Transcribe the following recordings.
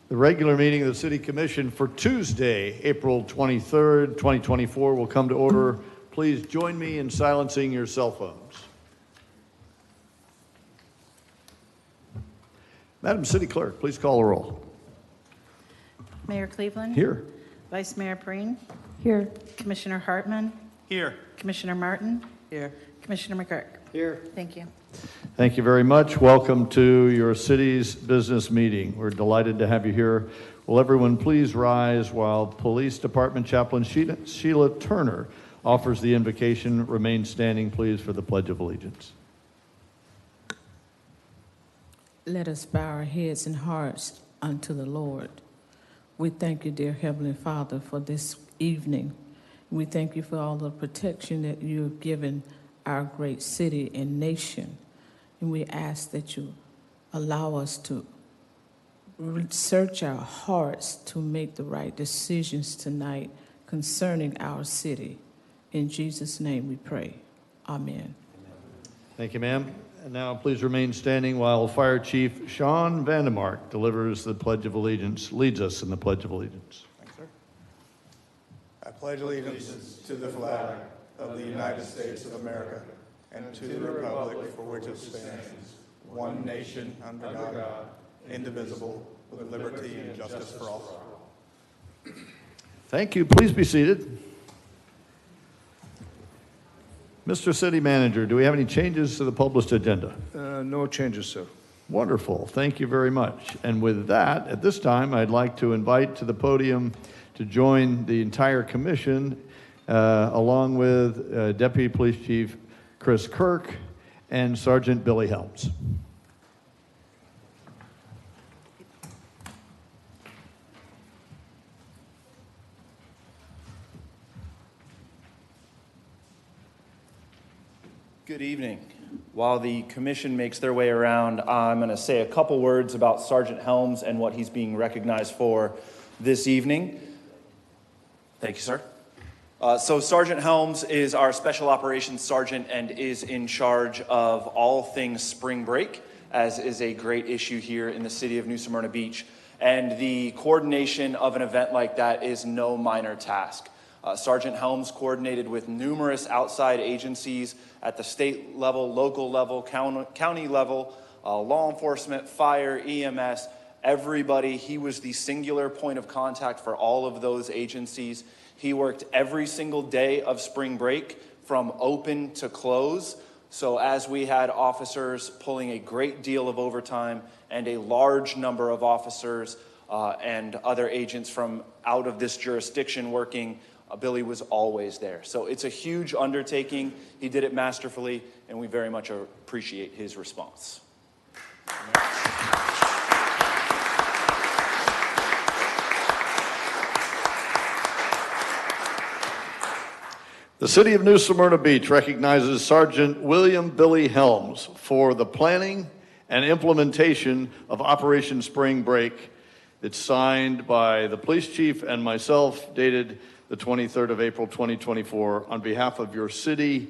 The regular meeting of the City Commission for Tuesday, April 23rd, 2024 will come to order. Please join me in silencing your cell phones. Madam City Clerk, please call the roll. Mayor Cleveland? Here. Vice Mayor Breen? Here. Commissioner Hartman? Here. Commissioner Martin? Here. Commissioner McGurk? Here. Thank you. Thank you very much. Welcome to your city's business meeting. We're delighted to have you here. Will everyone please rise while Police Department Chaplain Sheila Turner offers the invocation. Remain standing, please, for the Pledge of Allegiance. Let us bow our heads and hearts unto the Lord. We thank you, dear Heavenly Father, for this evening. We thank you for all the protection that you have given our great city and nation. And we ask that you allow us to search our hearts to make the right decisions tonight concerning our city. In Jesus' name we pray. Amen. Thank you, ma'am. And now please remain standing while Fire Chief Sean Vandemark delivers the Pledge of Allegiance, leads us in the Pledge of Allegiance. Thanks, sir. I pledge allegiance to the flag of the United States of America and to the republic for which it stands, one nation under God, indivisible, with liberty and justice for all. Thank you. Please be seated. Mr. City Manager, do we have any changes to the published agenda? No changes, sir. Wonderful. Thank you very much. And with that, at this time, I'd like to invite to the podium to join the entire commission, along with Deputy Police Chief Chris Kirk and Sergeant Billy Helms. Good evening. While the commission makes their way around, I'm going to say a couple words about Sergeant Helms and what he's being recognized for this evening. Thank you, sir. So Sergeant Helms is our Special Operations Sergeant and is in charge of all things spring break, as is a great issue here in the city of New Smyrna Beach. And the coordination of an event like that is no minor task. Sergeant Helms coordinated with numerous outside agencies at the state level, local level, county level, law enforcement, fire, EMS, everybody. He was the singular point of contact for all of those agencies. He worked every single day of spring break from open to close. So as we had officers pulling a great deal of overtime and a large number of officers and other agents from out of this jurisdiction working, Billy was always there. So it's a huge undertaking. He did it masterfully, and we very much appreciate his response. The City of New Smyrna Beach recognizes Sergeant William Billy Helms for the planning and implementation of Operation Spring Break. It's signed by the police chief and myself, dated the 23rd of April, 2024. On behalf of your city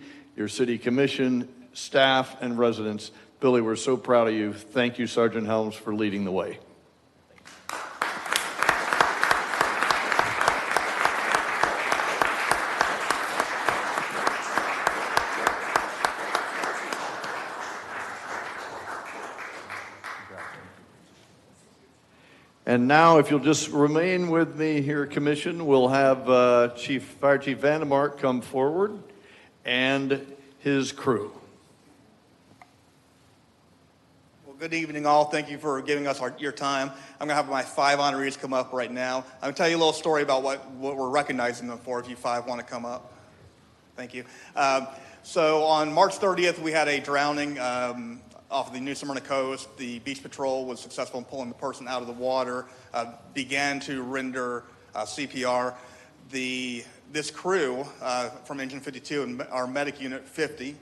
commission, staff, and residents, Billy, we're so proud of you. Thank you, Sergeant Helms, for leading the way. And now, if you'll just remain with me here, Commission, we'll have Fire Chief Vandemark come forward and his crew. Well, good evening, all. Thank you for giving us your time. I'm going to have my 5 honorees come up right now. I'm going to tell you a little story about what we're recognizing them for, if you 5 want to come up. Thank you. So on March 30th, we had a drowning off of the New Smyrna coast. The Beach Patrol was successful in pulling the person out of the water, began to render CPR. This crew from Engine 52 and our medic unit 50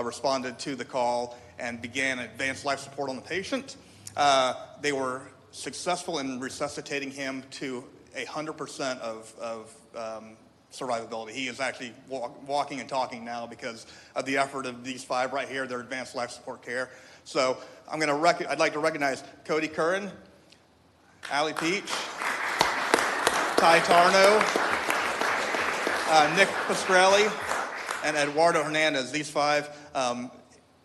responded to the call and began advanced life support on the patient. They were successful in resuscitating him to 100% of survivability. He is actually walking and talking now because of the effort of these 5 right here, their advanced life support care. So I'd like to recognize Cody Curran, Allie Peach, Ty Tarno, Nick Pastrelli, and Eduardo Hernandez. These five,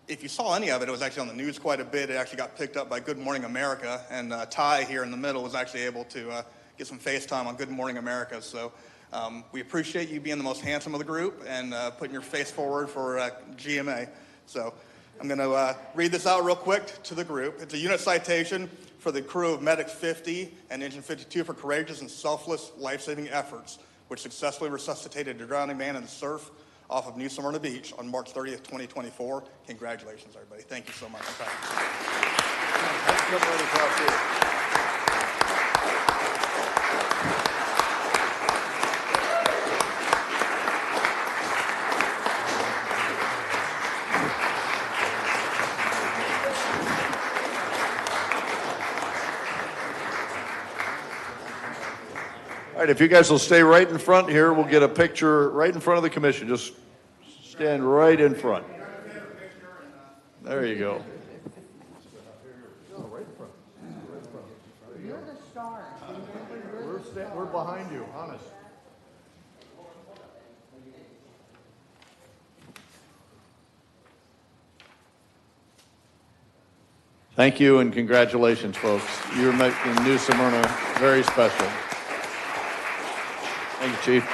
if you saw any of it, it was actually on the news quite a bit. It actually got picked up by Good Morning America, and Ty here in the middle was actually able to get some FaceTime on Good Morning America. So we appreciate you being the most handsome of the group and putting your face forward for GMA. So I'm going to read this out real quick to the group. It's a unit citation for the crew of Medic 50 and Engine 52 for courageous and selfless life-saving efforts, which successfully resuscitated a drowning man in the surf off of New Smyrna Beach on March 30th, 2024. Congratulations, everybody. Thank you so much. All right, if you guys will stay right in front here, we'll get a picture right in front of the commission. Just stand right in front. There you go. We're behind you, honest. Thank you and congratulations, folks. You're making New Smyrna very special. Thank you, Chief.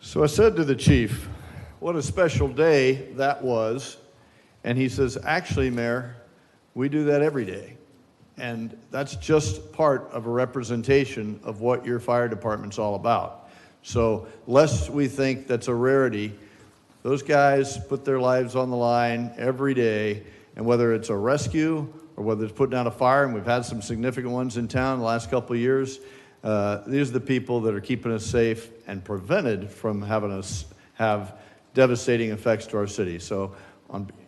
So I said to the chief, what a special day that was. And he says, actually, Mayor, we do that every day. And that's just part of a representation of what your fire department's all about. So lest we think that's a rarity, those guys put their lives on the line every day, and whether it's a rescue or whether it's putting out a fire, and we've had some significant ones in town the last couple of years, these are the people that are keeping us safe and prevented from having us have devastating effects to our city. So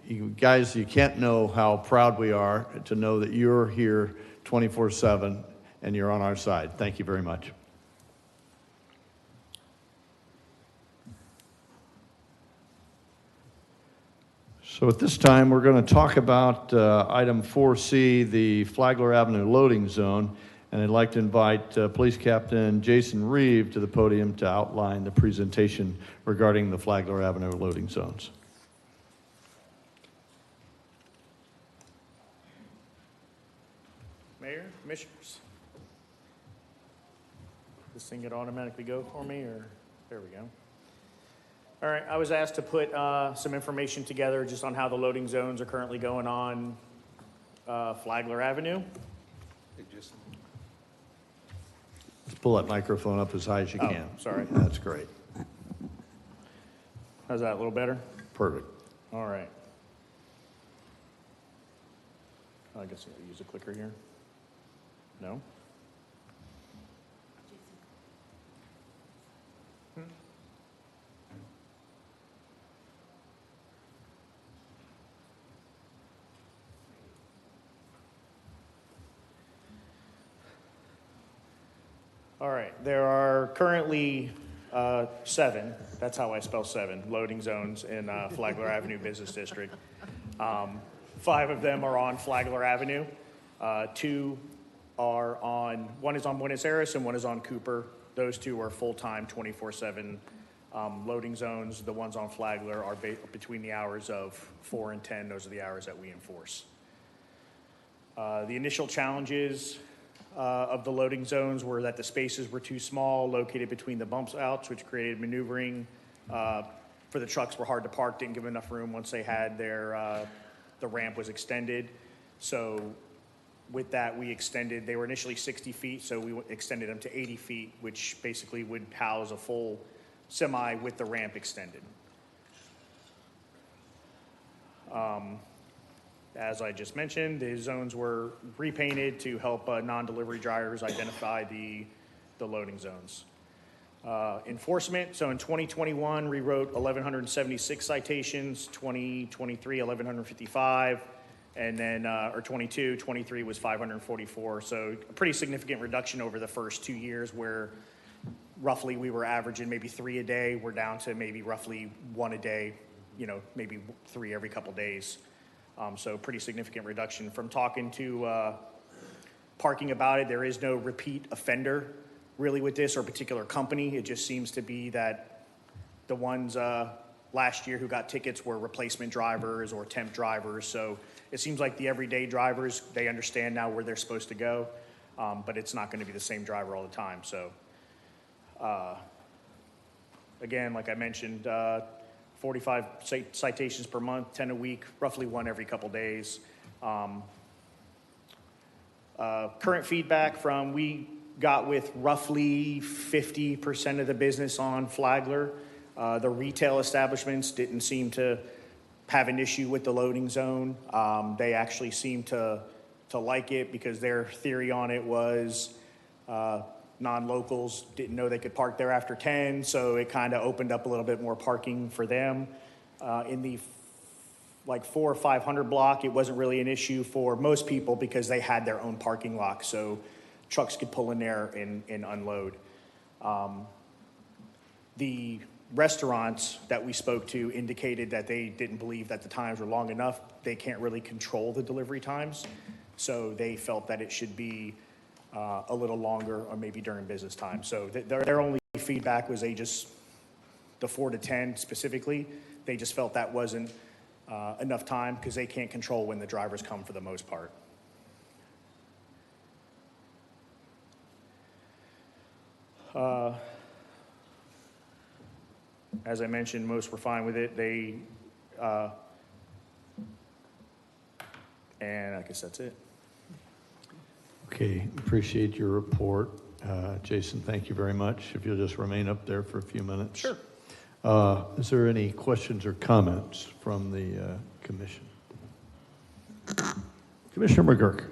you guys, you can't know how proud we are to know that you're here 24/7 and you're on our side. Thank you very much. So at this time, we're going to talk about item 4C, the Flagler Avenue loading zone. And I'd like to invite Police Captain Jason Reeve to the podium to outline the presentation regarding the Flagler Avenue loading zones. Mayor, Commissioners. This thing would automatically go for me, or there we go. All right, I was asked to put some information together just on how the loading zones are currently going on Flagler Avenue. Let's pull that microphone up as high as you Oh, can. sorry. That's great. How's that, a little better? Perfect. All right. I guess I'll use a clicker here. No? All right, there are currently 7, that's how I spell 7, loading zones in Flagler Avenue Business District. 5 of them are on Flagler Avenue. 2 are on, one is on Buenos Aires and one is on Cooper. Those 2 are full-time 24/7 loading zones. The ones on Flagler are between the hours of 4 and 10. Those are the hours that we enforce. The initial challenges of the loading zones were that the spaces were too small, located between the bumps outs, which created maneuvering for the trucks, were hard to park, didn't give enough room once they had their, the ramp was extended. So with that, we extended, they were initially 60 feet, so we extended them to 80 feet, which basically would house a full semi with the ramp extended. As I just mentioned, the zones were repainted to help non-delivery drivers identify the loading zones. Enforcement, so in 2021, we wrote 1,176 citations, 2023, 1,155, And then, or 22, 23 was 544. So a pretty significant reduction over the first 2 years where roughly we were averaging maybe 3 a day. We're down to maybe roughly 1 a day, maybe 3 every couple days. So pretty significant reduction. From talking to parking about it, there is no repeat offender really with this or particular company. It just seems to be that the ones last year who got tickets were replacement drivers or temp drivers. So it seems like the everyday drivers, they understand now where they're supposed to go, but it's not going to be the same driver all the time. So again, like I mentioned, 45 citations per month, 10 a week, roughly 1 every couple days. Current feedback from, we got with roughly 50% of the business on Flagler. The retail establishments didn't seem to have an issue with the loading zone. They actually seemed to like it because their theory on it was non-locals didn't know they could park there after 10, so it kind of opened up a little bit more parking for them. In the 400 or 500 block, it wasn't really an issue for most people because they had their own parking lot, so trucks could pull in there and unload. The restaurants that we spoke to indicated that they didn't believe that the times were long enough. They can't really control the delivery times, so they felt that it should be a little longer or maybe during business time. So their only feedback was the 4 to 10 specifically, they just felt that wasn't enough time because they can't control when the drivers come for the most part. As I mentioned, most were fine with it. And I guess that's it. Okay, appreciate your report. Jason, thank you very much. If you'll just remain up there for a few minutes. Sure. Is there any questions or comments from the commission? Commissioner McGurk.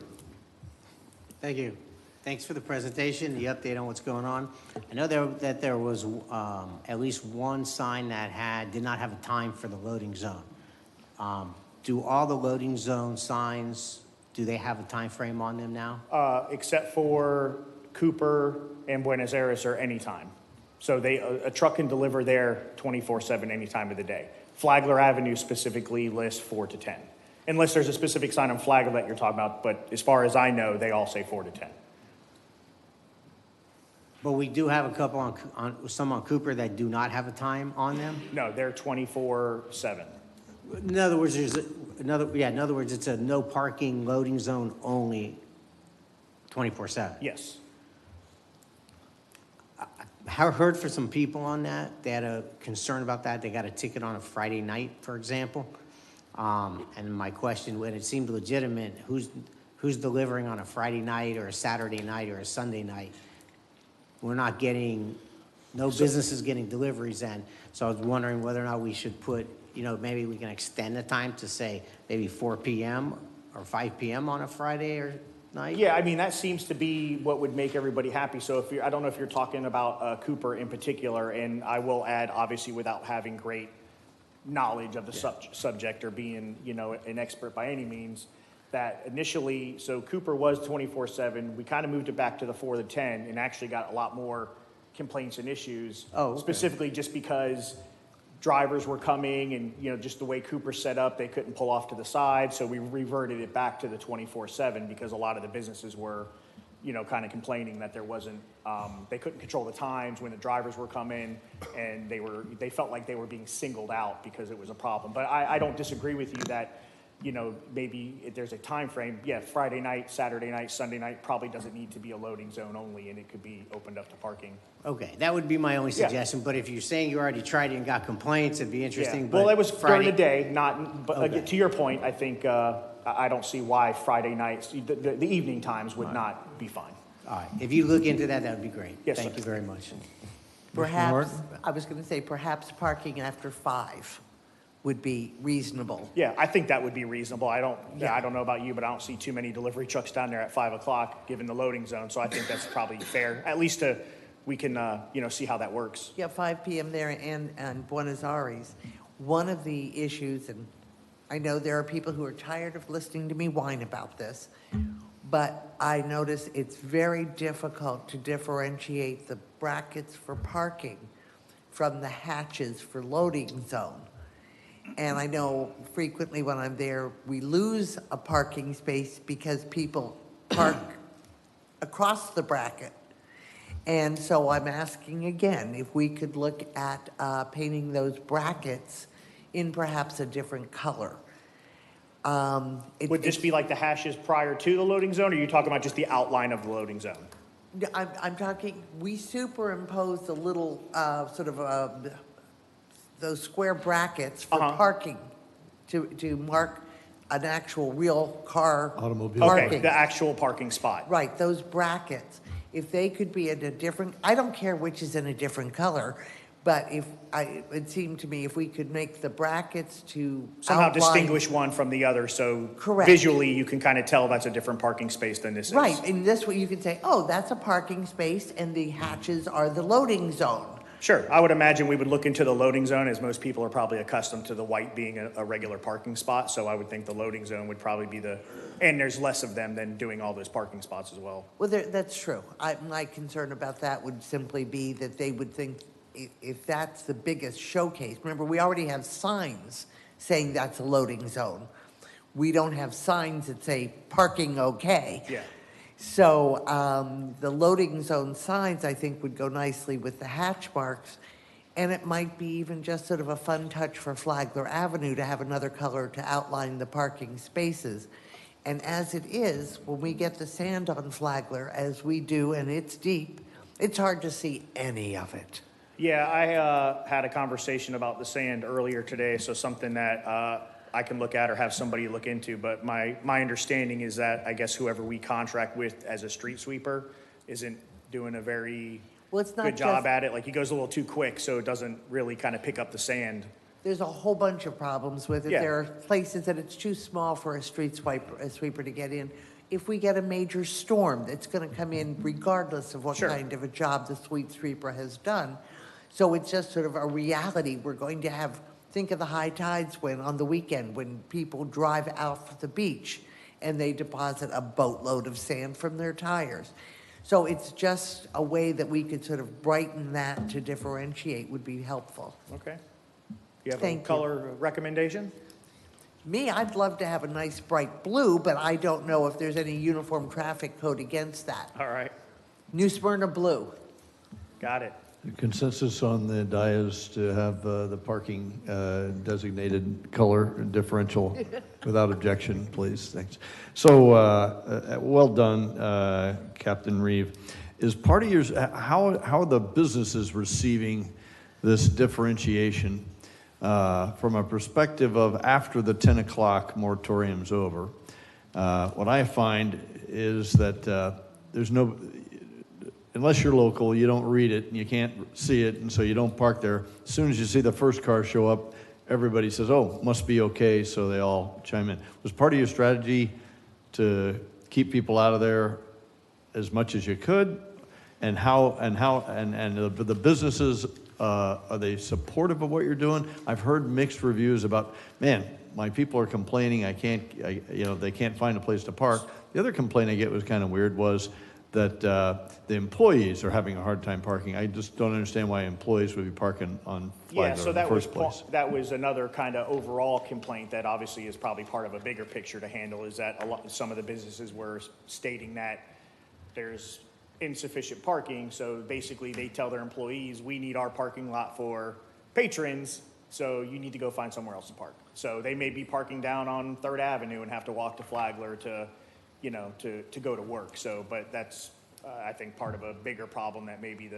Thank you. Thanks for the presentation, the update on what's going on. I know that there was at least one sign that did not have a time for the loading zone. Do all the loading zone signs, do they have a time frame on them now? Except for Cooper and Buenos Aires are anytime. So a truck can deliver there 24/7 any time of the day. Flagler Avenue specifically lists 4 to 10. Unless there's a specific sign on Flagler that you're talking about, but as far as I know, they all say 4 to 10. But we do have a couple some on Cooper that do not have a time on them? No, they're 24/7. In other words, in other words, it's a no parking loading zone only 24/7. Yes. I heard for some people on that, they had a concern about that. They got a ticket on a Friday night, for example. And my question, when it seemed legitimate, who's delivering on a Friday night or a Saturday night or a Sunday night? We're not getting, no business is getting deliveries in. So I was wondering whether or not we should put, maybe we can extend the time to say maybe 4 p.m. or 5 p.m. on a Friday or night? Yeah, I mean, that seems to be what would make everybody happy. So I don't know if you're talking about Cooper in particular, and I will add, obviously, without having great knowledge of the subject or being, an expert by any means, that initially, so Cooper was 24/7. We kind of moved it back to the 4 to 10 and actually got a lot more complaints and issues. Oh, okay. Specifically just because drivers were coming and, just the way Cooper's set up, they couldn't pull off to the side. So we reverted it back to the 24/7 because a lot of the businesses were, kind of complaining that there wasn't, they couldn't control the times when the drivers were coming, and they felt like they were being singled out because it was a problem. But I don't disagree with you that, maybe if there's a time frame, yeah, Friday night, Saturday night, Sunday night probably doesn't need to be a loading zone only, and it could be opened up to parking. Okay, that would be my only Yeah. suggestion, but if you're saying you already tried it and got complaints, it'd be interesting. Yeah. But Well, it was Friday, during the day, but Okay. to your point, I think I don't see why Friday nights, the evening times would not be fine. All right, if you look into that, that would be great. Yes, Thank sir. you very much. Perhaps, I was going to say, perhaps parking after 5 would be reasonable. Yeah, I think that would be reasonable. I don't know about you, but I don't see too many delivery trucks down there at 5 o'clock, given the loading zone. So I think that's probably fair. At least we can, see how that works. Yeah, 5 p.m. there and Buenos Aires. One of the issues, and I know there are people who are tired of listening to me whine about this, but I notice it's very difficult to differentiate the brackets for parking from the hatches for loading zone. And I know frequently when I'm there, we lose a parking space because people park across the bracket. And so I'm asking again, if we could look at painting those brackets in perhaps a different color. Would this be like the hashes prior to the loading zone, or are you talking about just the outline of the loading zone? I'm talking, we superimpose the little, those square brackets for parking to mark an actual real car Automobile. parking. Okay, the actual parking spot. Right, those brackets. If they could be in a different, I don't care which is in a different color, but it seemed to me if we could make the brackets to Somehow outline- distinguish one from the other, so Correct. visually you can kind of tell that's a different parking space than this is. Right, and this way you can say, oh, that's a parking space and the hatches are the loading zone. Sure, I would imagine we would look into the loading zone, as most people are probably accustomed to the white being a regular parking spot, so I would think the loading zone would probably be and there's less of them than doing all those parking spots as well. Well, that's true. My concern about that would simply be that they would think if that's the biggest showcase, remember, we already have signs saying that's a loading zone. We don't have signs that say parking okay. Yeah. So the loading zone signs, I think, would go nicely with the hatch marks. And it might be even just sort of a fun touch for Flagler Avenue to have another color to outline the parking spaces. And as it is, when we get the sand on Flagler, as we do, and it's deep, it's hard to see any of it. Yeah, I had a conversation about the sand earlier today, so something that I can look at or have somebody look into. But my understanding is that I guess whoever we contract with as a street sweeper isn't doing a very Well, it's not good job just- at it. Like, he goes a little too quick, so it doesn't really kind of pick up the sand. There's a whole bunch of problems with it. Yeah. There are places that it's too small for a sweeper to get in. If we get a major storm that's going to come in regardless of what Sure. kind of a job the street sweeper has done. So it's just sort of a reality. We're going to have, think of the high tides when on the weekend when people drive out for the beach and they deposit a boatload of sand from their tires. So it's just a way that we could sort of brighten that to differentiate would be helpful. Okay. You have Thank a you. color recommendation? Me, I'd love to have a nice bright blue, but I don't know if there's any uniform traffic code against that. All right, New Smyrna blue. got it. The consensus on the dais to have the parking designated color differential without objection, please. Thanks. So, well done, Captain Reeve. Is part of yours, how are the businesses receiving this differentiation from a perspective of after the 10 o'clock moratorium's over? What I find is that there's no, unless you're local, you don't read it and you can't see it, and so you don't park there. As soon as you see the first car show up, everybody says, oh, must be okay, so they all chime in. Was part of your strategy to keep people out of there as much as you could? And the businesses, are they supportive of what you're doing? I've heard mixed reviews about, man, my people are complaining, they can't find a place to park. The other complaint I get was kind of weird was that the employees are having a hard time parking. I just don't understand why employees would be parking on Yeah, Flagler so in the that was, first place. that was another kind of overall complaint that obviously is probably part of a bigger picture to handle, is that some of the businesses were stating that there's insufficient parking, so basically they tell their employees, we need our parking lot for patrons, so you need to go find somewhere else to park. So they may be parking down on 3rd Avenue and have to walk to Flagler to go to work. So, but that's, I think, part of a bigger problem that maybe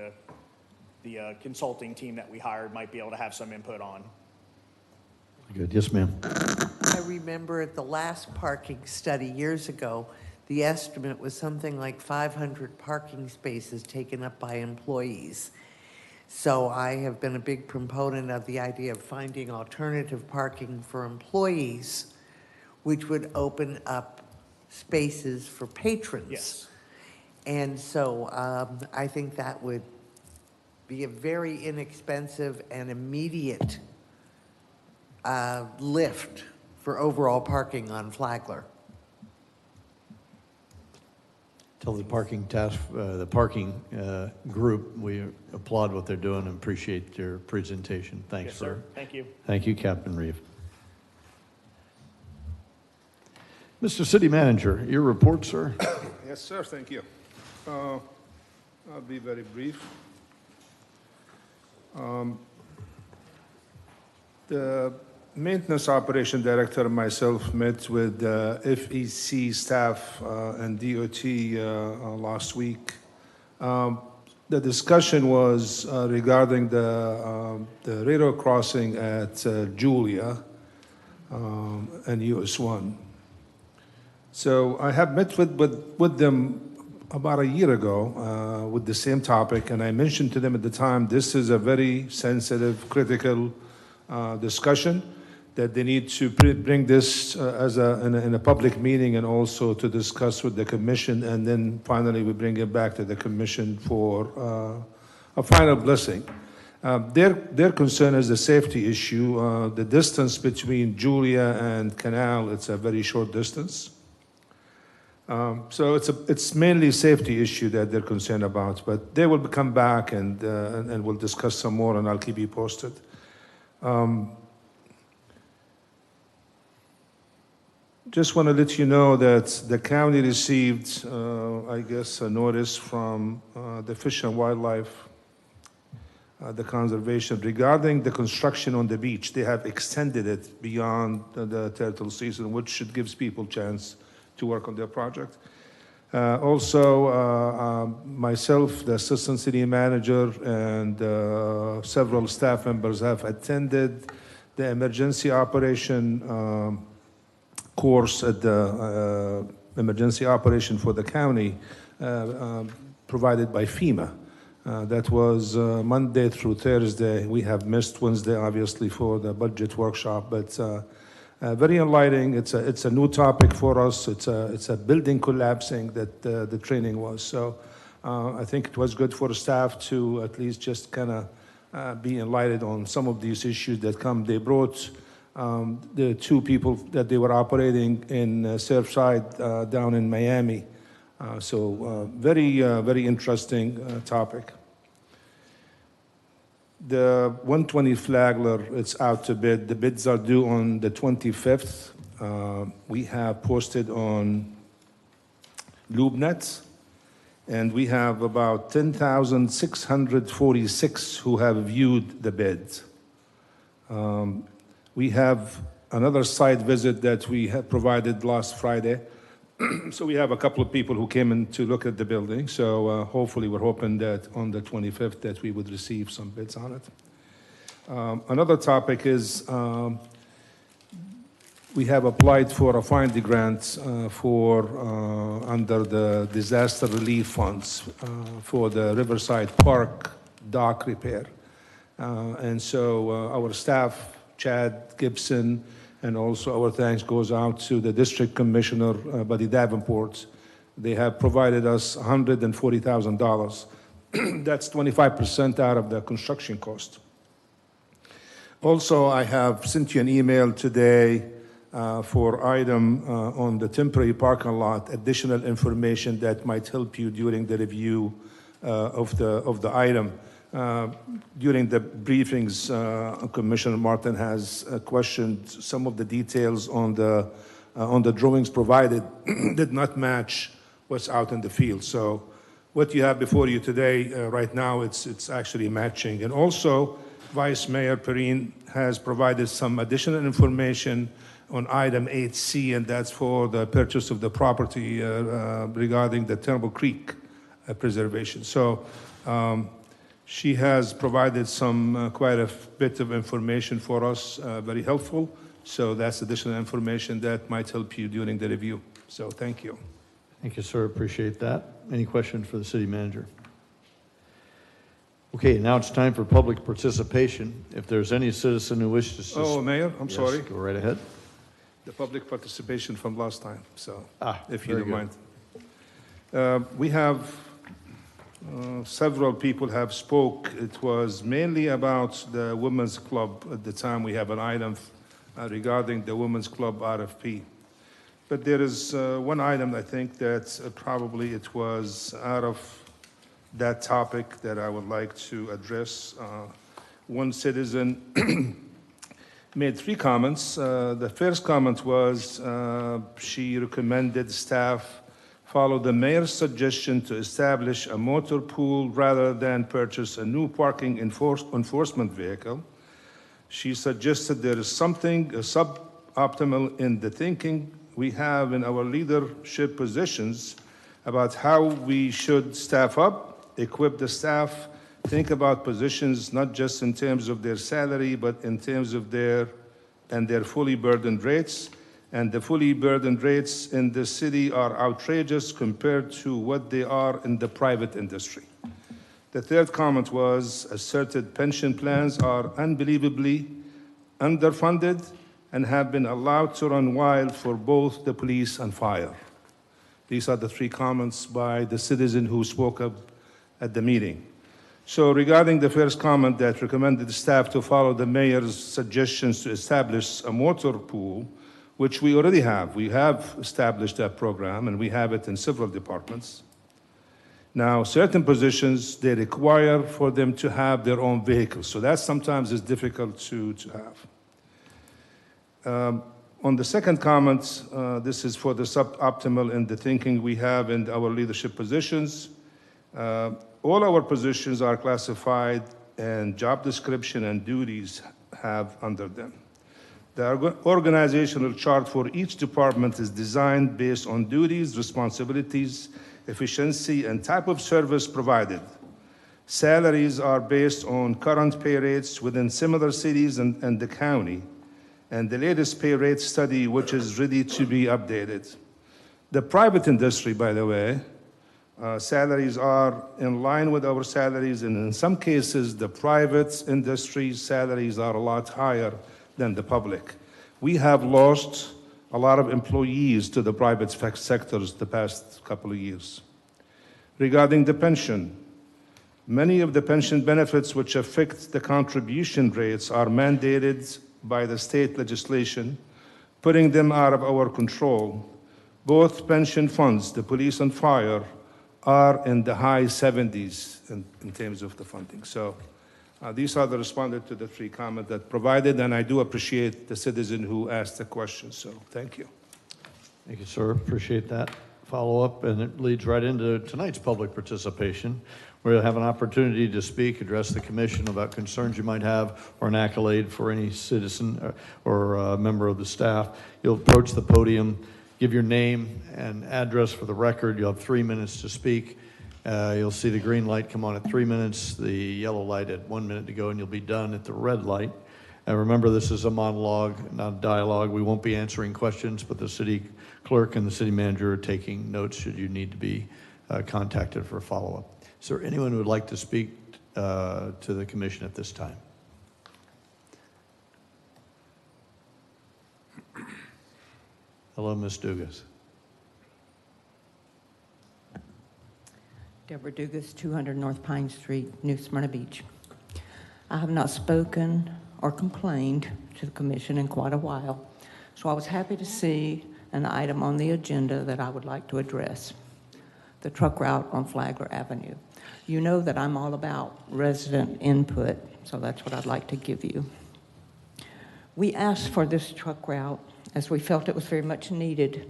the consulting team that we hired might be able to have some input on. Good, yes, ma'am. I remember at the last parking study years ago, the estimate was something like 500 parking spaces taken up by employees. So I have been a big proponent of the idea of finding alternative parking for employees, which would open up spaces for patrons. Yes. And so I think that would be a very inexpensive and immediate lift for overall parking on Flagler. Tell the parking group, we applaud what they're doing and appreciate your presentation. Thanks, Yes, sir. Thank you. Thank you, Captain Reeve. Mr. City Manager, your report, sir. Yes, sir, thank you. I'll be very brief. The maintenance operation director and myself met with FEC staff and DOT last week. The discussion was regarding the railroad crossing at Julia and US 1. So I have met with them about a year ago with the same topic, and I mentioned to them at the time this is a very sensitive, critical discussion that they need to bring this in a public meeting and also to discuss with the commission, and then finally we bring it back to the commission for a final blessing. Their concern is the safety issue. The distance between Julia and Canal, it's a very short distance. So it's mainly a safety issue that they're concerned about, but they will come back and we'll discuss some more, and I'll keep you posted. Just want to let you know that the county received, I guess, a notice from the Fish and Wildlife, the conservation, regarding the construction on the beach. They have extended it beyond the turtle season, which gives people a chance to work on their project. Also, myself, the assistant city manager, and several staff members have attended the emergency operation course at the emergency operation for the county provided by FEMA. That was Monday through Thursday. We have missed Wednesday, obviously, for the budget workshop, but very enlightening. It's a new topic for us. It's a building collapsing that the training was. So I think it was good for the staff to at least just kind of be enlightened on some of these issues that come. They brought the two people that they were operating in Surfside down in Miami. So very interesting topic. The 120 Flagler, it's out to bid. The bids are due on the 25th. We have posted on LoopNet, and we have about 10,646 who have viewed the bid. We have another site visit that we had provided last Friday. So we have a couple of people who came in to look at the building. So hopefully we're hoping that on the 25th that we would receive some bids on it. Another topic is we have applied for a finding grant under the disaster relief funds for the Riverside Park dock repair. And so our staff, Chad Gibson, and also our thanks goes out to the district commissioner, Buddy Davenport. They have provided us $140,000. That's 25% out of the construction cost. Also, I have sent you an email today for item on the temporary parking lot, additional information that might help you during the review of the item. During the briefings, Commissioner Martin has questioned some of the details on the drawings provided did not match what's out in the field. So what you have before you today, right now, it's actually matching. And also, Vice Mayor Perrine has provided some additional information on item 8C, and that's for the purchase of the property regarding the Turnbull Creek preservation. So she has provided some quite a bit of information for us, very helpful. So that's additional information that might help you during the review. So thank you. Thank you, sir. Appreciate that. Any questions for the city manager? Okay, now it's time for public participation. If there's any citizen who wishes to... Oh, Mayor, I'm Yes, sorry. Go right ahead. The public participation from last time, so if you very don't good. mind. We have several people have spoke. It was mainly about the Women's Club at the time. We have an item regarding the Women's Club RFP. But there is one item, I think, that probably it was out of that topic that I would like to address. One citizen made 3 comments. The first comment was she recommended staff follow the mayor's suggestion to establish a motor pool rather than purchase a new parking enforcement vehicle. She suggested there is something suboptimal in the thinking we have in our leadership positions about how we should staff up, equip the staff, think about positions not just in terms of their salary, but in terms of their fully burdened rates. And the fully burdened rates in the city are outrageous compared to what they are in the private industry. The third comment was asserted pension plans are unbelievably underfunded and have been allowed to run wild for both the police and fire. These are the 3 comments by the citizen who spoke up at the meeting. So regarding the first comment that recommended staff to follow the mayor's suggestions to establish a motor pool, which we already have. We have established that program, and we have it in several departments. Now, certain positions, they require for them to have their own vehicles, so that sometimes is difficult to have. On the second comment, this is for the suboptimal in the thinking we have in our leadership positions. All our positions are classified, and job description and duties have under them. The organizational chart for each department is designed based on duties, responsibilities, efficiency, and type of service provided. Salaries are based on current pay rates within similar cities and the county, and the latest pay rate study, which is ready to be updated. The private industry, by the way, salaries are in line with our salaries, and in some cases, the private industry's salaries are a lot higher than the public. We have lost a lot of employees to the private sectors the past couple of years. Regarding the pension, many of the pension benefits which affect the contribution rates are mandated by the state legislation, putting them out of our control. Both pension funds, the police and fire, are in the high 70s in terms of the funding. So these are the responded to the 3 comments that provided, and I do appreciate the citizen who asked the question, so thank you. Thank you, sir. Appreciate that follow-up, and it leads right into tonight's public participation, where you'll have an opportunity to speak, address the commission about concerns you might have, or an accolade for any citizen or member of the staff. You'll approach the podium, give your name and address for the record. You'll have 3 minutes to speak. You'll see the green light come on at 3 minutes, the yellow light at 1 minute to go, and you'll be done at the red light. And remember, this is a monologue, not a dialogue. We won't be answering questions, but the city clerk and the city manager are taking notes should you need to be contacted for a follow-up. Is there anyone who would like to speak to the commission at this time? Hello, Ms. Dugas. Deborah Dugas, 200 North Pine Street, New Smyrna Beach. I have not spoken or complained to the commission in quite a while, so I was happy to see an item on the agenda that I would like to address, the truck route on Flagler Avenue. You know that I'm all about resident input, so that's what I'd like to give you. We asked for this truck route as we felt it was very much needed.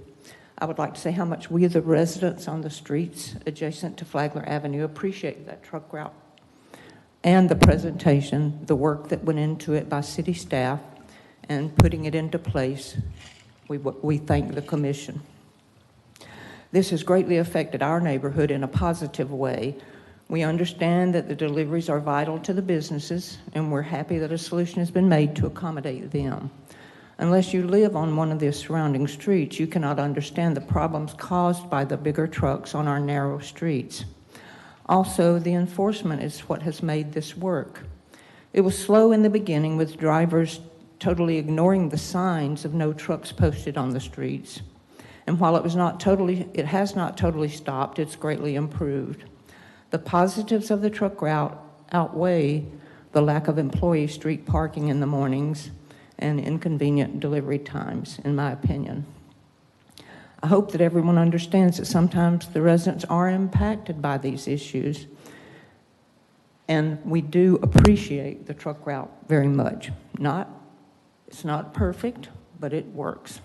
I would like to say how much we, the residents on the streets adjacent to Flagler Avenue, appreciate that truck route and the presentation, the work that went into it by city staff, and putting it into place. We thank the commission. This has greatly affected our neighborhood in a positive way. We understand that the deliveries are vital to the businesses, and we're happy that a solution has been made to accommodate them. Unless you live on one of the surrounding streets, you cannot understand the problems caused by the bigger trucks on our narrow streets. Also, the enforcement is what has made this work. It was slow in the beginning, with drivers totally ignoring the signs of no trucks posted on the streets. And while it has not totally stopped, it's greatly improved. The positives of the truck route outweigh the lack of employee street parking in the mornings and inconvenient delivery times, in my opinion. I hope that everyone understands that sometimes the residents are impacted by these issues, and we do appreciate the truck route very much. It's not perfect, but it works.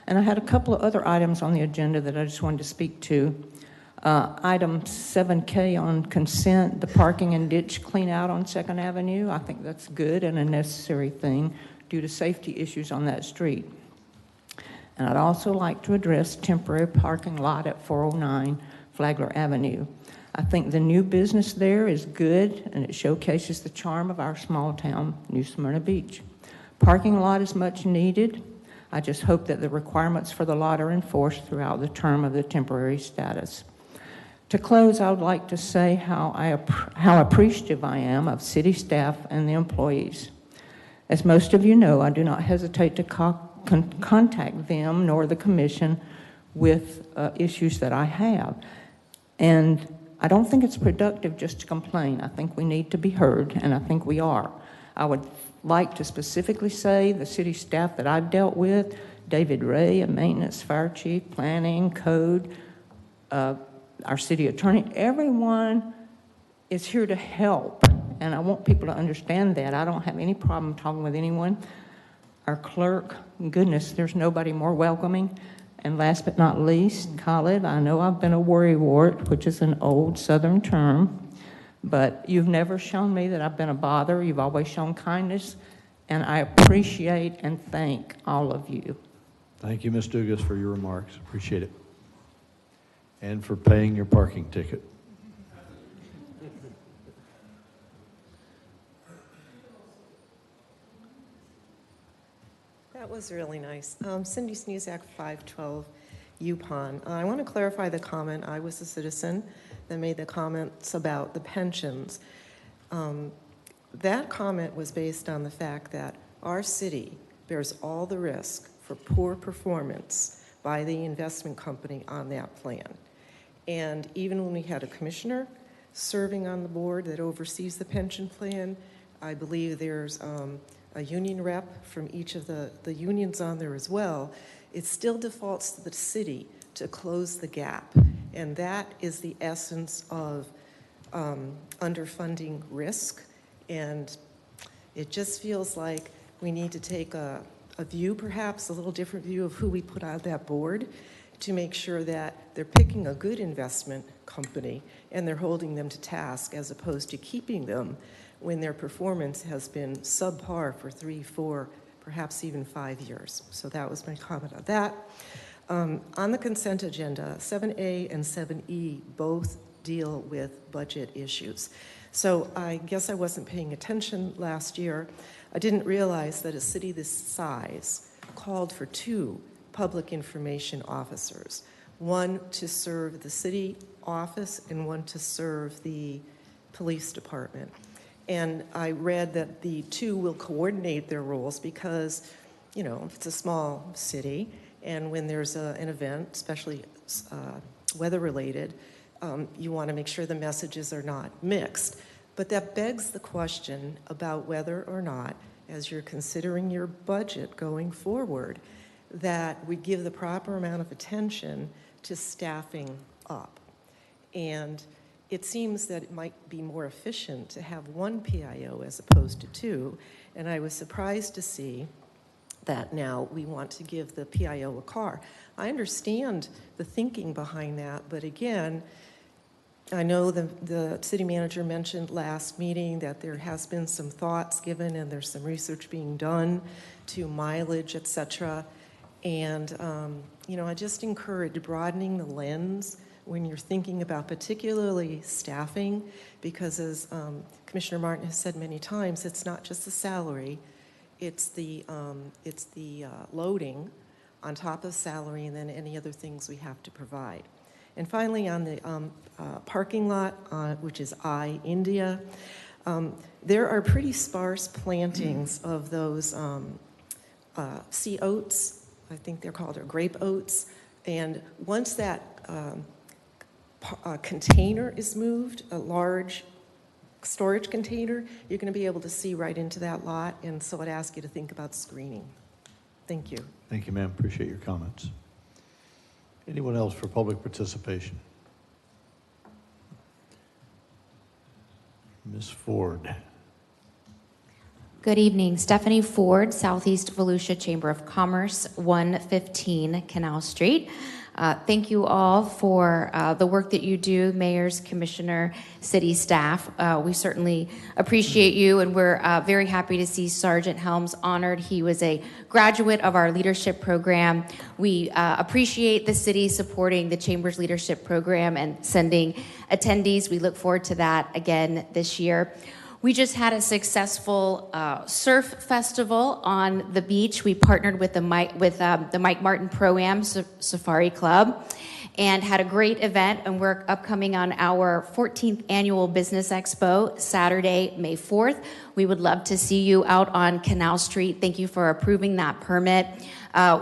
And I had a couple of other items on the agenda that I just wanted to speak to. Item 7K on consent, the parking and ditch clean out on 2nd Avenue. I think that's good and a necessary thing due to safety issues on that street. And I'd also like to address temporary parking lot at 409 Flagler Avenue. I think the new business there is good, and it showcases the charm of our small town, New Smyrna Beach. Parking lot is much needed. I just hope that the requirements for the lot are enforced throughout the term of the temporary status. To close, I would like to say how appreciative I am of city staff and the employees. As most of you know, I do not hesitate to contact them nor the commission with issues that I have. And I don't think it's productive just to complain. I think we need to be heard, and I think we are. I would like to specifically say the city staff that I've dealt with, David Ray, a maintenance, fire chief, planning, code, our city attorney, everyone is here to help, and I want people to understand that. I don't have any problem talking with anyone. Our clerk, goodness, there's nobody more welcoming. And last but not least, Khalid, I know I've been a worrywart, which is an old Southern term, but you've never shown me that I've been a bother. You've always shown kindness, and I appreciate and thank all of you. Thank you, Ms. Dugas, for your remarks. Appreciate it. And for paying your parking ticket. That was really nice. Cindy Sneezak, 512 Yupon. I want to clarify the comment. I was the citizen that made the comments about the pensions. That comment was based on the fact that our city bears all the risk for poor performance by the investment company on that plan. And even when we had a commissioner serving on the board that oversees the pension plan, I believe there's a union rep from each of the unions on there as well. It still defaults to the city to close the gap. And that is the essence of underfunding risk. And it just feels like we need to take a view, perhaps a little different view of who we put on that board to make sure that they're picking a good investment company and they're holding them to task as opposed to keeping them when their performance has been subpar for 3, 4, perhaps even 5 years. So that was my comment on that. On the consent agenda, 7A and 7E both deal with budget issues. So I guess I wasn't paying attention last year. I didn't realize that a city this size called for 2 public information officers, one to serve the city office and one to serve the police department. And I read that the 2 will coordinate their roles because, you know, it's a small city, and when there's an event, especially weather-related, you want to make sure the messages are not mixed. But that begs the question about whether or not, as you're considering your budget going forward, that we give the proper amount of attention to staffing up. And it seems that it might be more efficient to have 1 PIO as opposed to 2, and I was surprised to see that now we want to give the PIO a car. I understand the thinking behind that, but again, I know the city manager mentioned last meeting that there has been some thoughts given and there's some research being done to mileage, et cetera. And, you know, I just encourage broadening the lens when you're thinking about particularly staffing, because as Commissioner Martin has said many times, it's not just the salary, it's the loading on top of salary and then any other things we have to provide. And finally, on the parking lot, which is I-India, there are pretty sparse plantings of those sea oats. I think they're called, or grape oats. And once that container is moved, a large storage container, you're going to be able to see right into that lot, and so I'd ask you to think about screening. Thank you. Thank you, ma'am. Appreciate your comments. Anyone else for public participation? Ms. Ford. Good evening. Stephanie Ford, Southeast Volusia Chamber of Commerce, 115 Canal Street. Thank you all for the work that you do, mayors, commissioner, city staff. We certainly appreciate you, and we're very happy to see Sergeant Helms honored. He was a graduate of our leadership program. We appreciate the city supporting the Chamber's leadership program and sending attendees. We look forward to that again this year. We just had a successful surf festival on the beach. We partnered with the Mike Martin Pro-Am Safari Club and had a great event, and we're upcoming on our 14th annual Business Expo, Saturday, May 4th. We would love to see you out on Canal Street. Thank you for approving that permit.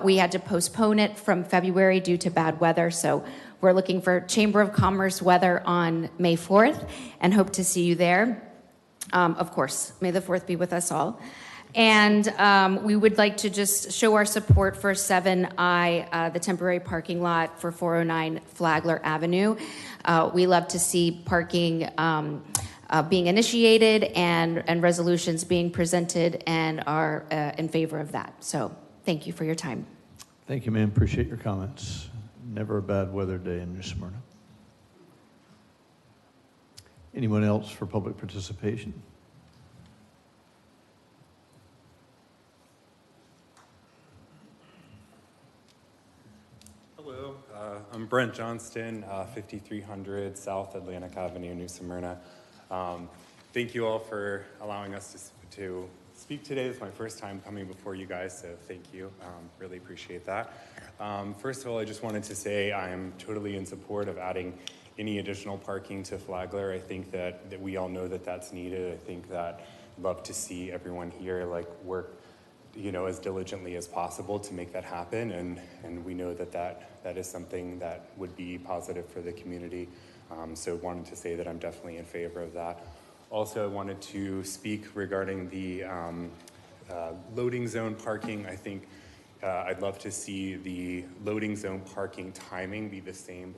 We had to postpone it from February due to bad weather, so we're looking for Chamber of Commerce weather on May 4th and hope to see you there. Of course, may the 4th be with us all. And we would like to just show our support for 7I, the temporary parking lot for 409 Flagler Avenue. We love to see parking being initiated and resolutions being presented, and are in favor of that. So thank you for your time. Thank you, ma'am. Appreciate your comments. Never a bad weather day in New Smyrna. Anyone else for public participation? Hello, I'm Brent Johnston, 5300 South Atlantic Avenue, New Smyrna. Thank you all for allowing us to speak today. It's my first time coming before you guys, so thank you. Really appreciate that. First of all, I just wanted to say I am totally in support of adding any additional parking to Flagler. I think that we all know that that's needed. I think that I'd love to see everyone here work, as diligently as possible to make that happen. And we know that is something that would be positive for the community. So wanted to say that I'm definitely in favor of that. Also, I wanted to speak regarding the loading zone parking. I think I'd love to see the loading zone parking timing be the same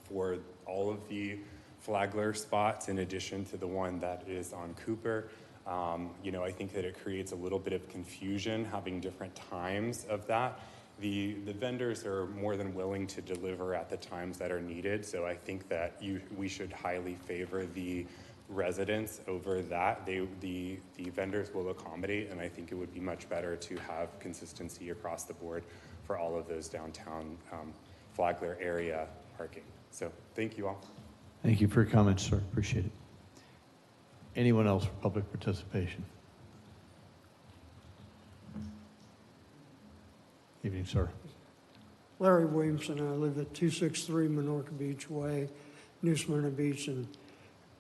for all of the Flagler spots in addition to the one that is on Cooper. I think that it creates a little bit of confusion having different times of that. The vendors are more than willing to deliver at the times that are needed, so I think that we should highly favor the residents over that. The vendors will accommodate, and I think it would be much better to have consistency across the board for all of those downtown Flagler area parking. So thank you all. Thank you for your comments, sir. Appreciate it. Anyone else for public participation? Evening, sir. Larry Williamson. I live at 263 Minorca Beach Way, New Smyrna Beach, and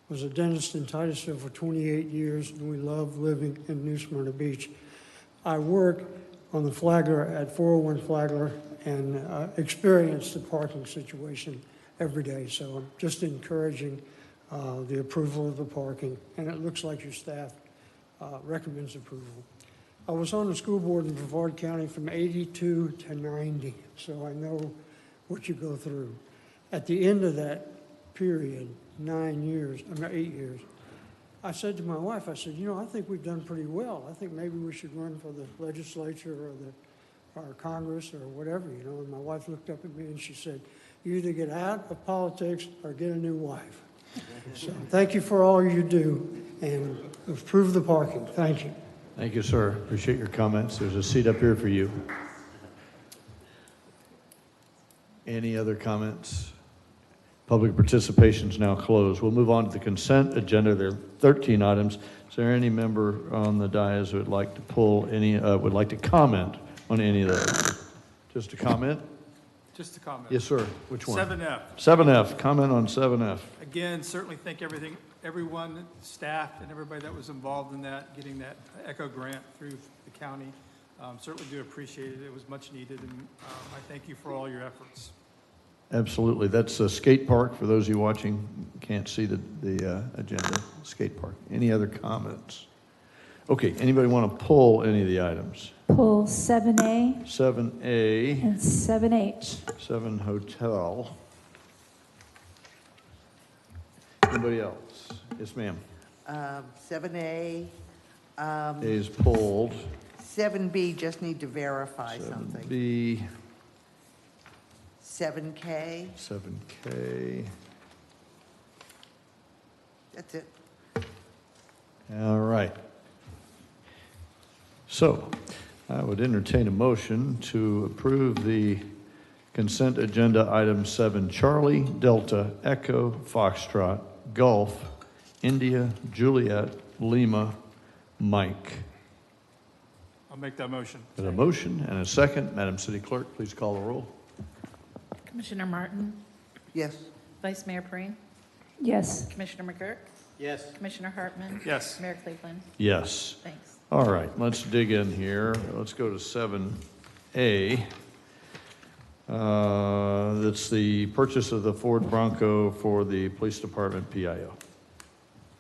was a dentist in Titusville for 28 years, and we love living in New Smyrna Beach. I work on the Flagler at 401 Flagler and experience the parking situation every day. So I'm just encouraging the approval of the parking, and it looks like your staff recommends approval. I was on the school board in Brevard County from 82 to 90, so I know what you go through. At the end of that period, 8 years, I said to my wife, I said, I think we've done pretty well. I think maybe we should run for the legislature or Congress or whatever, And my wife looked up at me and she said, you either get out of politics or get a new wife. So thank you for all you do, and approve the parking. Thank you. Thank you, sir. Appreciate your comments. There's a seat up here for you. Any other comments? Public participation is now closed. We'll move on to the consent agenda. There are 13 items. Is there any member on the dais who would like to would like to comment on any of those? Just a comment? Just a comment. Yes, sir. Which one? 7F. 7F. Comment on 7F. Again, certainly thank everyone, staff, and everybody that was involved in that, getting that ECHO grant through the county. Certainly do appreciate it. It was much needed, and I thank you for all your efforts. Absolutely. That's a skate park. For those of you watching, can't see the agenda. Skate park. Any other comments? Okay, anybody want to pull any of the items? Pull 7A 7A, and 7H. 7 hotel. Anybody else? Yes, ma'am. 7A, A is pulled. 7B, just need to verify something. 7B, 7K, 7K. that's it. All right. So I would entertain a motion to approve the consent agenda item 7, Charlie, Delta, Echo, Foxtrot, Golf, India, Juliet, Lima, Mike. I'll make that motion. There's a motion and a second. Madam City Clerk, please call the roll. Commissioner Martin, Yes. Vice Mayor Breen, Yes. Commissioner McGurk, Yes. Commissioner Hartman. Yes. Mayor Cleveland. Yes. Thanks. All right, let's dig in here. Let's go to 7A. That's the purchase of the Ford Bronco for the Police Department PIO.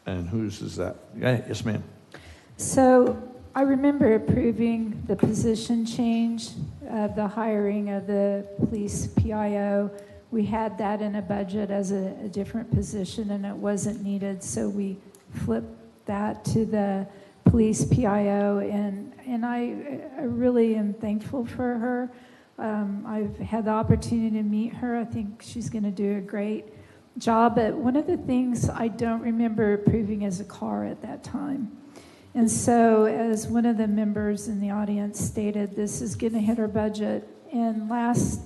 And whose is that? Yes, ma'am. So I remember approving the position change of the hiring of the police PIO. We had that in a budget as a different position and it wasn't needed, so we flipped that to the police PIO, and I really am thankful for her. I've had the opportunity to meet her. I think she's going to do a great job, but one of the things I don't remember approving is a car at that time. And so, as one of the members in the audience stated, this is going to hit our budget. And last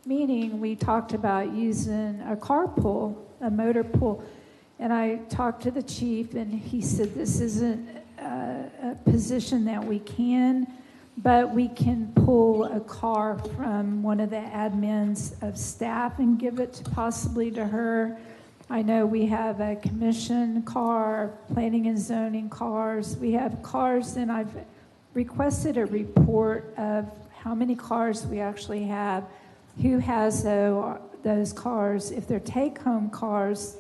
meeting, we talked about using a carpool, a motor pool. And I talked to the chief, and he said this isn't a position that we can, but we can pull a car from one of the admins of staff and give it possibly to her. I know we have a commission car, planning and zoning cars. We have cars, and I've requested a report of how many cars we actually have, who has those cars. If they're take-home cars,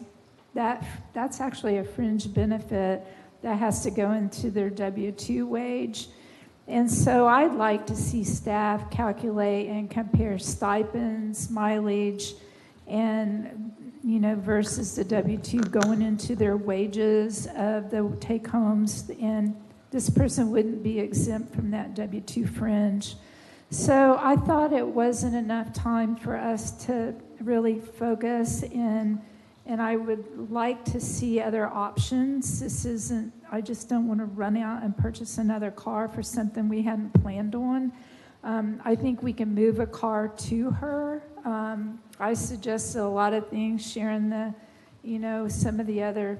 that's actually a fringe benefit that has to go into their W-2 wage. And so I'd like to see staff calculate and compare stipends, mileage, and versus the W-2 going into their wages of the take-homes, and this person wouldn't be exempt from that W-2 fringe. So I thought it wasn't enough time for us to really focus in, and I would like to see other options. This isn't, I just don't want to run out and purchase another car for something we hadn't planned on. I think we can move a car to her. I suggested a lot of things, sharing some of the other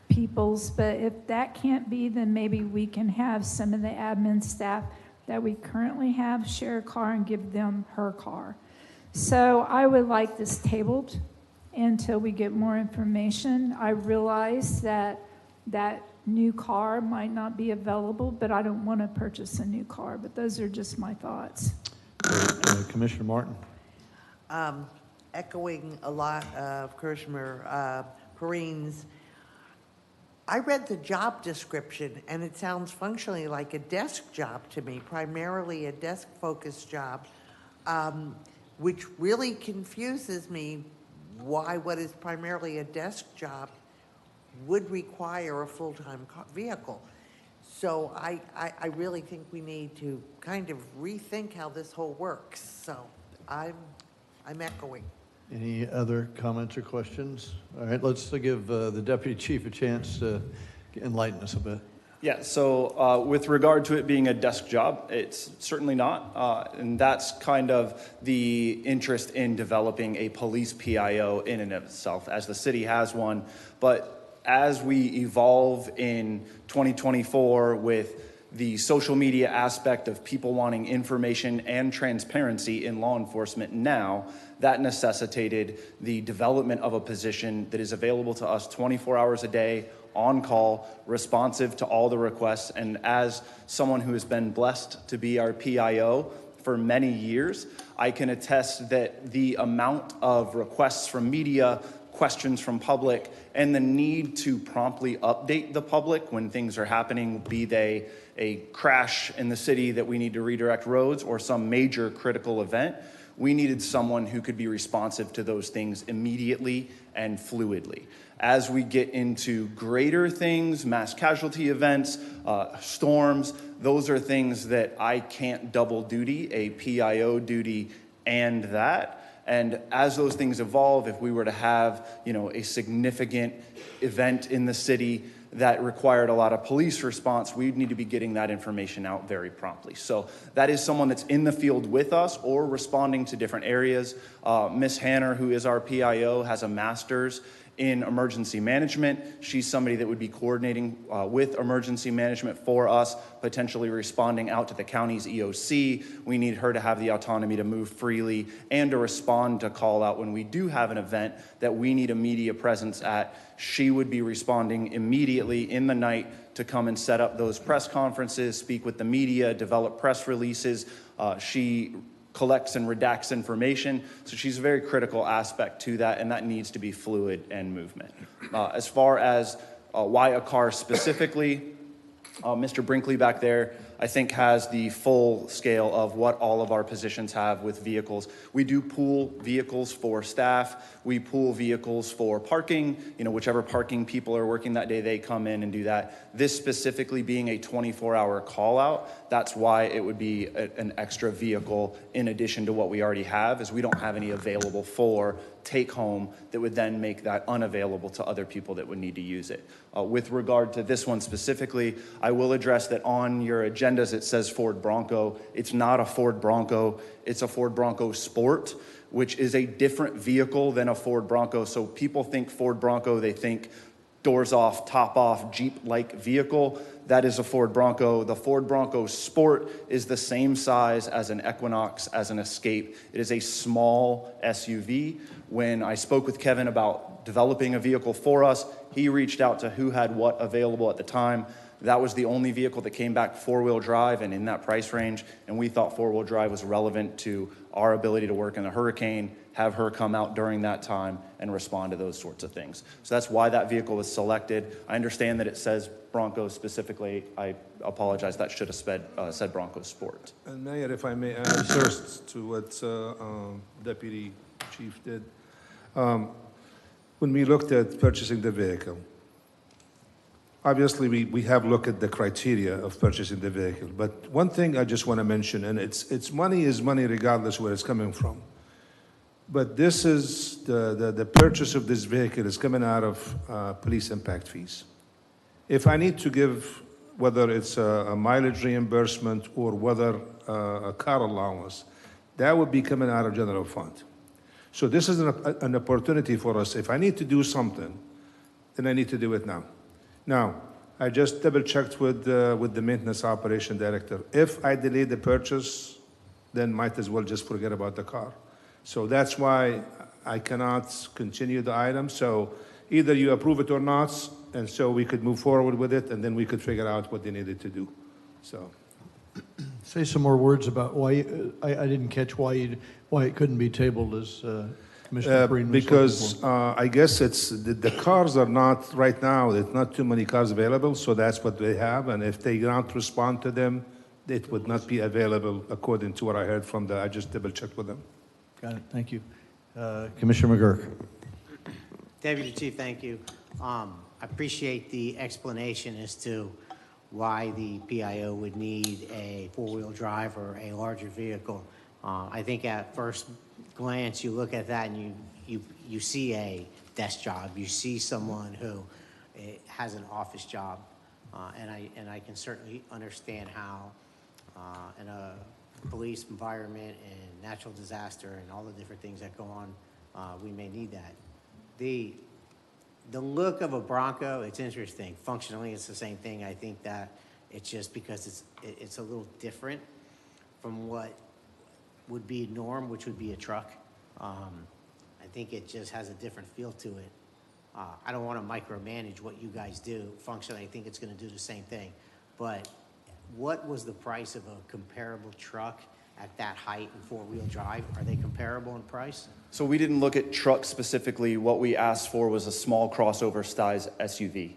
people's, but if that can't be, then maybe we can have some of the admin staff that we currently have share a car and give them her car. So I would like this tabled until we get more information. I realize that new car might not be available, but I don't want to purchase a new car. But those are just my thoughts. Commissioner Martin. Echoing a lot of Commissioner Perrine's, I read the job description, and it sounds functionally like a desk job to me, primarily a desk-focused job, which really confuses me why what is primarily a desk job would require a full-time vehicle. So I really think we need to kind of rethink how this whole works. So I'm echoing. Any other comments or questions? All right, let's give the Deputy Chief a chance to enlighten us a bit. Yeah, so with regard to it being a desk job, it's certainly not. And that's kind of the interest in developing a police PIO in and of itself, as the city has one. But as we evolve in 2024 with the social media aspect of people wanting information and transparency in law enforcement now, that necessitated the development of a position that is available to us 24 hours a day, on call, responsive to all the requests. And as someone who has been blessed to be our PIO for many years, I can attest that the amount of requests from media, questions from public, and the need to promptly update the public when things are happening, be they a crash in the city that we need to redirect roads or some major critical event, we needed someone who could be responsive to those things immediately and fluidly. As we get into greater things, mass casualty events, storms, those are things that I can't double duty, a PIO duty and that. And as those things evolve, if we were to have, a significant event in the city that required a lot of police response, we'd need to be getting that information out very promptly. So that is someone that's in the field with us or responding to different areas. Ms. Hanner, who is our PIO, has a master's in emergency management. She's somebody that would be coordinating with emergency management for us, potentially responding out to the county's EOC. We need her to have the autonomy to move freely and to respond to call out when we do have an event that we need a media presence at. She would be responding immediately in the night to come and set up those press conferences, speak with the media, develop press releases. She collects and redacts information. So she's a very critical aspect to that, and that needs to be fluid and movement. As far as why a car specifically, Mr. Brinkley back there, I think, has the full scale of what all of our positions have with vehicles. We do pool vehicles for staff. We pool vehicles for parking. Whichever parking people are working that day, they come in and do that. This specifically being a 24-hour call out, that's why it would be an extra vehicle in addition to what we already have, is we don't have any available for take home that would then make that unavailable to other people that would need to use it. With regard to this one specifically, I will address that on your agendas it says Ford Bronco. It's not a Ford Bronco, it's a Ford Bronco Sport, which is a different vehicle than a Ford Bronco. So people think Ford Bronco, they think doors off, top off, Jeep-like vehicle. That is a Ford Bronco. The Ford Bronco Sport is the same size as an Equinox, as an Escape. It is a small SUV. When I spoke with Kevin about developing a vehicle for us, he reached out to who had what available at the time. That was the only vehicle that came back four-wheel drive and in that price range, and we thought four-wheel drive was relevant to our ability to work in the hurricane, have her come out during that time and respond to those sorts of things. So that's why that vehicle was selected. I understand that it says Bronco specifically. I apologize, that should have said Bronco Sport. And Mayor, if I may add first to what Deputy Chief did. When we looked at purchasing the vehicle, obviously we have looked at the criteria of purchasing the vehicle. But one thing I just want to mention, and it's money is money regardless where it's coming from. But this is the purchase of this vehicle is coming out of police impact fees. If I need to give, whether it's a mileage reimbursement or whether a car allowance, that would be coming out of general fund. So this is an opportunity for us. If I need to do something, then I need to do it now. Now, I just double-checked with the maintenance operation director. If I delay the purchase, then might as well just forget about the car. So that's why I cannot continue the item. So either you approve it or not, and so we could move forward with it, and then we could figure out what they needed to do. So. Say some more words about why, I didn't catch why it couldn't be tabled as Commissioner Breen was because I guess it's the cars are not, right now, there's not too many cars available, so that's what they have. And if they don't respond to them, it would not be available according to what I heard from I just double-checked with them. Got it, thank you. Commissioner McGurk. Deputy Chief, thank you. I appreciate the explanation as to why the PIO would need a four-wheel drive or a larger vehicle. I think at first glance, you look at that and you see a desk job. You see someone who has an office job, and I can certainly understand how in a police environment and natural disaster and all the different things that go on, we may need that. The look of a Bronco, it's interesting. Functionally, it's the same thing. I think that it's just because it's a little different from what would be norm, which would be a truck. I think it just has a different feel to it. I don't want to micromanage what you guys do. Functionally, I think it's going to do the same thing. But what was the price of a comparable truck at that height and four-wheel drive? Are they comparable in price? So we didn't look at trucks specifically. What we asked for was a small crossover size SUV.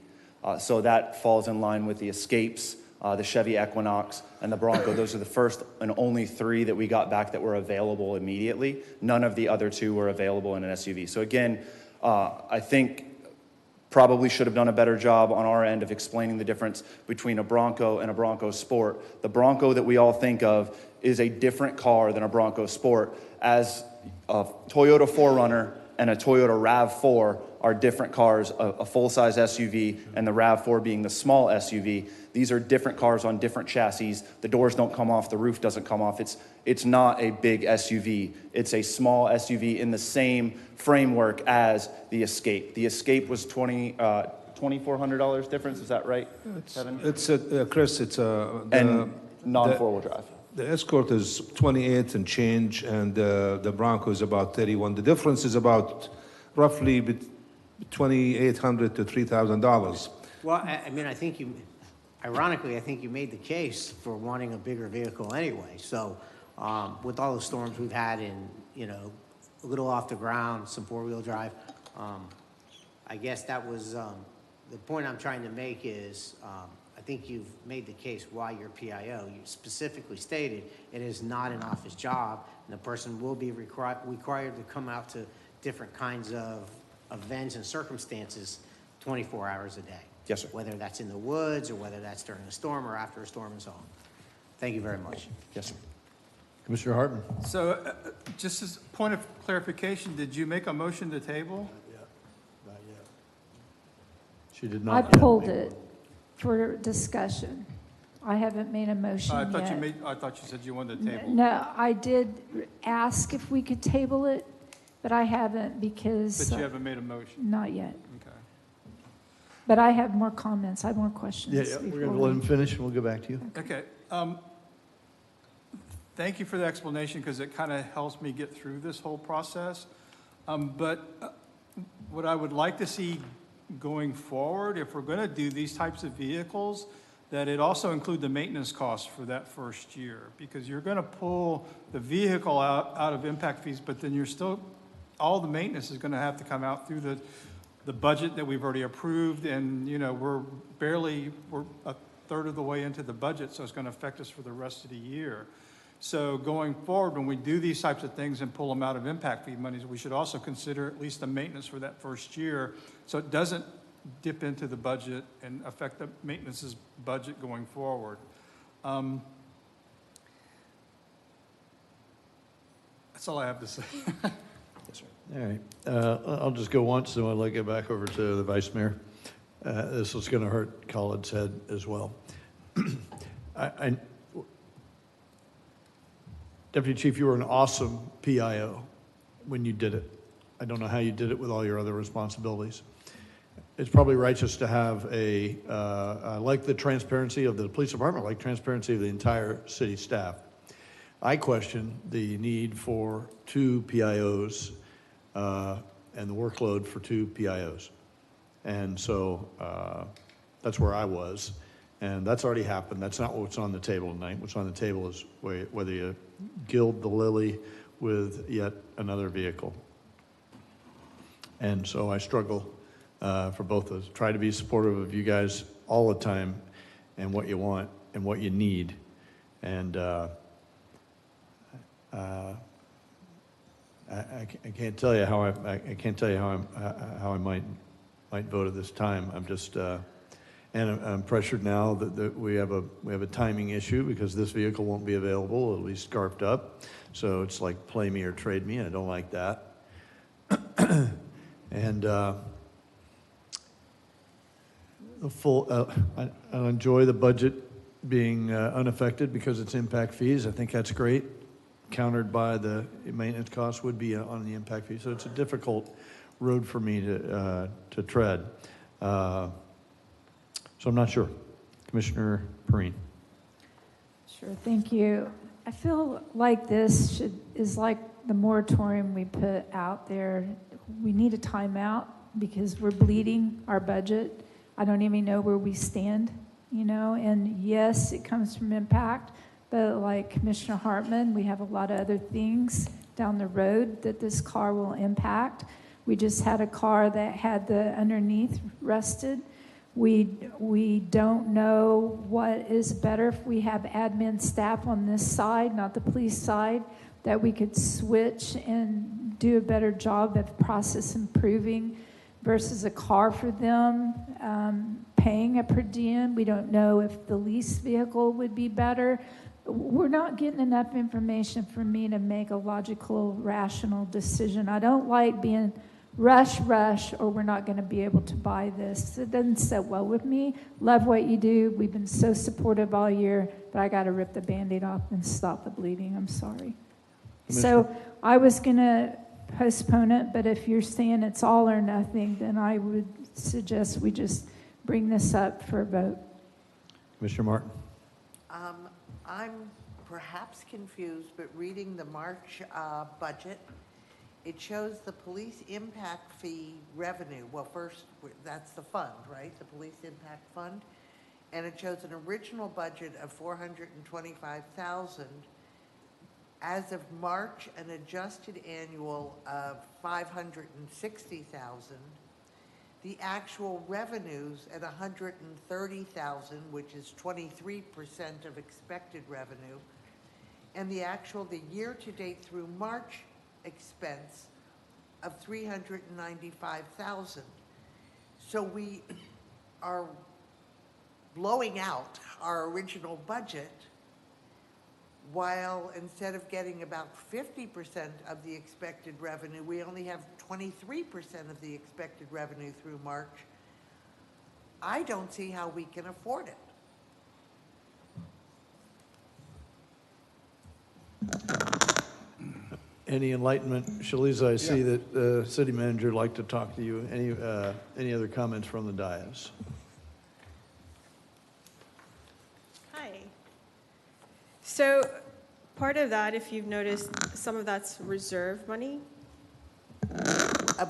So that falls in line with the Escapes, the Chevy Equinox, and the Bronco. Those are the first and only three that we got back that were available immediately. None of the other two were available in an SUV. So again, I think probably should have done a better job on our end of explaining the difference between a Bronco and a Bronco Sport. The Bronco that we all think of is a different car than a Bronco Sport, as a Toyota 4Runner and a Toyota RAV4 are different cars, a full-size SUV and the RAV4 being the small SUV. These are different cars on different chassis. The doors don't come off, the roof doesn't come off. It's not a big SUV. It's a small SUV in the same framework as the Escape. The Escape was $2,400 difference, is that right, Kevin? Chris, it's And non-four-wheel drive. The Escort is 28 and change, and the Bronco is about 31. The difference is about roughly $2,800 to $3,000. Well, I mean, I think you, ironically, I think you made the case for wanting a bigger vehicle anyway. So with all the storms we've had in, you know, a little off the ground, some four-wheel drive, I guess that was, the point I'm trying to make is, I think you've made the case why you're PIO. You specifically stated it is not an office job, and the person will be required to come out to different kinds of events and circumstances 24 hours a day. Yes, sir. Whether that's in the woods or whether that's during a storm or after a storm and so on. Thank you very much. Yes, sir. Commissioner Hartman. So just as a point of clarification, did you make a motion to table? Not yet. She did I not. yet pulled make it for discussion. I haven't made a motion I yet. thought you said you wanted to table. No, I did ask if we could table it, but I haven't because. But you haven't made a motion. Not yet. Okay. But I have more comments. I have more questions. Yeah, we're going before to let we- him finish, and we'll go back to you. Okay. Thank you for the explanation because it kind of helps me get through this whole process. But what I would like to see going forward, if we're going to do these types of vehicles, that it also include the maintenance costs for that first year, because you're going to pull the vehicle out of impact fees, but then you're still, all the maintenance is going to have to come out through the budget that we've already approved, and, you know, we're a third of the way into the budget, so it's going to affect us for the rest of the year. So going forward, when we do these types of things and pull them out of impact fee monies, we should also consider at least the maintenance for that first year, so it doesn't dip into the budget and affect the maintenance's budget going forward. That's all I have to say. Yes, sir. All right. I'll just go once, and I'll get back over to the Vice Mayor. This is going to hurt Khaled's head as well. Deputy Chief, you were an awesome PIO when you did it. I don't know how you did it with all your other responsibilities. It's probably righteous to have I like the transparency of the police department, I like transparency of the entire city staff. I question the need for 2 PIOs and the workload for 2 PIOs. And so that's where I was. And that's already happened. That's not what's on the table tonight. What's on the table is whether you gild the lily with yet another vehicle. And so I struggle for both of those. Try to be supportive of you guys all the time and what you want and what you need. And I can't tell you how I can't tell you how I might vote at this time. I'm just and I'm pressured now that we have a timing issue because this vehicle won't be available. It'll be scarfed up, so it's like play me or trade me, and I don't like that. And I enjoy the budget being unaffected because it's impact fees. I think that's great. Countered by the maintenance costs would be on the impact fee. So it's a difficult road for me to tread. So I'm not sure. Commissioner Perrine. Sure, thank you. I feel like this is like the moratorium we put out there. We need a timeout because we're bleeding our budget. I don't even know where we stand, you know, and yes, it comes from impact, But like Commissioner Hartman, we have a lot of other things down the road that this car will impact. We just had a car that had the underneath rusted. We don't know what is better if we have admin staff on this side, not the police side, that we could switch and do a better job of process improving versus a car for them, paying a per diem. We don't know if the lease vehicle would be better. We're not getting enough information for me to make a logical, rational decision. I don't like being rush, or we're not going to be able to buy this. It doesn't sit well with me. Love what you do. We've been so supportive all year, but I got to rip the Band-Aid off and stop the bleeding. I'm sorry. So I was going to postpone it, but if you're saying it's all or nothing, then I would suggest we just bring this up for a vote. Commissioner Martin? I'm perhaps confused, but reading the March budget, it shows the police impact fee revenue. Well, first, that's the fund, right? The police impact fund. And it shows an original budget of $425,000. As of March, an adjusted annual of $560,000. The actual revenues at $130,000, which is 23% of expected revenue. And the year-to-date through March expense of $395,000. So we are blowing out our original budget, while instead of getting about 50% of the expected revenue, we only have 23% of the expected revenue through March. I don't see how we can afford it. Any enlightenment? Shaliza, I see that the city manager would like to talk to you. Any other comments from the dais? Hi. So part of that, if you've noticed, some of that's reserve money.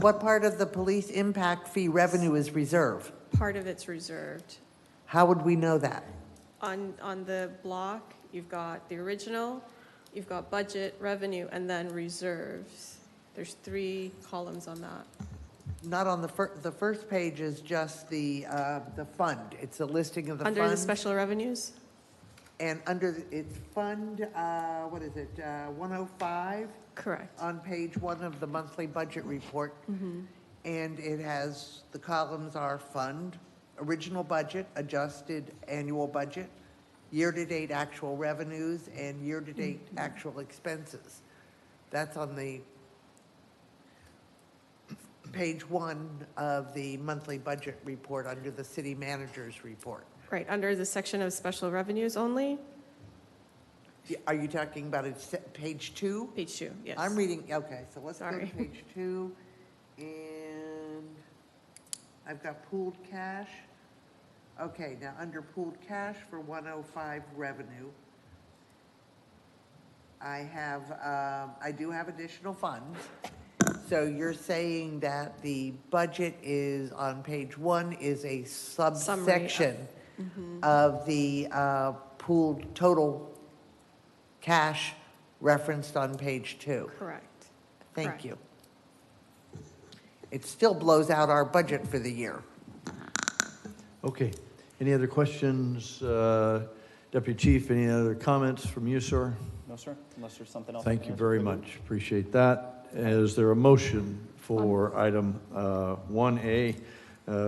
What part of the police impact fee revenue is reserve? Part of it's reserved. How would we know that? On the block, you've got the original, you've got budget, revenue, and then reserves. There's 3 columns on that. Not on the first page is just the fund. It's a listing of the Under fund. the special revenues? And under its fund, what is it, 105? Correct. On page 1 of the monthly budget report. Mm-hmm. And it has, the columns are fund, original budget, adjusted annual budget, year-to-date actual revenues, and year-to-date actual expenses. That's on the page 1 of the monthly budget report under the city manager's report. Right, under the section of special revenues only? Are you talking about it, page 2? Page 2, yes. I'm reading, okay, so let's go to Sorry. page 2, and I've got pooled cash. Okay, now under pooled cash for 105 revenue, I do have additional funds. So you're saying that the budget is, on page 1, is a subsection of the pooled total cash referenced on page 2? Correct. Thank Correct. you. It still blows out our budget for the year. Okay. Any other questions? Deputy Chief, any other comments from you, sir? No, sir, unless there's something else. Thank you very much. Appreciate that. Is there a motion for item 1A,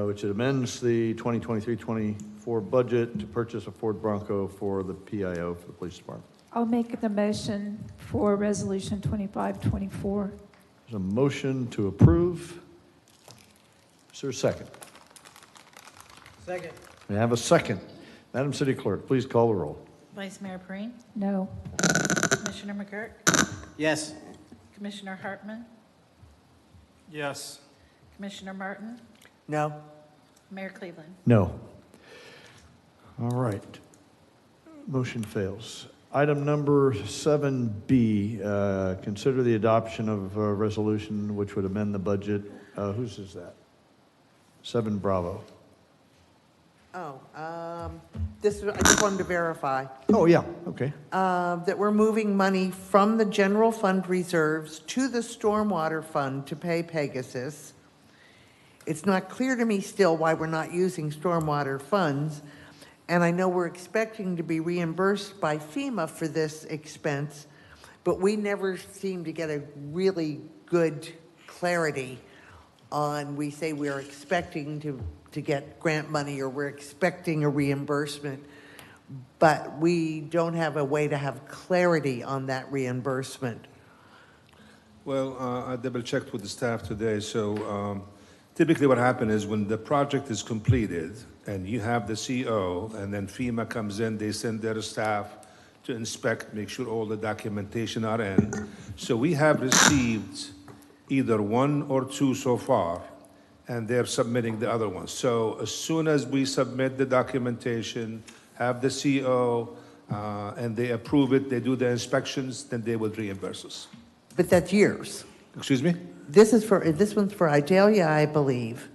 which amends the 2023-24 budget to purchase a Ford Bronco for the PIO for the police department? I'll make the motion for Resolution 2524. There's a motion to approve. Is there a second? Second. May I have a second? Madam City Clerk, please call the roll. Vice Mayor Perine, No. Commissioner McGurk, Yes. Commissioner Hartman, Yes. Commissioner Martin, No? Mayor Cleveland. No. All right. Motion fails. Item number 7B, consider the adoption of a resolution which would amend the budget. Whose is that? 7 Bravo. This, I just wanted to verify. Oh, yeah, okay. That we're moving money from the general fund reserves to the stormwater fund to pay Pegasus. It's not clear to me still why we're not using stormwater funds, and I know we're expecting to be reimbursed by FEMA for this expense, but we never seem to get a really good clarity on, we say we're expecting to get grant money or we're expecting a reimbursement, but we don't have a way to have clarity on that reimbursement. Well, I double-checked with the staff today, so typically what happens is when the project is completed and you have the CO and then FEMA comes in, they send their staff to inspect, make sure all the documentation are in. So we have received either one or two so far, and they're submitting the other ones. So as soon as we submit the documentation, have the CO, and they approve it, they do the inspections, then they will reimburse us. But that's years. Excuse me? This one's for Idalia, I believe.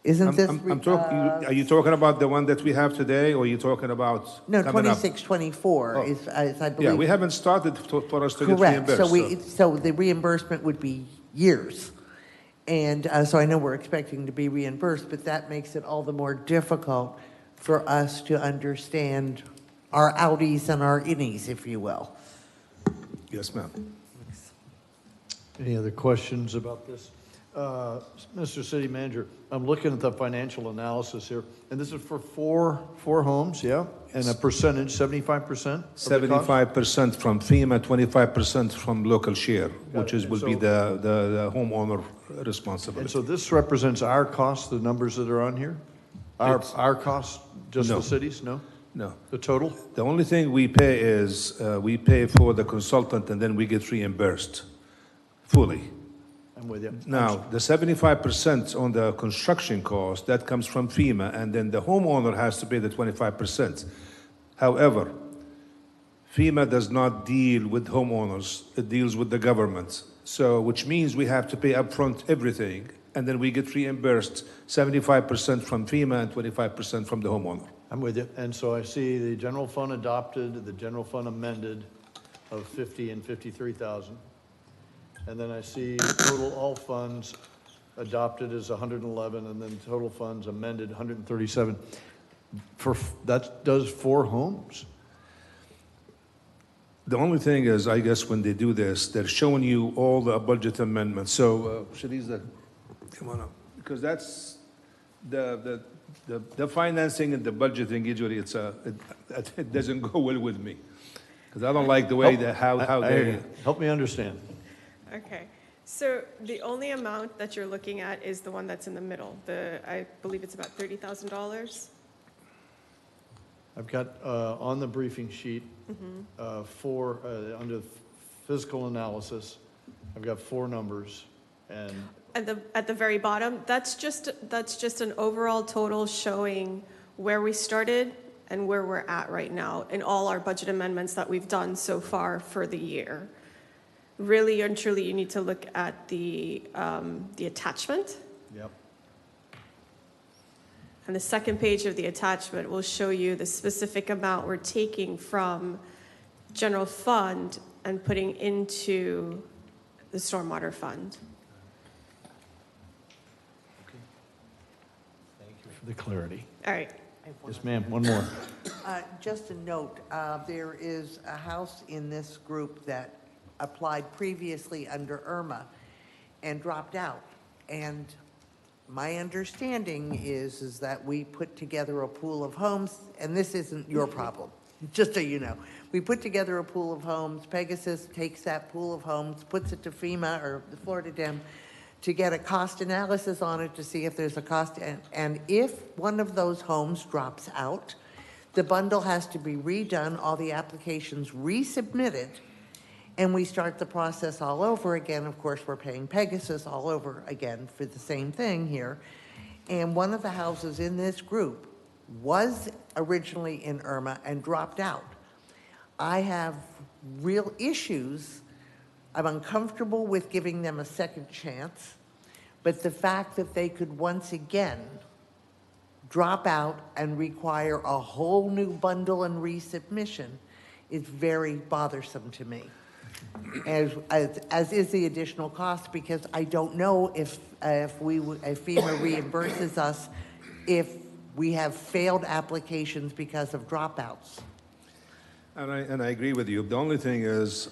Isn't this? Are you talking about the one that we have today, or are you talking about No, coming up? 26, 24 is, I believe. Yeah, we haven't started for us to get Correct. reimbursed. So the reimbursement would be years. And so I know we're expecting to be reimbursed, but that makes it all the more difficult for us to understand our outies and our innies, if you will. Yes, ma'am. Any other questions about this? Mr. City Manager, I'm looking at the financial analysis here, and this is for four homes, yeah? And a percentage, 75%? 75% from FEMA, 25% from local share, which it. will be the homeowner And responsibility. so this represents our costs, the numbers that are on here? Our costs, just No. the cities, no? No. The total? The only thing we pay is, we pay for the consultant and then we get reimbursed fully. I'm with you. Now, the 75% on the construction cost, that comes from FEMA, and then the homeowner has to pay the 25%. However, FEMA does not deal with homeowners, it deals with the government. So, which means we have to pay upfront everything, and then we get reimbursed 75% from FEMA and 25% from the homeowner. I'm with you. And so I see the general fund adopted, the general fund amended of 50 and 53,000. And then I see total all funds adopted is 111, and then total funds amended 137. That does 4 homes. The only thing is, I guess, when they do this, they're showing you all the budget amendments. So, Shaliza, come on up, because that's the financing and the budgeting. Usually, it doesn't go well with me, because I don't like the way how they help me understand. Okay, so the only amount that you're looking at is the one that's in the middle. I believe it's about $30,000. I've got on the briefing sheet, under physical analysis, I've got 4 numbers, and At the very bottom, that's just an overall total showing where we started and where we're at right now in all our budget amendments that we've done so far for the year. Really and truly, you need to look at the attachment. Yep. And the second page of the attachment will show you the specific amount we're taking from general fund and putting into the stormwater fund. Thank you for the clarity. All right. Yes, ma'am, one more. Just a note, there is a house in this group that applied previously under Irma and dropped out. And my understanding is that we put together a pool of homes, and this isn't your problem, just so you know. We put together a pool of homes, Pegasus takes that pool of homes, puts it to FEMA or the Florida Dem to get a cost analysis on it to see if there's a cost, and if one of those homes drops out, the bundle has to be redone, all the applications resubmitted, and we start the process all over again. Of course, we're paying Pegasus all over again for the same thing here. And one of the houses in this group was originally in Irma and dropped out. I have real issues. I'm uncomfortable with giving them a second chance, but the fact that they could once again drop out and require a whole new bundle and resubmission is very bothersome to me. As is the additional cost, because I don't know if FEMA reimburses us if we have failed applications because of dropouts. And I agree with you. The only thing is,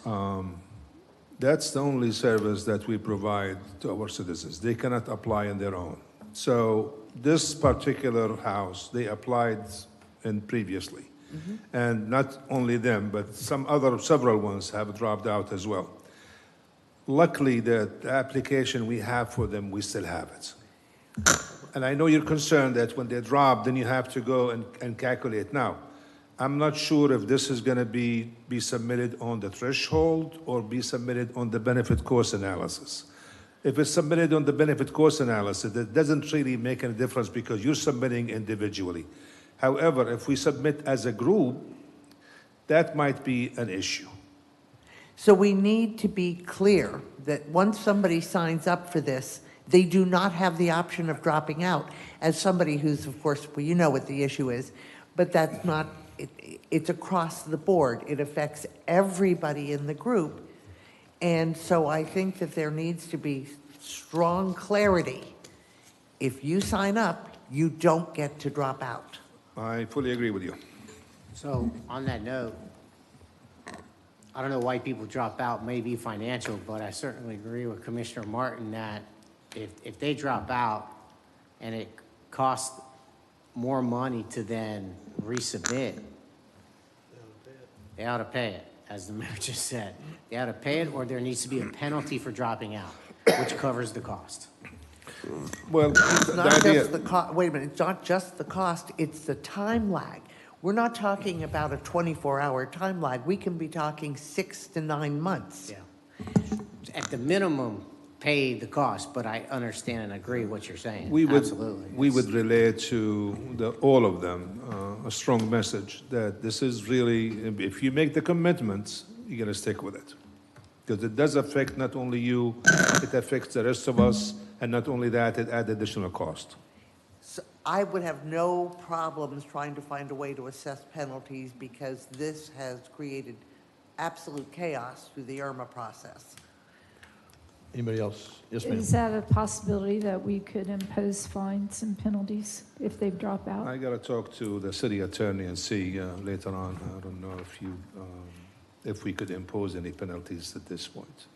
that's the only service that we provide to our citizens. They cannot apply on their own. So this particular house, they applied in previously. And not only them, but several ones have dropped out as well. Luckily, the application we have for them, we still have it. And I know you're concerned that when they drop, then you have to go and calculate. Now, I'm not sure if this is going to be submitted on the threshold or be submitted on the benefit cost analysis. If it's submitted on the benefit cost analysis, it doesn't really make any difference because you're submitting individually. However, if we submit as a group, that might be an issue. So we need to be clear that once somebody signs up for this, they do not have the option of dropping out. As somebody who's, of course, well, you know what the issue is, but that's not, it's across the board. It affects everybody in the group. And so I think that there needs to be strong clarity. If you sign up, you don't get to drop out. I fully agree with you. So on that note, I don't know why people drop out, maybe financial, but I certainly agree with Commissioner Martin that if they drop out and it costs more money to then resubmit, they ought to pay it, as the mayor just said. They ought to pay it, or there needs to be a penalty for dropping out, which covers the cost. Well, It's not just the cost, wait a minute, it's not just the cost, it's the time lag. We're not talking about a 24-hour time lag. We can be talking 6 to 9 months. Yeah. At the minimum, pay the cost, but I understand and agree what you're saying. Absolutely. We would relay to all of them a strong message that this is really, if you make the commitments, you're going to stick with it. Because it does affect not only you, it affects the rest of us, and not only that, it adds additional cost. So I would have no problems trying to find a way to assess penalties because this has created absolute chaos through the IRMA process. Anybody else? Yes, ma'am. Is that a possibility that we could impose fines and penalties if they drop out? I got to talk to the city attorney and see later on. I don't know if we could impose any penalties at this point.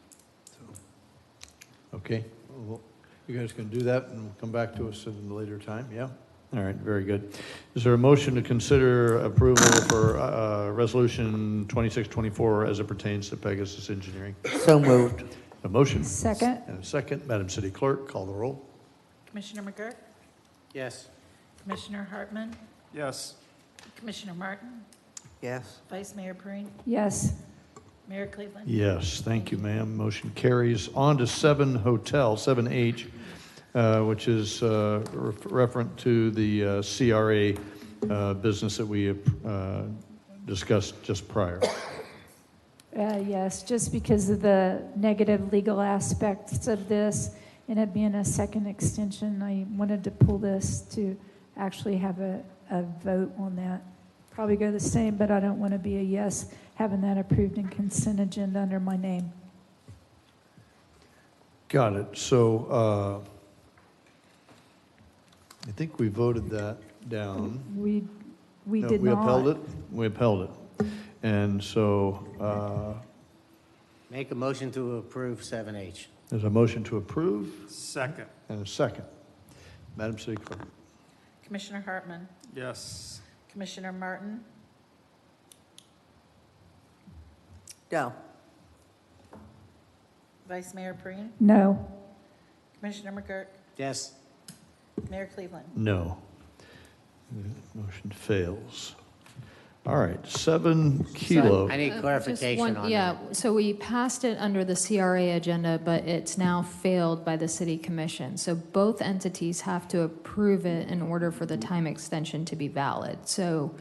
Okay. Well, you guys can do that and come back to us at a later time, yeah? All right, very good. Is there a motion to consider approval for Resolution 2624 as it pertains to Pegasus Engineering? So moved. A motion? Second. And a second. Madam City Clerk, call the roll. Commissioner McGurk? Yes. Commissioner Hartman? Yes. Commissioner Martin? Yes. Vice Mayor Perine? Yes. Mayor Cleveland? Yes, thank you, ma'am. Motion carries. On to 7 Hotel, 7H, which is referent to the CRA business that we discussed just prior. Yes, just because of the negative legal aspects of this and it being a second extension, I wanted to pull this to actually have a vote on that. Probably go the same, but I don't want to be a yes, having that approved in consent agenda under my name. Got it. So I think we voted that down. We No, did we not. upheld it? We upheld it. And so Make a motion to approve 7H. there's a motion to approve Second. and a second. Madam City Clerk. Commissioner Hartman? Yes. Commissioner Martin? No. Vice Mayor Perine? No. Commissioner McGurk? Yes. Mayor Cleveland? No. Motion fails. All right, 7 Kilo. I need clarification on Yeah, that. so we passed it under the CRA agenda, but it's now failed by the city commission. So both entities have to approve it in order for the time extension to be valid. So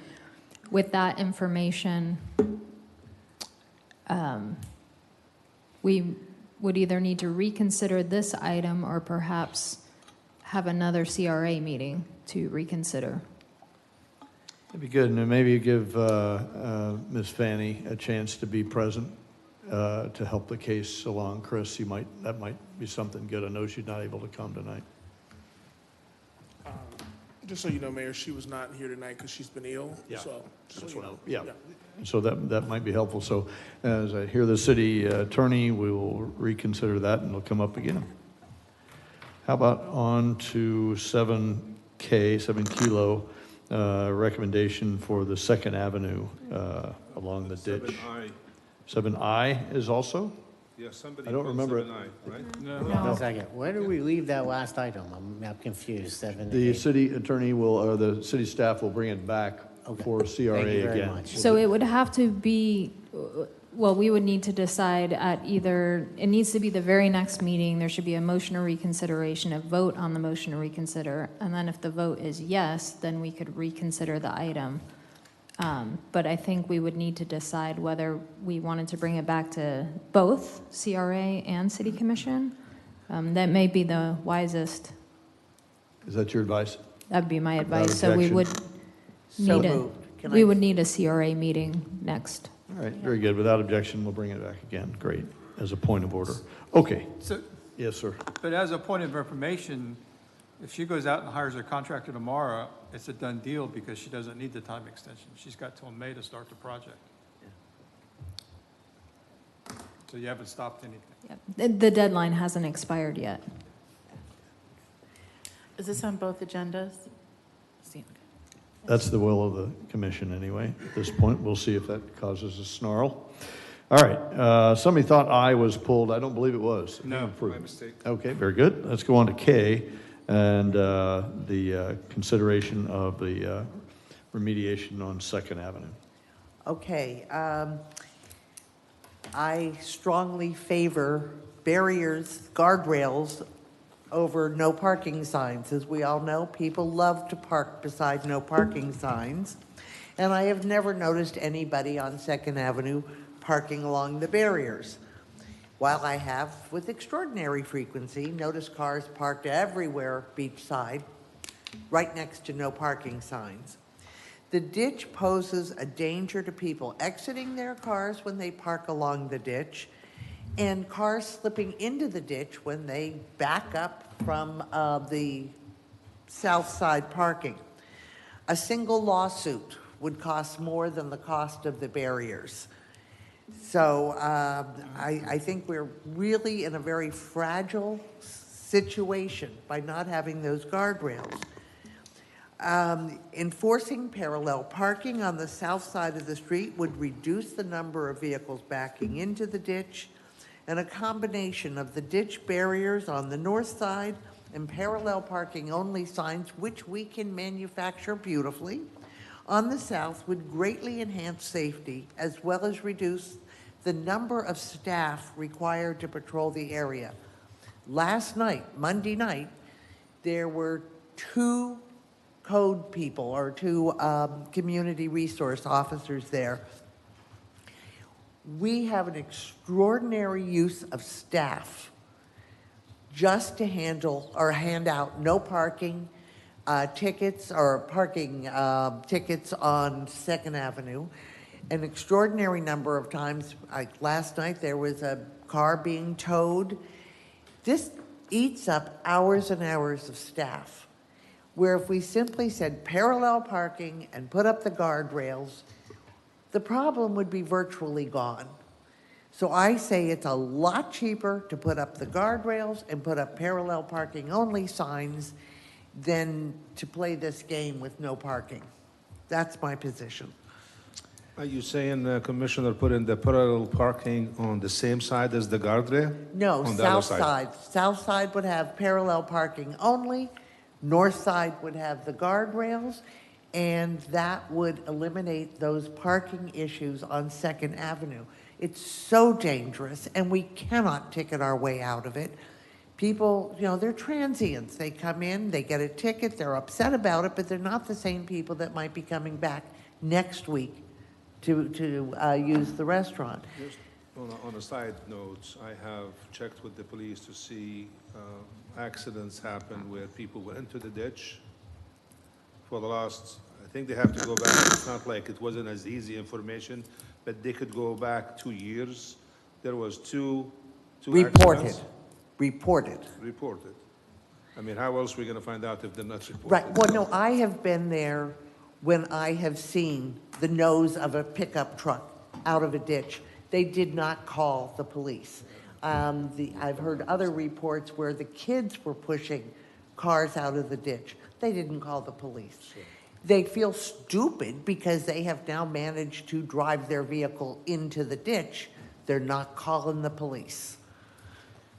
with that information, we would either need to reconsider this item or perhaps have another CRA meeting to reconsider. It'd be good, and then maybe you give Ms. Fanny a chance to be present to help the case along. Chris, that might be something good. I know she's not able to come tonight. Just so you know, Mayor, she was not here tonight because she's been ill. Yeah, So, just so that's you what know. yeah. So that might be helpful. So as I hear the city attorney, we will reconsider that and it'll come up again. How about on to 7K, 7 Kilo, recommendation for the Second Avenue along the ditch. 7I. 7I is also? Yeah, somebody. I don't put remember it. 7I, right? One second, where did we leave that last item? I'm confused, 7 The 8. city attorney will, or the city staff will bring it back for CRA Thank you very again. much. So it would have to be, well, we would need to decide at either, it needs to be the very next meeting, there should be a motion of reconsideration, a vote on the motion to reconsider, and then if the vote is yes, then we could reconsider the item. But I think we would need to decide whether we wanted to bring it back to both CRA and City Commission. That may be the wisest, Is that your advice? that'd be my Without advice. So we objection. would So need moved. Can we I- would need a CRA meeting next. All right, very good. Without objection, we'll bring it back again. Great, as a point of order. Okay, So, yes, sir. but as a point of information, if she goes out and hires a contractor tomorrow, it's a done deal because she doesn't need the time extension. She's got till May to start the project. So you haven't stopped anything. The deadline hasn't expired yet. Is this on both agendas? That's the will of the commission anyway. At this point, we'll see if that causes a snarl. All right, somebody thought I was pulled. I don't believe it was. No, Approved. my mistake. Okay, very good. Let's go on to K and the consideration of the remediation on Second Avenue. Okay, I strongly favor barriers, guardrails over no parking signs. As we all know, people love to park beside no parking signs. And I have never noticed anybody on Second Avenue parking along the barriers. While I have, with extraordinary frequency, noticed cars parked everywhere beachside, right next to no parking signs. The ditch poses a danger to people exiting their cars when they park along the ditch, and cars slipping into the ditch when they back up from the south side parking. A single lawsuit would cost more than the cost of the barriers. So I think we're really in a very fragile situation by not having those guardrails. Enforcing parallel parking on the south side of the street would reduce the number of vehicles backing into the ditch, and a combination of the ditch barriers on the north side and parallel parking only signs, which we can manufacture beautifully, on the south would greatly enhance safety as well as reduce the number of staff required to patrol the area. Last night, Monday night, there were 2 code people or 2 community resource officers there. We have an extraordinary use of staff just to handle or hand out no parking tickets or parking tickets on Second Avenue. An extraordinary number of times, like last night, there was a car being towed. This eats up hours and hours of staff, where if we simply said parallel parking and put up the guardrails, the problem would be virtually gone. So I say it's a lot cheaper to put up the guardrails and put up parallel parking only signs than to play this game with no parking. That's my position. Are you saying, Commissioner, putting the parallel parking on the same side as the guardrail? No, On the other south side. South side would have parallel parking only, north side would have the guardrails, and that would eliminate those parking issues on Second Avenue. It's so dangerous, and we cannot ticket our way out of it. People, you know, they're transients. They come in, they get a ticket, they're upset about it, but they're not the same people that might be coming back next week to use the restaurant. On a side note, I have checked with the police to see accidents happen where people went into the ditch. For the last, I think they have to go back, it's not like it wasn't as easy information, but they could go back 2 years. There was two accidents. Reported. Reported. I mean, how else are we gonna find out if they're not reported? Right, well, no, I have been there when I have seen the nose of a pickup truck out of a ditch. They did not call the police. I've heard other reports where the kids were pushing cars out of the ditch. They didn't call the police. They feel stupid because they have now managed to drive their vehicle into the ditch. They're not calling the police.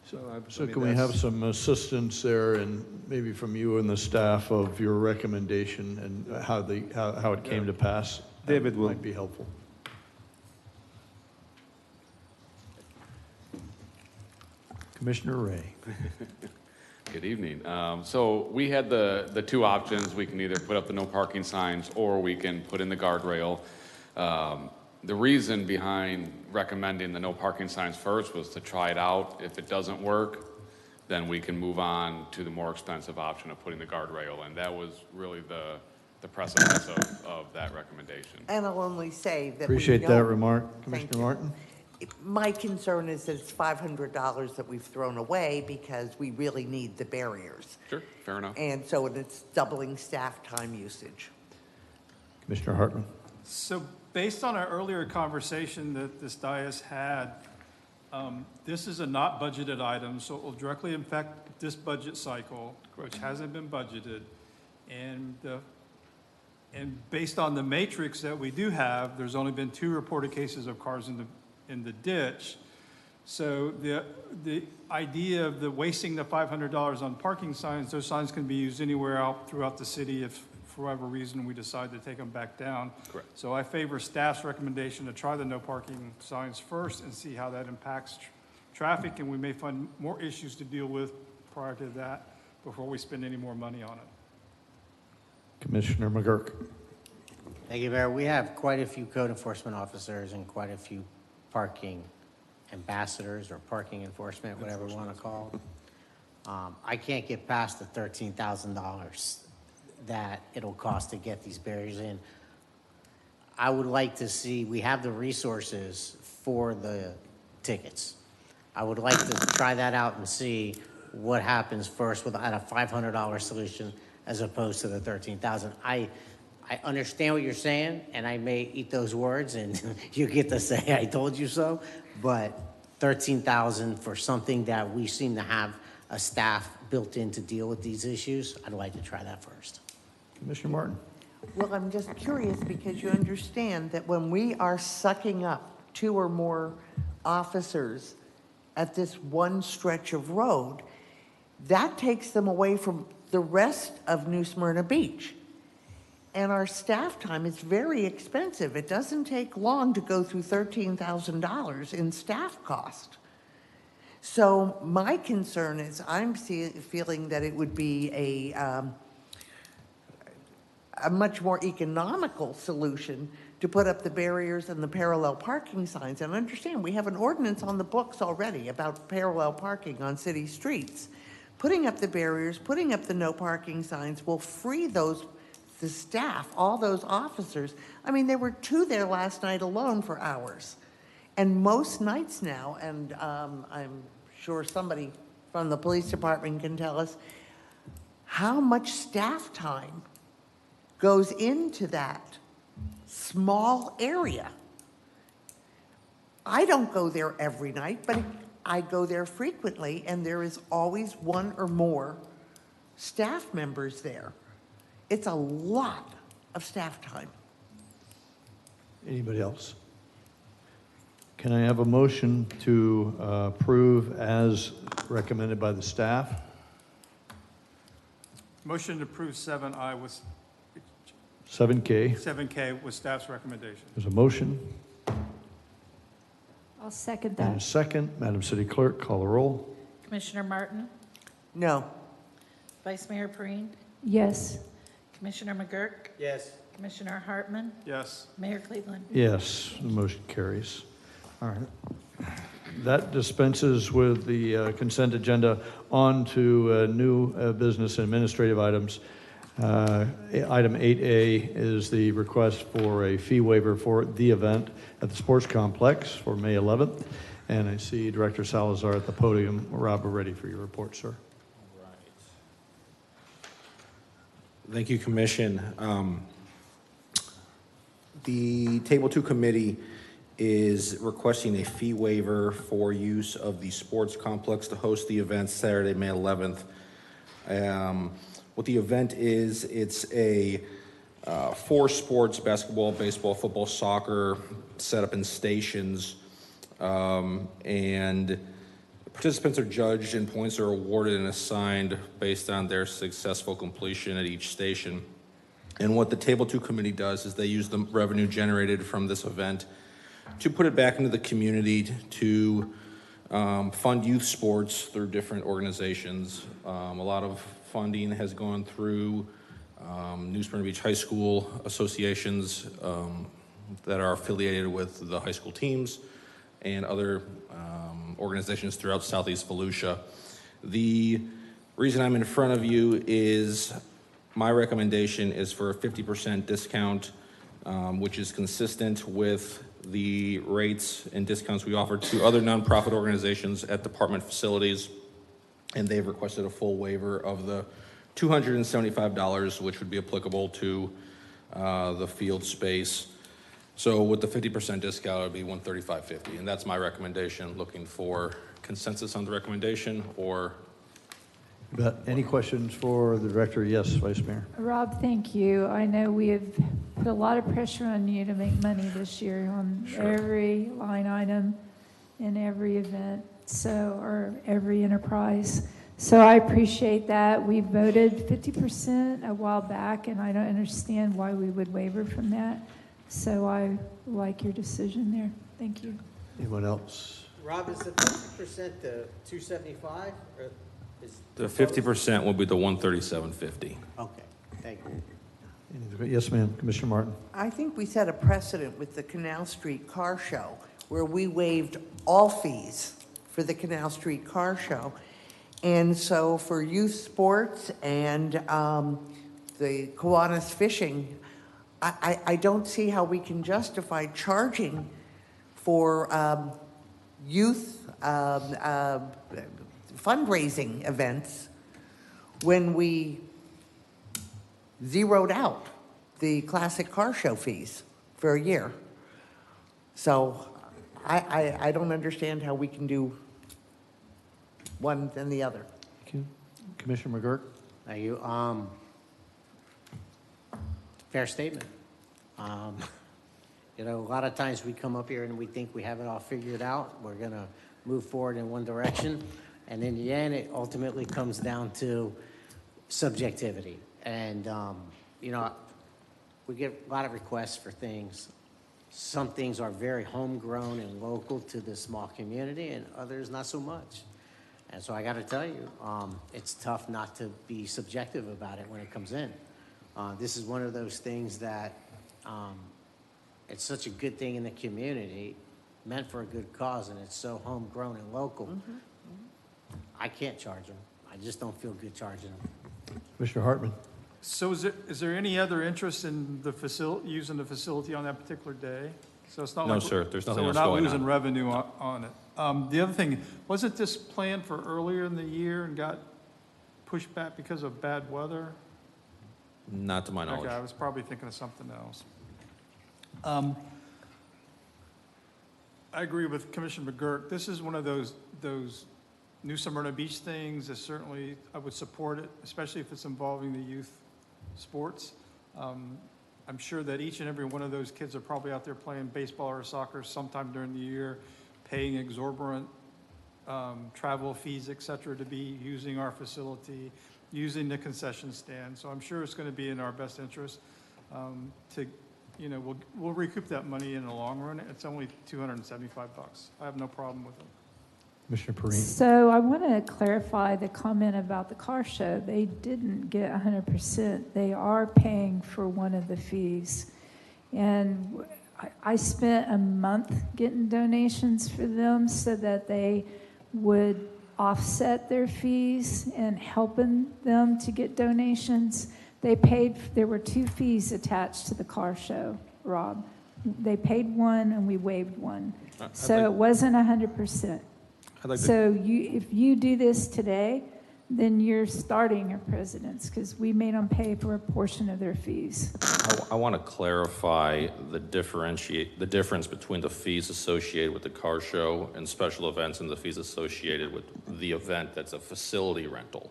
So can we have some assistance there, and maybe from you and the staff, of your recommendation and how it came to pass? David will. Might be helpful. Commissioner Ray. Good evening. So we had the two options. We can either put up the no parking signs or we can put in the guardrail. The reason behind recommending the no parking signs first was to try it out. If it doesn't work, then we can move on to the more expensive option of putting the guardrail. And that was really the precipice of that recommendation. And I'll only say that Appreciate that remark, Commissioner Martin. My concern is that it's $500 that we've thrown away because we really need the barriers. Sure, fair enough. And so it's doubling staff time usage. Commissioner Hartman. So based on our earlier conversation that this dais had, this is a not budgeted item, so it will directly affect this budget cycle, which hasn't been budgeted. And based on the matrix that we do have, there's only been 2 reported cases of cars in the ditch. So the idea of the wasting the $500 on parking signs, those signs can be used anywhere out throughout the city if for whatever reason we decide to take them back down. Correct. So I favor staff's recommendation to try the no parking signs first and see how that impacts traffic, and we may find more issues to deal with prior to that before we spend any more money on it. Commissioner McGurk. Thank you, Mayor. We have quite a few code enforcement officers and quite a few parking ambassadors or parking enforcement, whatever you want to call them. I can't get past the $13,000 that it'll cost to get these barriers in. I would like to see, we have the resources for the tickets. I would like to try that out and see what happens first with at a $500 solution as opposed to the $13,000. I understand what you're saying, and I may eat those words, and you get to say, I told you so, but $13,000 for something that we seem to have a staff built in to deal with these issues, I'd like to try that first. Commissioner Martin. Well, I'm just curious because you understand that when we are sucking up 2 or more officers at this one stretch of road, that takes them away from the rest of New Smyrna Beach. And our staff time is very expensive. It doesn't take long to go through $13,000 in staff cost. So my concern is I'm feeling that it would be a much more economical solution to put up the barriers and the parallel parking signs. And understand, we have an ordinance on the books already about parallel parking on city streets. Putting up the barriers, putting up the no parking signs will free the staff, all those officers. I mean, there were 2 there last night alone for hours. And most nights now, and I'm sure somebody from the police department can tell us, how much staff time goes into that small area. I don't go there every night, but I go there frequently, and there is always 1 or more staff members there. It's a lot of staff time. Anybody else? Can I have a motion to approve as recommended by the staff? Motion to approve 7I with 7K. 7K with staff's recommendation. There's a motion I'll second and a that. second. Madam City Clerk, call the roll. Commissioner Martin? No. Vice Mayor Perine? Yes. Commissioner McGurk? Yes. Commissioner Hartman? Yes. Mayor Cleveland? Yes, the motion carries. All right. That dispenses with the consent agenda. On to new business and administrative items. Item 8A is the request for a fee waiver for the event at the sports complex for May 11th. And I see Director Salazar at the podium. Rob, we're ready for your report, sir. Thank you, Commission. The Table 2 Committee is requesting a fee waiver for use of the sports complex to host the event Saturday, May 11th. What the event is, it's a 4 sports, basketball, baseball, football, soccer, set up in stations, and participants are judged and points are awarded and assigned based on their successful completion at each station. And what the Table 2 Committee does is they use the revenue generated from this event to put it back into the community to fund youth sports through different organizations. A lot of funding has gone through New Smyrna Beach High School associations that are affiliated with the high school teams and other organizations throughout Southeast Volusia. The reason I'm in front of you is my recommendation is for a 50% discount, which is consistent with the rates and discounts we offer to other nonprofit organizations at department facilities. And they've requested a full waiver of the $275, which would be applicable to the field space. So with the 50% discount, it would be $135.50, and that's my recommendation. Looking for consensus on the recommendation, or? Any questions for the director? Yes, Vice Mayor. Rob, thank you. I know we have put a lot of pressure on you to make money this year on every line item in every event, or every enterprise. So I appreciate that. We voted 50% a while back, and I don't understand why we would waver from that. So I like your decision there. Thank you. Anyone else? Rob, is the 50% the 275 or is The 50% will be the $137.50. Okay, thank you. Yes, ma'am. Commissioner Martin. I think we set a precedent with the Canal Street Car Show where we waived all fees for the Canal Street Car Show. And so for youth sports and the Kiwanis fishing, I don't see how we can justify charging for youth fundraising events when we zeroed out the classic car show fees for a year. So I don't understand how we can do one than the other. Thank you. Commissioner McGurk. Thank you. Fair statement. You know, a lot of times we come up here and we think we have it all figured out. We're going to move forward in one direction. And in the end, it ultimately comes down to subjectivity. And, you know, we get a lot of requests for things. Some things are very homegrown and local to the small community, and others not so much. And so I got to tell you, it's tough not to be subjective about it when it comes in. This is one of those things that it's such a good thing in the community, meant for a good cause, and it's so homegrown and local. I can't charge them. I just don't feel good charging them. Commissioner Hartman. So is there any other interest in the using the facility on that particular day? So it's not No, like sir. There's nothing else So we're going not losing on. revenue on it. The other thing, wasn't this planned for earlier in the year and got pushed back because of bad weather? Not to my knowledge. Okay, I was probably thinking of something else. I agree with Commissioner McGurk. This is one of those New Smyrna Beach things that certainly I would support it, especially if it's involving the youth sports. I'm sure that each and every one of those kids are probably out there playing baseball or soccer sometime during the year, paying exorbitant travel fees, et cetera, to be using our facility, using the concession stand. So I'm sure it's going to be in our best interest to, you know, we'll recoup that money in the long run. It's only $275. I have no problem with it. Commissioner Perrine. So I want to clarify the comment about the car show. They didn't get 100%. They are paying for one of the fees. And I spent a month getting donations for them so that they would offset their fees and helping them to get donations. There were 2 fees attached to the car show, Rob. They paid one and we waived one. So it wasn't 100%. So if you do this today, then you're starting your presidents, because we made them pay for a portion of their fees. I want to clarify the difference between the fees associated with the car show and special events and the fees associated with the event that's a facility rental.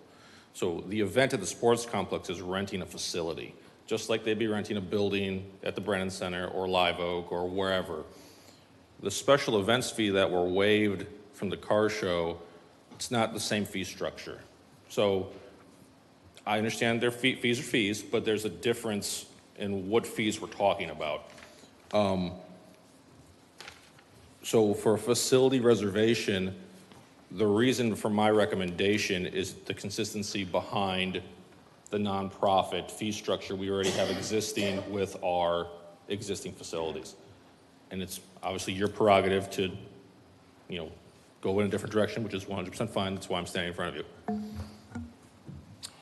So the event at the sports complex is renting a facility, just like they'd be renting a building at the Brennan Center or Live Oak or wherever. The special events fee that were waived from the car show, it's not the same fee structure. So I understand their fees are fees, but there's a difference in what fees we're talking about. So for a facility reservation, the reason for my recommendation is the consistency behind the nonprofit fee structure we already have existing with our existing facilities. And it's obviously your prerogative to, go in a different direction, which is 100% fine. That's why I'm standing in front of you.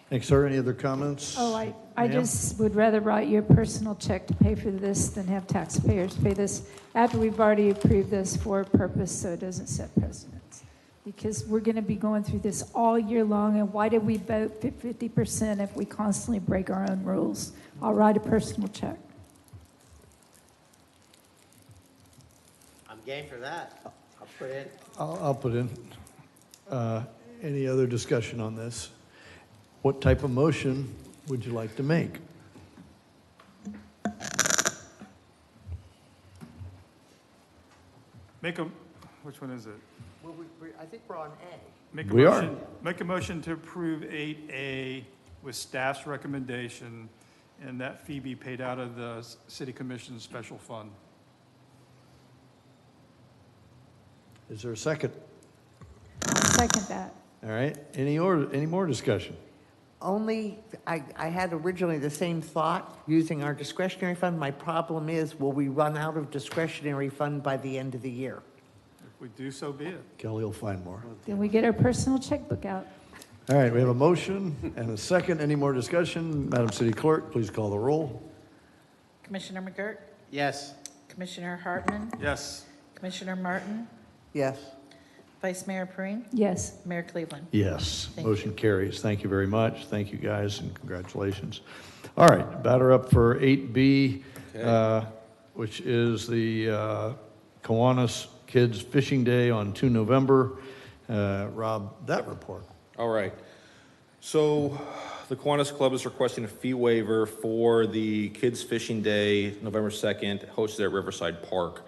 Thanks, sir. Any other comments? Oh, I Ma'am? just would rather write you a personal check to pay for this than have taxpayers pay this after we've already approved this for a purpose so it doesn't set precedents. Because we're going to be going through this all year long, and why did we vote 50% if we constantly break our own rules? I'll write a personal check. I'm game for that. I'll put in. I'll put in. Any other discussion on this? What type of motion would you like to make? Which one is it? Well, I think we're on A. Make a motion to approve 8A with staff's recommendation, and that fee be paid out of the City Commission's special fund. Is there a second? Second that. All right. Any more discussion? Only, I had originally the same thought, using our discretionary fund. My problem is, will we run out of discretionary fund by the end of the year? If we do, so be it. Kelly will find more. Then we get our personal checkbook out. All right, we have a motion and a second. Any more discussion? Madam City Clerk, please call the roll. Commissioner McGurk? Yes. Commissioner Hartman? Yes. Commissioner Martin? Yes. Vice Mayor Perine? Yes. Mayor Cleveland? Yes, Thank motion carries. Thank you very much. Thank you, guys, and congratulations. All right, batter up for 8B, which is the Kiwanis Kids Fishing Day on 2 November. Rob, that report. All right. So the Kiwanis Club is requesting a fee waiver for the Kids Fishing Day, November 2nd, hosted at Riverside Park.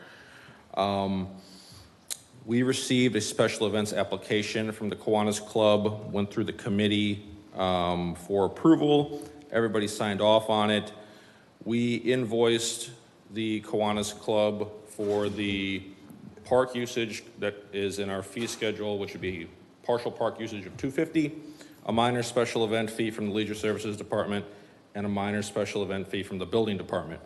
We received a special events application from the Kiwanis Club, went through the committee for approval. Everybody signed off on it. We invoiced the Kiwanis Club for the park usage that is in our fee schedule, which would be partial park usage of $250, a minor special event fee from the Leisure Services Department, and a minor special event fee from the Building Department.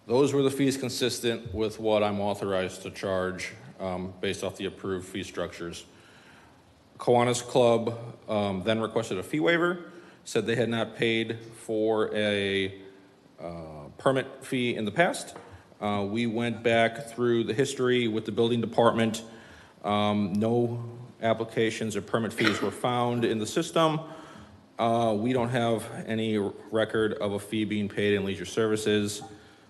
Those were the fees consistent with what I'm authorized to charge based off the approved fee structures. Kiwanis Club then requested a fee waiver, said they had not paid for a permit fee in the past. We went back through the history with the Building Department. No applications or permit fees were found in the system. We don't have any record of a fee being paid in Leisure Services.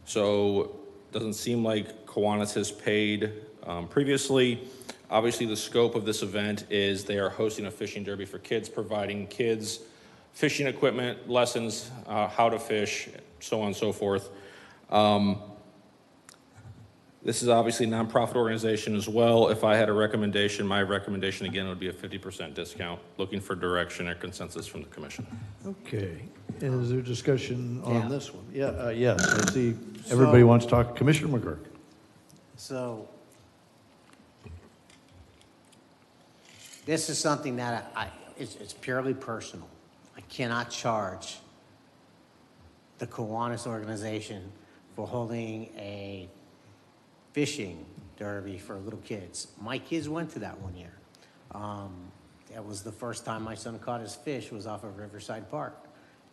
So it doesn't seem like Kiwanis has paid previously. Obviously, the scope of this event is they are hosting a fishing derby for kids, providing kids fishing equipment, lessons, how to fish, so on and so forth. This is obviously a nonprofit organization as well. If I had a recommendation, my recommendation again would be a 50% discount, looking for direction or consensus from the commission. Okay. Is there discussion on Yeah. this one? Yes, I see everybody wants to talk. Commissioner McGurk. So this is something that it's purely personal. I cannot charge the Kiwanis organization for holding a fishing derby for little kids. My kids went to that one year. That was the first time my son caught his fish, was off of Riverside Park.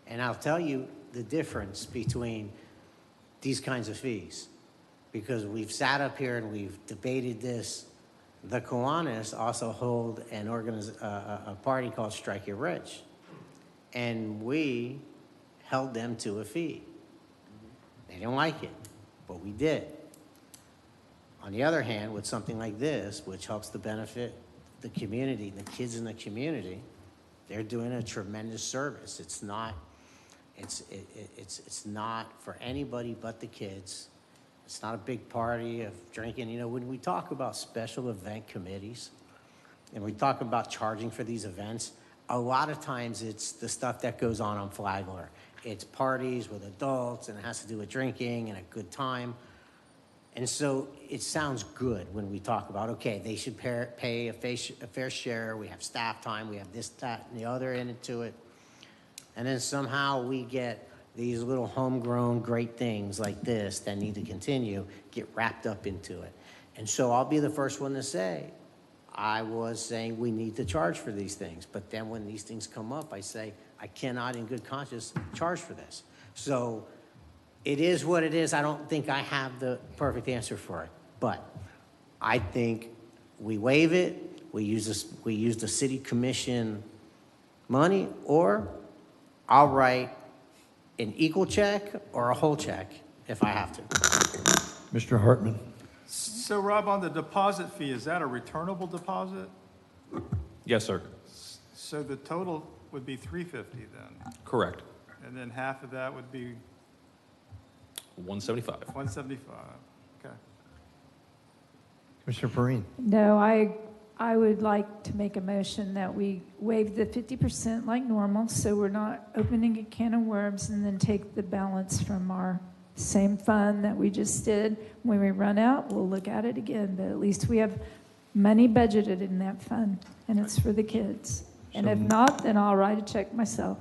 And I'll tell you the difference between these kinds of fees, because we've sat up here and we've debated this. The Kiwanis also hold a party called Strike It Rich, and we held them to a fee. They didn't like it, but we did. On the other hand, with something like this, which helps to benefit the community, the kids in the community, they're doing a tremendous service. It's not for anybody but the kids. It's not a big party of drinking. You know, when we talk about special event committees and we talk about charging for these events, a lot of times it's the stuff that goes on Flagler. It's parties with adults, and it has to do with drinking and a good time. And so it sounds good when we talk about, okay, they should pay a fair share. We have staff time. We have this, that, and the other into it. And then somehow we get these little homegrown great things like this that need to continue, get wrapped up into it. And so I'll be the first one to say, I was saying we need to charge for these things. But then when these things come up, I say, I cannot in good conscience charge for this. So it is what it is. I don't think I have the perfect answer for it. But I think we waive it, we use the city commission money, or I'll write an equal check or a whole check if I have to. Mr. Hartman. So Rob, on the deposit fee, is that a returnable deposit? Yes, sir. So the total would be $350 then? Correct. And then half of that would be $175. $175, okay. Commissioner Perrine. No, I would like to make a motion that we waive the 50% like normal, so we're not opening a can of worms, and then take the balance from our same fund that we just did. When we run out, we'll look at it again, but at least we have money budgeted in that fund, and it's for the kids. And if not, then I'll write a check myself.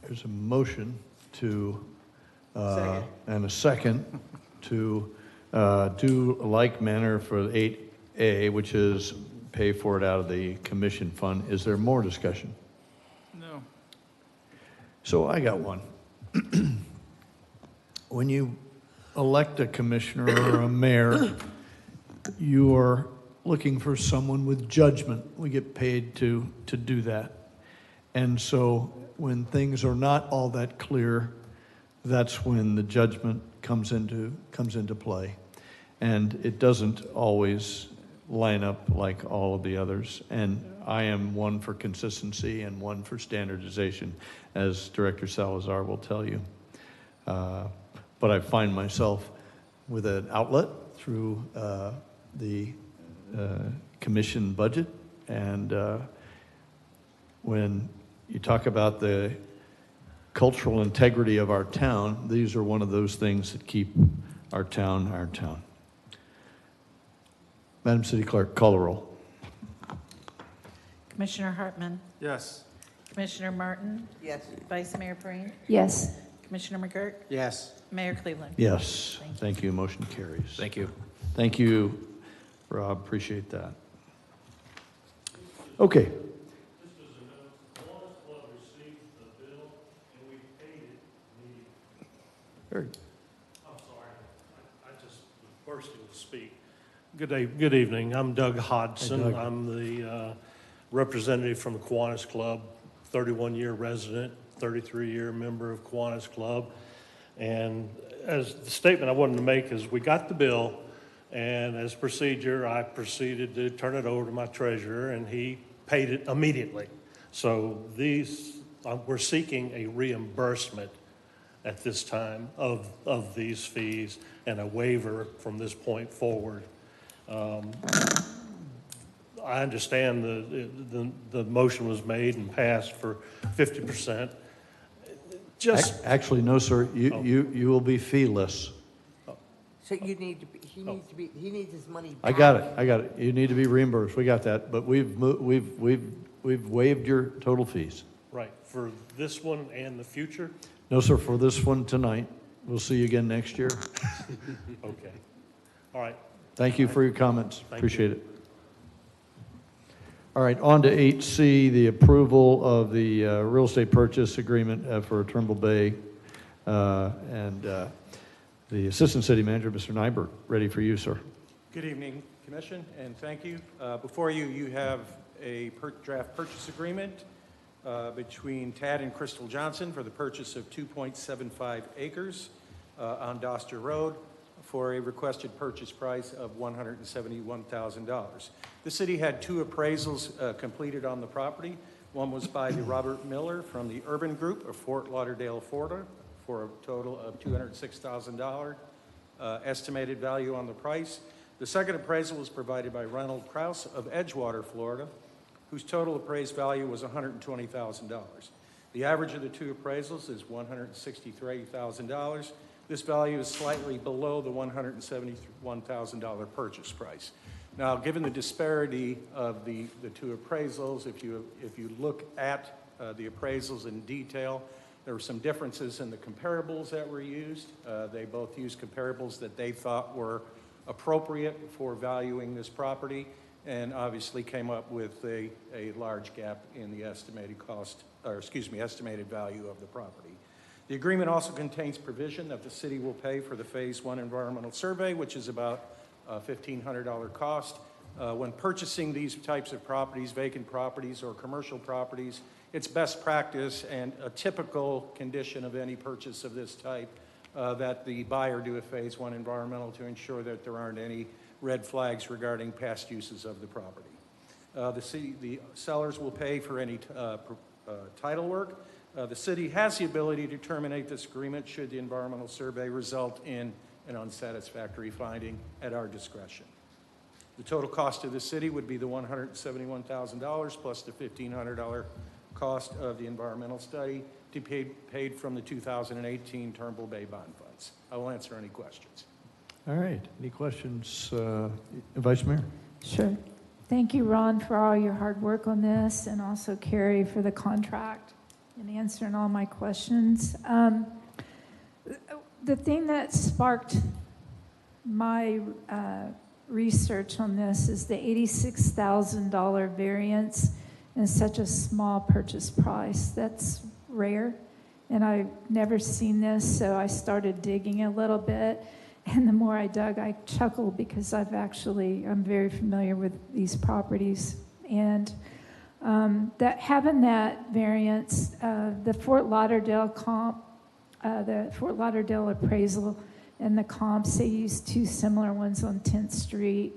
There's a motion to, and a second to do a like manner for 8A, which is pay for it out of the commission fund. Is there more discussion? No. So I got one. When you elect a commissioner or a mayor, you are looking for someone with judgment. We get paid to do that. And so when things are not all that clear, that's when the judgment comes into play. And it doesn't always line up like all of the others. And I am one for consistency and one for standardization, as Director Salazar will tell you. But I find myself with an outlet through the commission budget. And when you talk about the cultural integrity of our town, these are one of those things that keep our town our town. Madam City Clerk, call the roll. Commissioner Hartman. Yes. Commissioner Martin. Yes. Vice Mayor Perine. Yes. Commissioner McGurk. Yes. Mayor Cleveland. Yes. Thank you. Motion carries. Thank you. Thank you, Rob. Appreciate that. Okay. Very good. I'm sorry, I just was bursting to speak. Good evening. I'm Doug Hodgson. Hey, Doug. I'm the representative from the Kiwanis Club, 31-year resident, 33-year member of Kiwanis Club. And as the statement I wanted to make is we got the bill, and as procedure, I proceeded to turn it over to my treasurer, and he paid it immediately. So these, we're seeking a reimbursement at this time of these fees and a waiver from this point forward. I understand the motion was made and passed for 50%. Actually, no, sir. You will be feeless. So you need to be, he needs his money I back. got it. You need to be reimbursed. We got that. But we've waived your total fees. Right, for this one and the future? No, sir, for this one tonight, We'll see you again next year. Okay. All right. Thank you for your comments. Thank Appreciate you. it. All right, on to 8C, the approval of the real estate purchase agreement for Turnbull Bay. The Assistant City Manager, Mr. Nyberg, ready for you, sir. Good evening, Commission, and thank you. Before you, you have a draft purchase agreement between Tad and Crystal Johnson for the purchase of 2.75 acres on Doster Road for a requested purchase price of $171,000. The city had two appraisals completed on the property. One was by the Robert Miller from the Urban Group of Fort Lauderdale, Florida, for a total of $206,000 estimated value on the price. The second appraisal was provided by Ronald Kraus of Edgewater, Florida, whose total appraised value was $120,000. The average of the two appraisals is $163,000. This value is slightly below the $171,000 purchase price. Now, given the disparity of the two appraisals, if you look at the appraisals in detail, there were some differences in the comparables that were used. They both used comparables that they thought were appropriate for valuing this property, and obviously came up with a large gap in the estimated cost, or excuse me, estimated value of the property. The agreement also contains provision that the city will pay for the Phase 1 environmental survey, which is about a $1,500 cost. When purchasing these types of properties, vacant properties or commercial properties, it's best practice and a typical condition of any purchase of this type that the buyer do a Phase 1 environmental to ensure that there aren't any red flags regarding past uses of the property. The sellers will pay for any title work. The city has the ability to terminate this agreement should the environmental survey result in an unsatisfactory finding at our discretion. The total cost of the city would be the $171,000 plus the $1,500 cost of the environmental study to be paid from the 2018 Turnbull Bay bond funds. I will answer any questions. All right, any questions, Vice Mayor? Sure. Thank you, Ron, for all your hard work on this, and also Carrie for the contract and answering all my questions. The thing that sparked my research on this is the $86,000 variance in such a small purchase price. That's rare, and I've never seen this, so I started digging a little bit. And the more I dug, I chuckled because I'm very familiar with these properties. And that having that variance, the Fort Lauderdale comp, the Fort Lauderdale appraisal and the comps, they used two similar ones on 10th Street.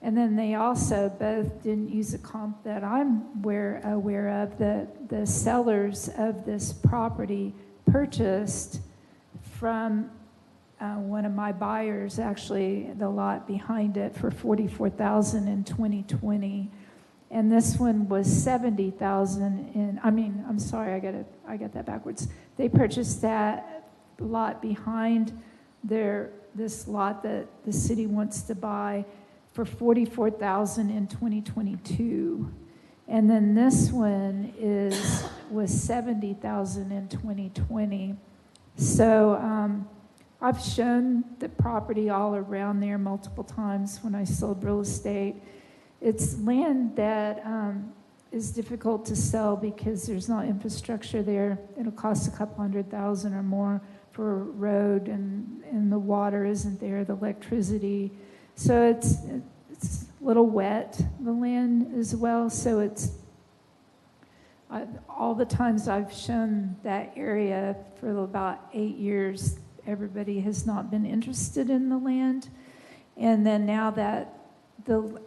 And then they also both didn't use a comp that I'm aware of. The sellers of this property purchased from one of my buyers, actually the lot behind it, for $44,000 in 2020, and this one was $70,000 in. I'm sorry, I got that backwards. They purchased that lot behind this lot that the city wants to buy for $44,000 in 2022, and then this one was $70,000 in 2020. So. I've shown the property all around there multiple times when I sold real estate. It's land that is difficult to sell because there's not infrastructure there. It'll cost a couple $100,000 or more for a road, and the water isn't there, the electricity. So it's a little wet, the land as well. So it's all the times I've shown that area for about 8 years, everybody has not been interested in the land. And then now that the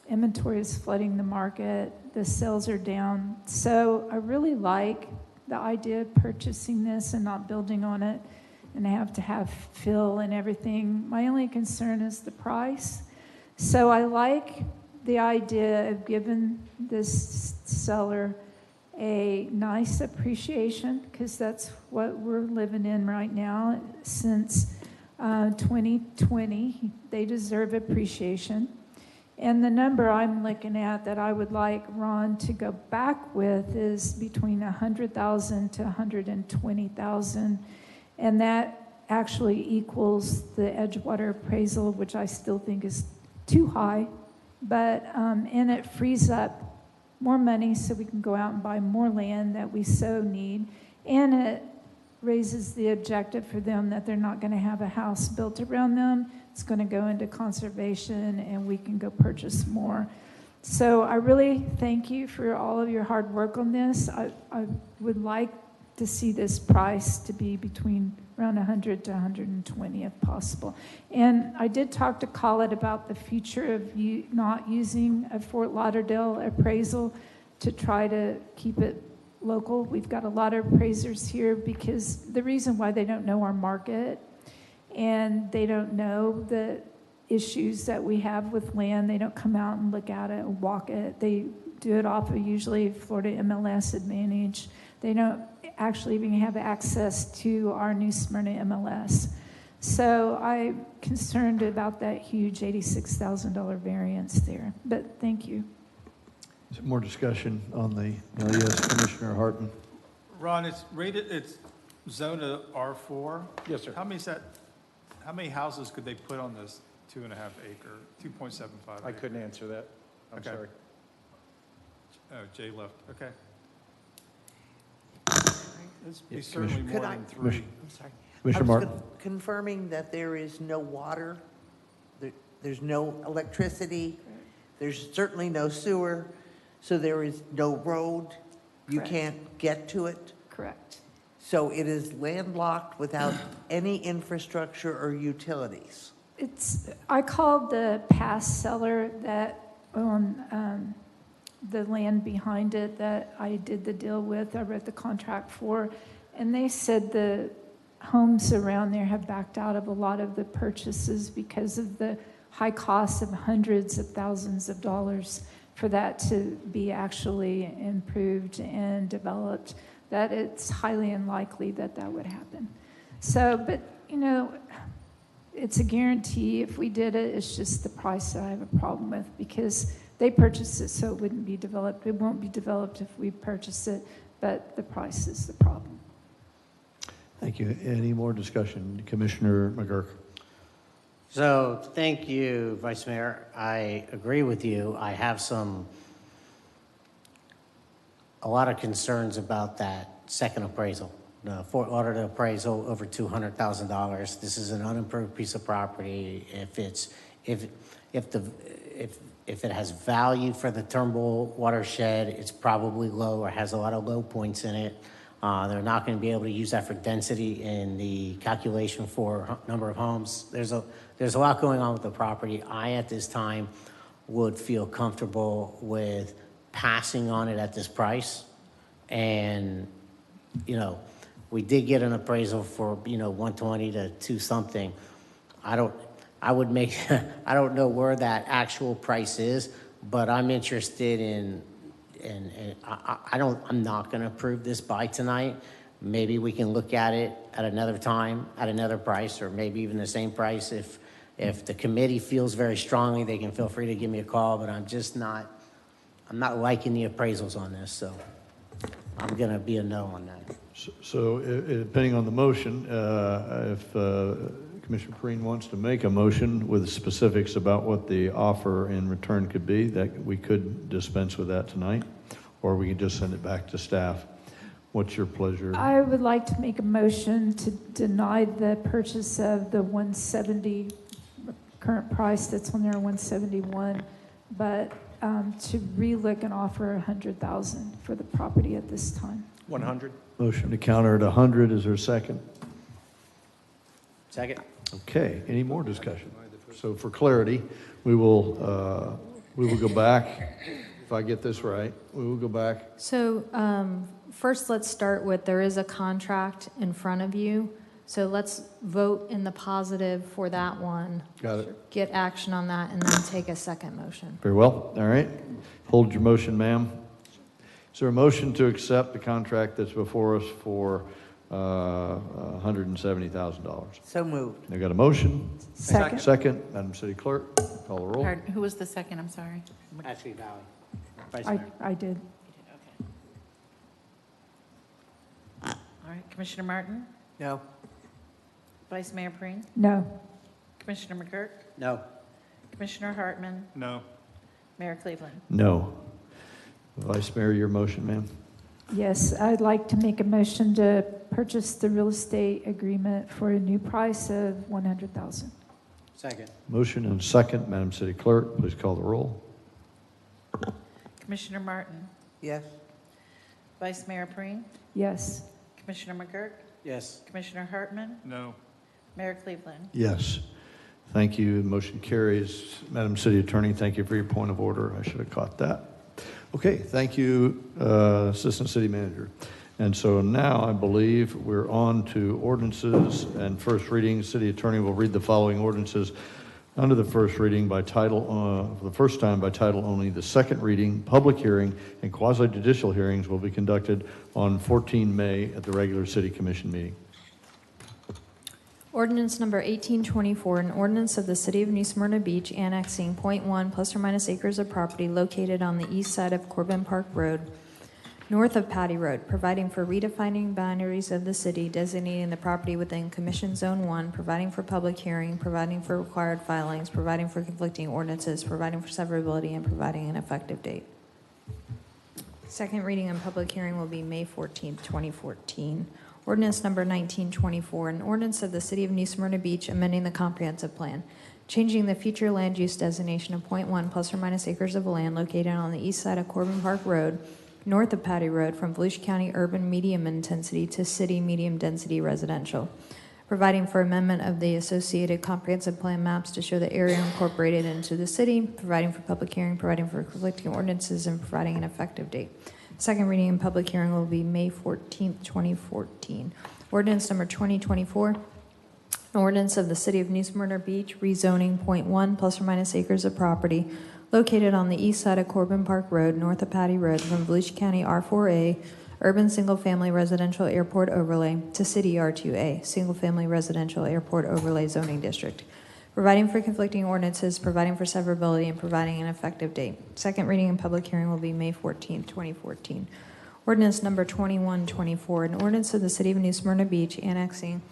inventory is flooding the market, the sales are down. So I really like the idea of purchasing this and not building on it and have to have fill and everything. My only concern is the price. So I like the idea of giving this seller a nice appreciation, because that's what we're living in right now. Since 2020, they deserve appreciation. And the number I'm looking at that I would like Ron to go back with is between $100,000 to $120,000, and that actually equals the Edgewater appraisal, which I still think is too high. But, and it frees up more money so we can go out and buy more land that we so need. And it raises the objective for them that they're not going to have a house built around them. It's going to go into conservation and we can go purchase more. So I really thank you for all of your hard work on this. I would like to see this price to be between around 100 to 120 if possible. And I did talk to Collet about the future of you not using a Fort Lauderdale appraisal to try to keep it local. We've got a lot of appraisers here because the reason why they don't know our market and they don't know the issues that we have with land, they don't come out and look at it and walk it. They do it off of usually Florida MLS Advantage. They don't actually even have access to our New Smyrna MLS. So I'm concerned about that huge $86,000 variance there. But thank you. Is there more discussion on the, yes, Commissioner Hartman? Ron, it's rated, it's zoned a R4. Yes, sir. How many houses could they put on this 2.5 acre, 2.75 acre? I couldn't answer that. I'm Okay. sorry. Oh, Jay left, okay. It's Yeah, certainly Commissioner- more than 3. I'm sorry. Commissioner I was Martin. confirming that there is no water, there's no electricity, there's certainly no sewer, so there is no road. You Correct. can't get to it. Correct. So it is landlocked without any infrastructure or utilities. I called the past seller that on the land behind it that I did the deal with, I wrote the contract for, and they said the homes around there have backed out of a lot of the purchases because of the high cost of hundreds of thousands of dollars for that to be actually improved and developed, that it's highly unlikely that that would happen. So, but, it's a guarantee. If we did it, it's just the price that I have a problem with because they purchased it so it wouldn't be developed. It won't be developed if we purchase it, but the price is the problem. Thank you. Any more discussion? Commissioner McGurk. So, thank you, Vice Mayor. I agree with you. I have a lot of concerns about that second appraisal. The Fort Lauderdale appraisal over $200,000. This is an unimproved piece of property. If it has value for the Turnbull watershed, it's probably low or has a lot of low points in it. They're not going to be able to use that for density in the calculation for number of homes. There's a lot going on with the property. I, at this time, would feel comfortable with passing on it at this price. And, we did get an appraisal for, 120 to 2 something. I don't know where that actual price is, but I'm interested in I'm not going to approve this by tonight. Maybe we can look at it at another time, at another price, or maybe even the same price. If the committee feels very strongly, they can feel free to give me a call, but I'm not liking the appraisals on this, so I'm going to be a no on that. So depending on the motion, if Commissioner Perrine wants to make a motion with specifics about what the offer in return could be, that we could dispense with that tonight, or we could just send it back to staff. What's your pleasure? I would like to make a motion to deny the purchase of the 170 current price that's on there, 171, but to relook and offer 100,000 for the property at this time. 100. Motion to counter at 100. Is there a second? Second. Okay. Any more discussion? So for clarity, we will go back. If I get this right, we will go back. So first, let's start with there is a contract in front of you. So let's vote in the positive for that one. Got it. Get action on that and then take a second motion. Very well. All right. Hold your motion, ma'am. Is there a motion to accept the contract that's before us for $170,000? So moved. I got a motion. Second. Second. Madam City Clerk, call the roll. Who was the second? I'm sorry. Ashley Valley. Vice Mayor. I did. All right, Commissioner Martin? No. Vice Mayor Preen, No. Commissioner McGurk, No. Commissioner Hartman, No. Mayor Cleveland. No. Vice Mayor, your motion, ma'am. Yes, I'd like to make a motion to purchase the real estate agreement for a new price of $100,000. Second. Motion and second. Madam City Clerk, please call the roll. Commissioner Martin, Yes. Vice Mayor Preen, Yes. Commissioner McGurk, Yes. Commissioner Hartman, No. Mayor Cleveland. Yes. Thank you. Motion carries. Madam City Attorney, thank you for your point of order. I should have caught that. Okay, thank you, Assistant City Manager. And so now I believe we're on to ordinances and first reading. City Attorney will read the following ordinances under the first reading by title, for the first time by title only. The second reading, public hearing, and quasi-judicial hearings will be conducted on 14 May at the regular City Commission meeting. Ordinance number 1824, an ordinance of the City of New Smyrna Beach annexing .1 plus or minus acres of property located on the east side of Corbin Park Road, north of Patty Road, providing for redefining boundaries of the city, designating the property within Commission Zone 1, providing for public hearing, providing for required filings, providing for conflicting ordinances, providing for severability, and providing an effective date. Second reading and public hearing will be May 14th, 2014. Ordinance number 1924, an ordinance of the City of New Smyrna Beach amending the comprehensive plan, changing the future land use designation of .1 plus or minus acres of land located on the east side of Corbin Park Road, north of Patty Road, from Volusia County urban medium intensity to city medium density residential, providing for amendment of the associated comprehensive plan maps to show the area incorporated into the city, providing for public hearing, providing for conflicting ordinances, and providing an effective date. Second reading and public hearing will be May 14th, 2014. Ordinance number 2024, an ordinance of the City of New Smyrna Beach rezoning .1 plus or minus acres of property located on the east side of Corbin Park Road, north of Patty Road, from Volusia County R4A, urban single-family residential airport overlay, to city R2A, single-family residential airport overlay zoning district, providing for conflicting ordinances, providing for severability, and providing an effective date. Second reading and public hearing will be May 14th, 2014. Ordinance number 2124, an ordinance of the City of New Smyrna Beach annexing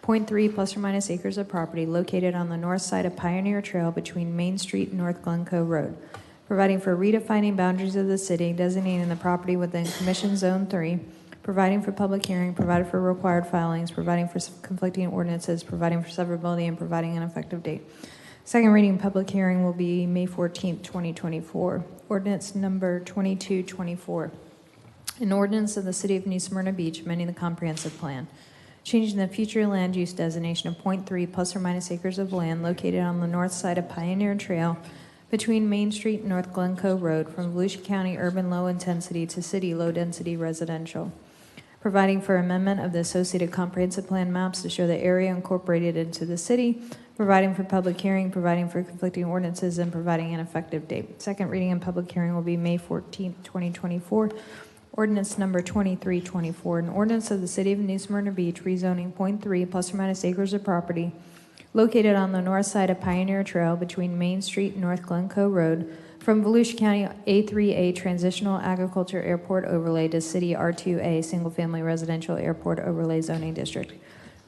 .3 plus or minus acres of property located on the north side of Pioneer Trail between Main Street and North Glencoe Road, providing for redefining boundaries of the city, designating the property within Commission Zone 3, providing for public hearing, providing for required filings, providing for conflicting ordinances, providing for severability, and providing an effective date. Second reading public hearing will be May 14th, 2024. Ordinance number 2224. An ordinance of the City of New Smyrna Beach amending the comprehensive plan, changing the future land use designation of .3 plus or minus acres of land located on the north side of Pioneer Trail between Main Street and North Glencoe Road, from Volusia County urban low intensity to city low density residential, providing for amendment of the associated comprehensive plan maps to show the area incorporated into the city, providing for public hearing, providing for conflicting ordinances, and providing an effective date. Second reading and public hearing will be May 14th, 2024. Ordinance number 2324, an ordinance of the City of New Smyrna Beach rezoning .3 plus or minus acres of property located on the north side of Pioneer Trail between Main Street and North Glencoe Road, from Volusia County A3A Transitional Agriculture Airport Overlay to City R2A Single-Family Residential Airport Overlay Zoning District,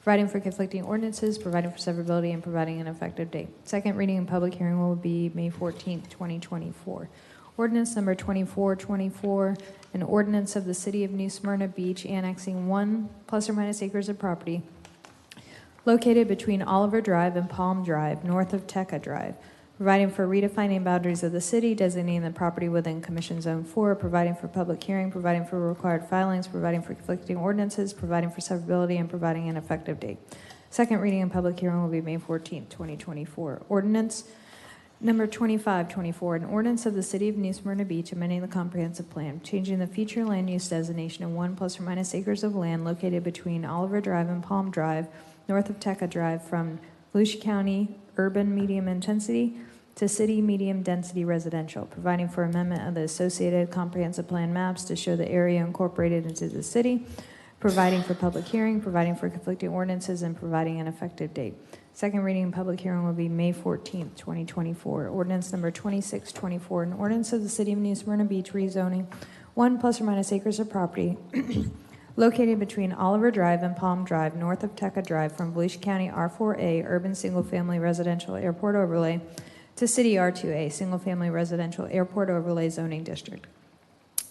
providing for conflicting ordinances, providing for severability, and providing an effective date. Second reading and public hearing will be May 14th, 2024. Ordinance number 2424, an ordinance of the City of New Smyrna Beach annexing 1 plus or minus acres of property located between Oliver Drive and Palm Drive, north of Tecca Drive, providing for redefining boundaries of the city, designating the property within Commission Zone 4, providing for public hearing, providing for required filings, providing for conflicting ordinances, providing for severability, and providing an effective date. Second reading and public hearing will be May 14th, 2024. Ordinance number 2524, an ordinance of the City of New Smyrna Beach amending the comprehensive plan, changing the future land use designation of 1 plus or minus acres of land located between Oliver Drive and Palm Drive, north of Tecca Drive, from Volusia County urban medium intensity to city medium density residential, providing for amendment of the associated comprehensive plan maps to show the area incorporated into the city, providing for public hearing, providing for conflicting ordinances, and providing an effective date. Second reading and public hearing will be May 14th, 2024. Ordinance number 2624, an ordinance of the City of New Smyrna Beach rezoning 1 plus or minus acres of property located between Oliver Drive and Palm Drive, north of Tecca Drive, from Volusia County R4A Urban Single Family Residential Airport Overlay to City R2A Single Family Residential Airport Overlay Zoning District,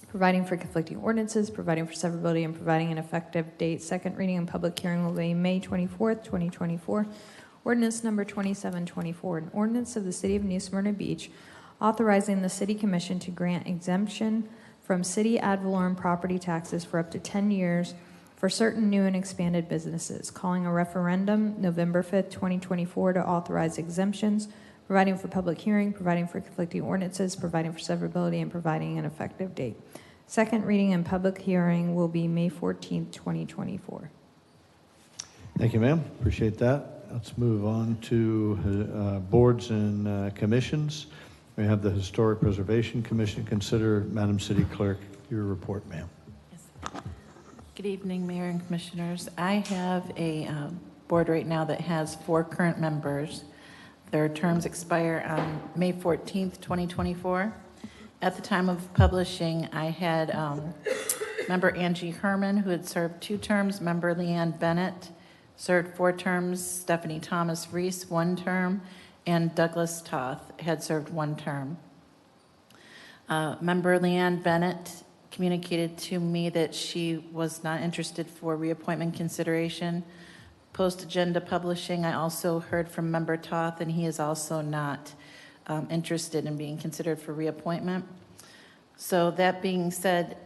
providing for conflicting ordinances, providing for severability, and providing an effective date. Second reading and public hearing will be May 24th, 2024. Ordinance number 2724, an ordinance of the City of New Smyrna Beach authorizing the City Commission to grant exemption from city ad valorem property taxes for up to 10 years for certain new and expanded businesses, calling a referendum November 5th, 2024 to authorize exemptions, providing for public hearing, providing for conflicting ordinances, providing for severability, and providing an effective date. Second reading and public hearing will be May 14th, 2024. Thank you, ma'am. Appreciate that. Let's move on to boards and commissions. We have the Historic Preservation Commission. Consider, Madam City Clerk, your report, ma'am. Good evening, Mayor and Commissioners. I have a board right now that has 4 current members. Their terms expire on May 14th, 2024. At the time of publishing, I had member Angie Herman, who had served 2 terms, member Leanne Bennett, served 4 terms, Stephanie Thomas Reese, 1 term, and Douglas Toth had served 1 term. Member Leanne Bennett communicated to me that she was not interested for reappointment consideration. Post-agenda publishing, I also heard from member Toth, and he is also not interested in being considered for reappointment. So that being said,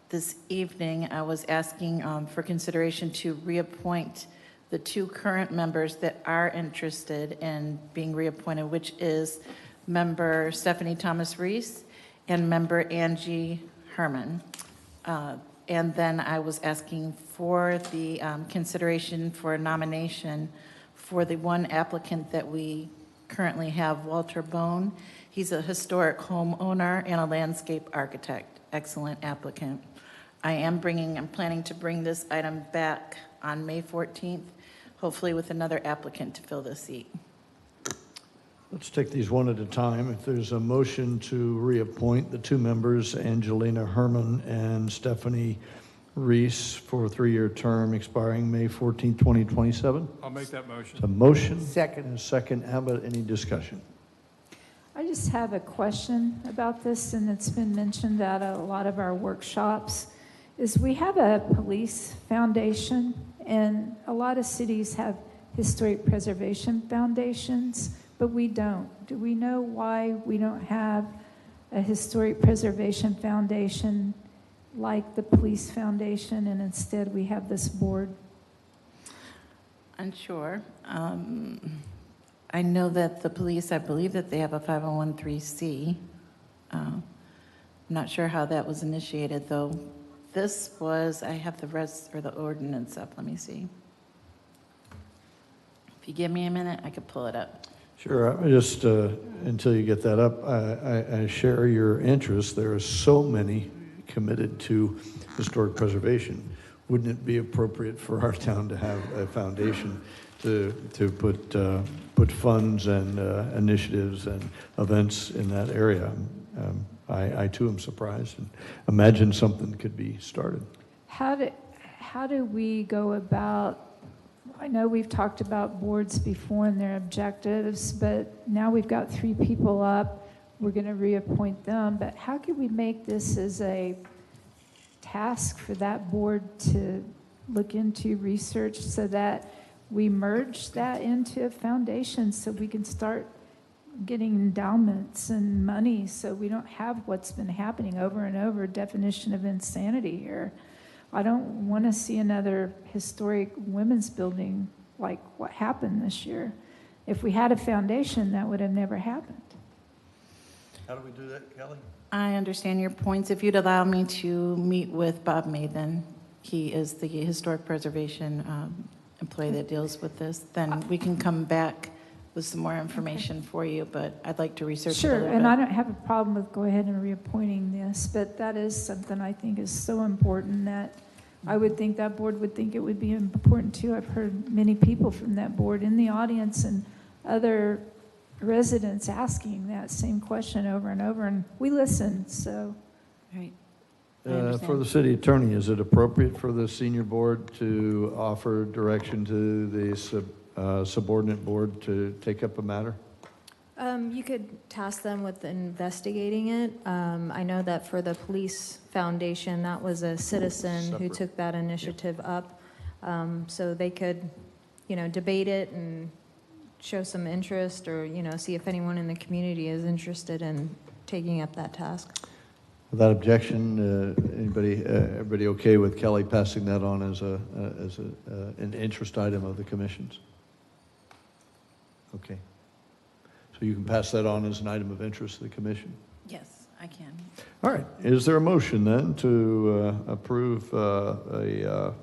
this evening I was asking for consideration to reappoint the 2 current members that are interested in being reappointed, which is member Stephanie Thomas Reese and member Angie Herman. And then I was asking for the consideration for a nomination for the 1 applicant that we currently have, Walter Bone. He's a historic homeowner and a landscape architect. Excellent applicant. I'm planning to bring this item back on May 14th, hopefully with another applicant to fill the seat. Let's take these one at a time. If there's a motion to reappoint the 2 members, Angelina Herman and Stephanie Reese, for a 3-year term expiring May 14, 2027. I'll make that motion. It's a motion. Second. And a second. Abbott, any discussion? I just have a question about this, and it's been mentioned at a lot of our workshops, is we have a police foundation, and a lot of cities have historic preservation foundations, but we don't. Do we know why we don't have a historic preservation foundation like the police foundation, and instead we have this board? Unsure. I know that the police, I believe that they have a 501(c)(3). I'm not sure how that was initiated, though. This was, I have the ordinance up. Let me see. If you give me a minute, I could pull it up. Sure. I just, until you get that up, I share your interest. There are so many committed to historic preservation. Wouldn't it be appropriate for our town to have a foundation to put funds and initiatives and events in that area? I too am surprised and imagine something could be started. How do we go about, I know we've talked about boards before and their objectives, but now we've got 3 people up. We're going to reappoint them, but how can we make this as a task for that board to look into research so that we merge that into a foundation so we can start getting endowments and money so we don't have what's been happening over and over, definition of insanity here. I don't want to see another historic women's building like what happened this year. If we had a foundation, that would have never happened. How do we do that, Kelly? I understand your points. If you'd allow me to meet with Bob Mathen, he is the historic preservation employee that deals with this, then we can come back with some more information for you, but I'd like to research it a Sure, little and bit. I don't have a problem with go ahead and reappointing this, but that is something I think is so important that I would think that board would think it would be important too. I've heard many people from that board in the audience and other residents asking that same question over and over, and we listen, so. Right. I For understand. the city attorney, is it appropriate for the senior board to offer direction to the subordinate board to take up a matter? You could task them with investigating it. I know that for the police foundation, that was a citizen who Separate. took that initiative up. So they could, debate it and show some interest, or, see if anyone in the community is interested in taking up that task. Without objection, everybody okay with Kelly passing that on as an interest item of the commission's? Okay. So you can pass that on as an item of interest to the commission? Yes, I can. All right. Is there a motion then to approve a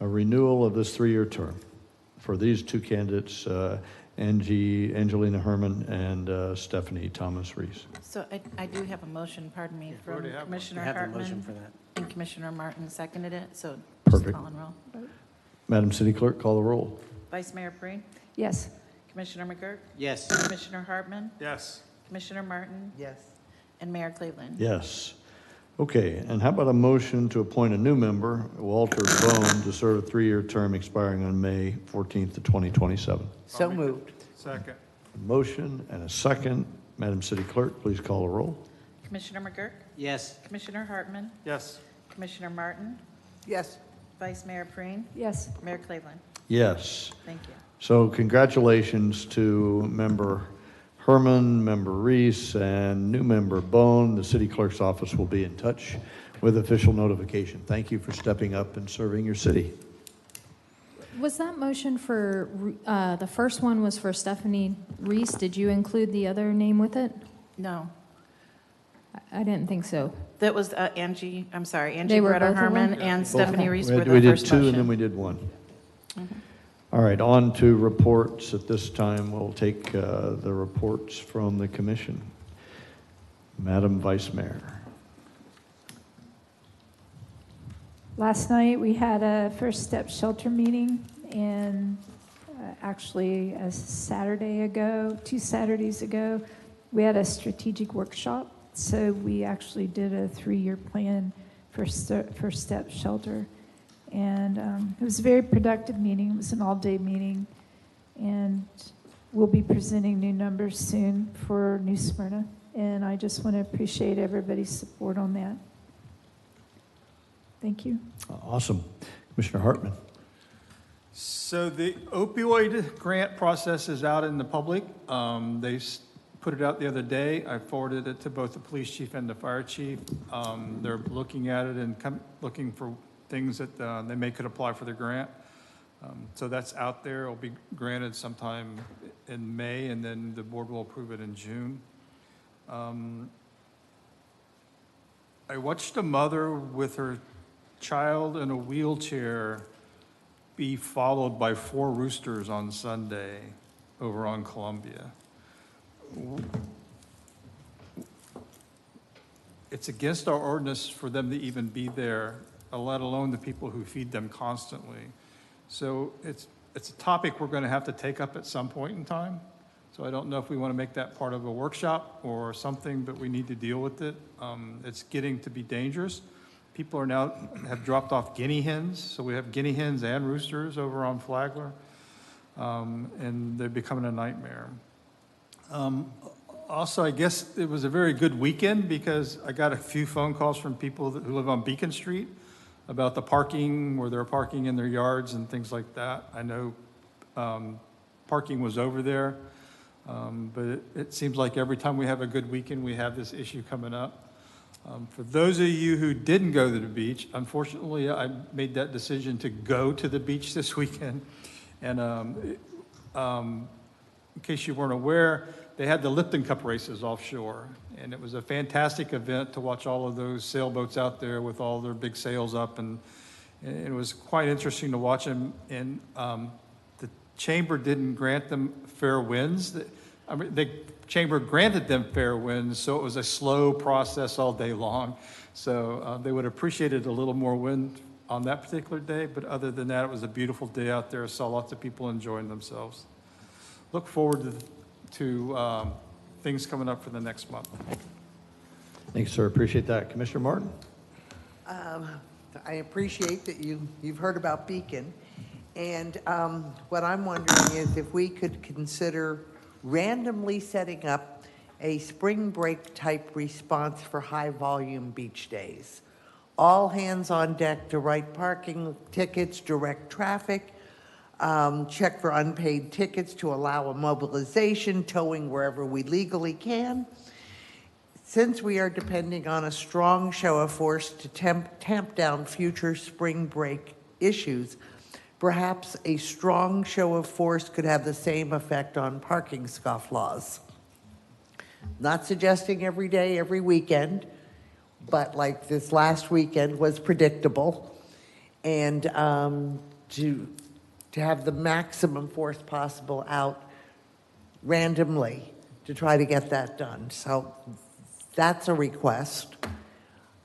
renewal of this 3-year term for these two candidates, Angelina Herman and Stephanie Thomas Reese? So I do have a motion, pardon me, from already have one. Commissioner You have the motion Hartman. for that. And Commissioner Martin seconded it, so just Perfect. call and roll. Madam City Clerk, call the roll. Vice Mayor Breen, Yes. Commissioner McGurk, Yes. Commissioner Hartman, Yes. Commissioner Martin, Yes. and Mayor Cleveland. Yes. Okay, and how about a motion to appoint a new member, Walter Bone, to serve a 3-year term expiring on May 14th of 2027? So moved. Second. Motion and a second. Madam City Clerk, please call the roll. Commissioner McGurk, Yes. Commissioner Hartman, Yes. Commissioner Martin, Yes. Vice Mayor Breen, Yes. Mayor Cleveland. Yes. Thank you. So congratulations to Member Herman, Member Reese, and new member Bone. The City Clerk's office will be in touch with official notification. Thank you for stepping up and serving your city. Was that motion for, the first one was for Stephanie Reese? Did you include the other name with it? No, I didn't think so. that was Angie, I'm sorry, Angie They were Greta both of them? Herman and Stephanie Reese were the We did first two, and then motion. we did one. All right, on to reports. At this time, we'll take the reports from the commission. Madam Vice Mayor. Last night, we had a First Step Shelter meeting, and actually, a Saturday ago, 2 Saturdays ago, we had a strategic workshop. So we actually did a 3-year plan for First Step Shelter. And it was a very productive meeting. It was an all-day meeting. And we'll be presenting new numbers soon for New Smyrna. And I just want to appreciate everybody's support on that. Thank you. Awesome. Commissioner Hartman. So the opioid grant process is out in the public. They put it out the other day. I forwarded it to both the police chief and the fire chief. They're looking at it and looking for things that they could apply for the grant. So that's out there. It'll be granted sometime in May, and then the board will approve it in June. I watched a mother with her child in a wheelchair be followed by 4 roosters on Sunday over on Columbia. It's against our ordinance for them to even be there, let alone the people who feed them constantly. So it's a topic we're going to have to take up at some point in time. So I don't know if we want to make that part of a workshop or something, but we need to deal with it. It's getting to be dangerous. People are now have dropped off guinea hens, so we have guinea hens and roosters over on Flagler, and they're becoming a nightmare. Also, I guess it was a very good weekend because I got a few phone calls from people who live on Beacon Street about the parking, where they're parking in their yards and things like that. I know parking was over there, but it seems like every time we have a good weekend, we have this issue coming up. For those of you who didn't go to the beach, unfortunately, I made that decision to go to the beach this weekend. And in case you weren't aware, they had the Lipton Cup races offshore. And it was a fantastic event to watch all of those sailboats out there with all their big sails up. And it was quite interesting to watch them. And the chamber didn't grant them fair winds. I mean, the chamber granted them fair winds, so it was a slow process all day long. So they would have appreciated a little more wind on that particular day, but other than that, it was a beautiful day out there. Saw lots of people enjoying themselves. Look forward to things coming up for the next month. Thanks, sir. Appreciate that. Commissioner Martin? I appreciate that you've heard about Beacon. And what I'm wondering is if we could consider randomly setting up a spring break type response for high volume beach days. All hands on deck to write parking tickets, direct traffic, check for unpaid tickets to allow a mobilization, towing wherever we legally can. Since we are depending on a strong show of force to tamp down future spring break issues, perhaps a strong show of force could have the same effect on parking scofflaws. Not suggesting every day, every weekend, but like this last weekend was predictable. And to have the maximum force possible out randomly to try to get that done. So that's a request.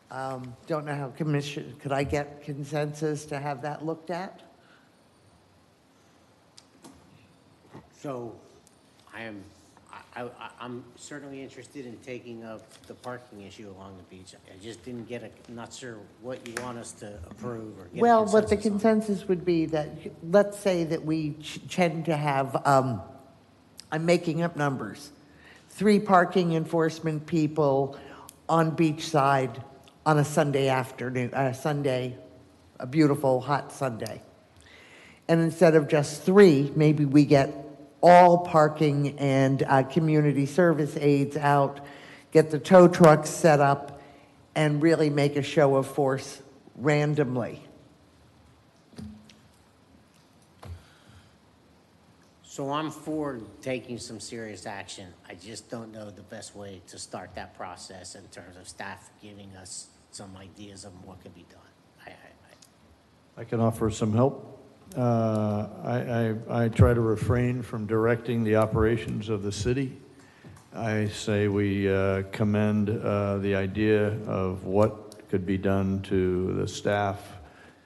Don't know how could I get consensus to have that looked at? So I'm certainly interested in taking up the parking issue along the beach. I just didn't get not sure what you want us to approve or get Well, a what the consensus on. consensus would be that, let's say that we tend to have, I'm making up numbers, 3 parking enforcement people on beachside on a Sunday afternoon, a beautiful hot Sunday. And instead of just 3, maybe we get all parking and community service aides out, get the tow trucks set up, and really make a show of force randomly. So I'm for taking some serious action. I just don't know the best way to start that process in terms of staff giving us some ideas of what could be done. I can offer some help. I try to refrain from directing the operations of the city. I say we commend the idea of what could be done to the staff.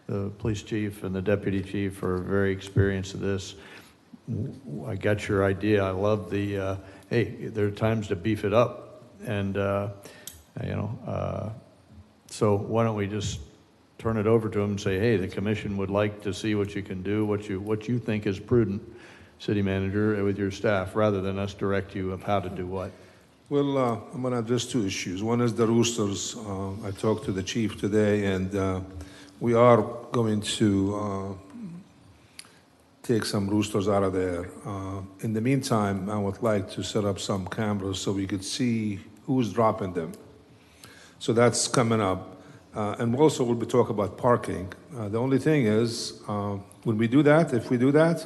The police chief and the deputy chief are very experienced at this. I got your idea. I love the, hey, there are times to beef it up. And, so why don't we just turn it over to them and say, hey, the commission would like to see what you can do, what you think is prudent, city manager, with your staff, rather than us direct you of how to do what. Well, I'm going to address 2 issues. One is the roosters. I talked to the chief today, and we are going to take some roosters out of there. In the meantime, I would like to set up some cameras so we could see who's dropping them. So that's coming up. And also we'll be talking about parking. The only thing is, when we do that, if we do that,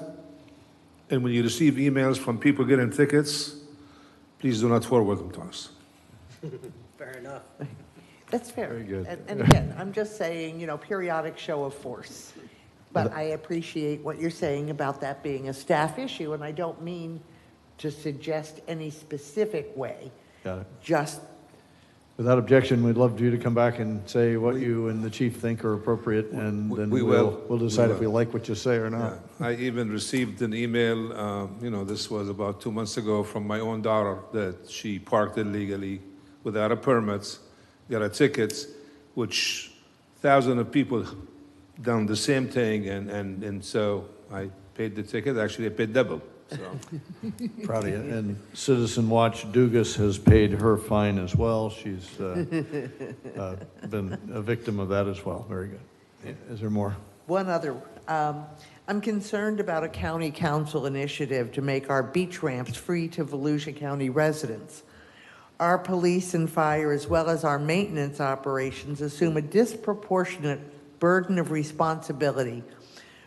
and when you receive emails from people getting tickets, please do not forward them to us. Fair enough. That's fair. Very good. And again, I'm just saying, periodic show of force. But I appreciate what you're saying about that being a staff issue, and I don't mean to suggest any specific way. Got it. Just Without objection, we'd love you to come back and say what you and the chief think are appropriate, and then we will. we'll decide if we will. like what you say or not. Yeah. I even received an email, this was about 2 months ago, from my own daughter that she parked illegally without a permit, got a ticket, which thousands of people done the same thing, and so I paid the ticket. Actually, I paid double. So. Proud of you. And Citizen Watch Dugas has paid her fine as well. She's been a victim of that as well. Very good. Is there more? one other. I'm concerned about a county council initiative to make our beach ramps free to Volusia County residents. Our police and fire, as well as our maintenance operations, assume a disproportionate burden of responsibility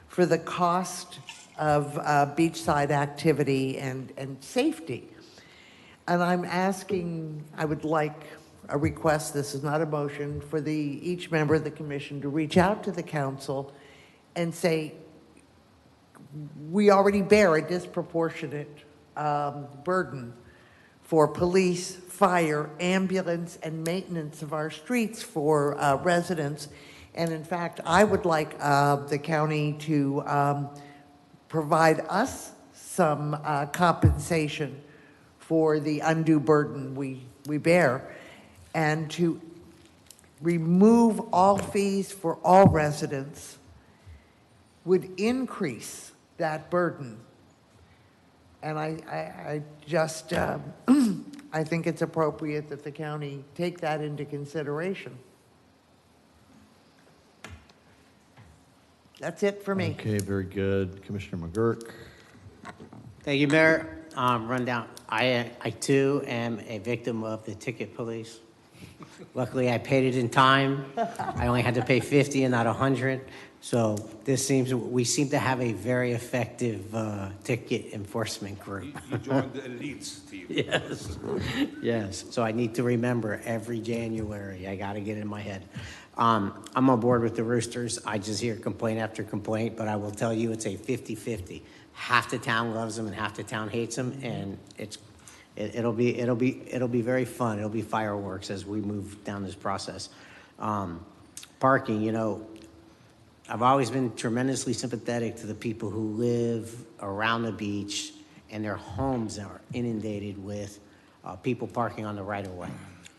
for the cost of beachside activity and safety. And I'm asking, I would like a request, this is not a motion, for each member of the commission to reach out to the council and say, we already bear a disproportionate burden for police, fire, ambulance, and maintenance of our streets for residents. And in fact, I would like the county to provide us some compensation for the undue burden we bear, and to remove all fees for all residents would increase that burden. And I just, I think it's appropriate that the county take that into consideration. That's it for me. Okay, very good. Commissioner McGurk. Thank you, Mayor. Rundown. I too am a victim of the ticket police. Luckily, I paid it in time. I only had to pay 50 and not 100. So we seem to have a very effective ticket enforcement group. You joined the elites team. Yes, yes. So I need to remember every January. I got to get it in my head. I'm on board with the Roosters. I just hear complaint after complaint, but I will tell you it's a 50-50. Half the town loves them and half the town hates them, and it'll be very fun. It'll be fireworks as we move down this process. Parking, you know, I've always been tremendously sympathetic to the people who live around the beach and their homes are inundated with people parking on the right-of-way.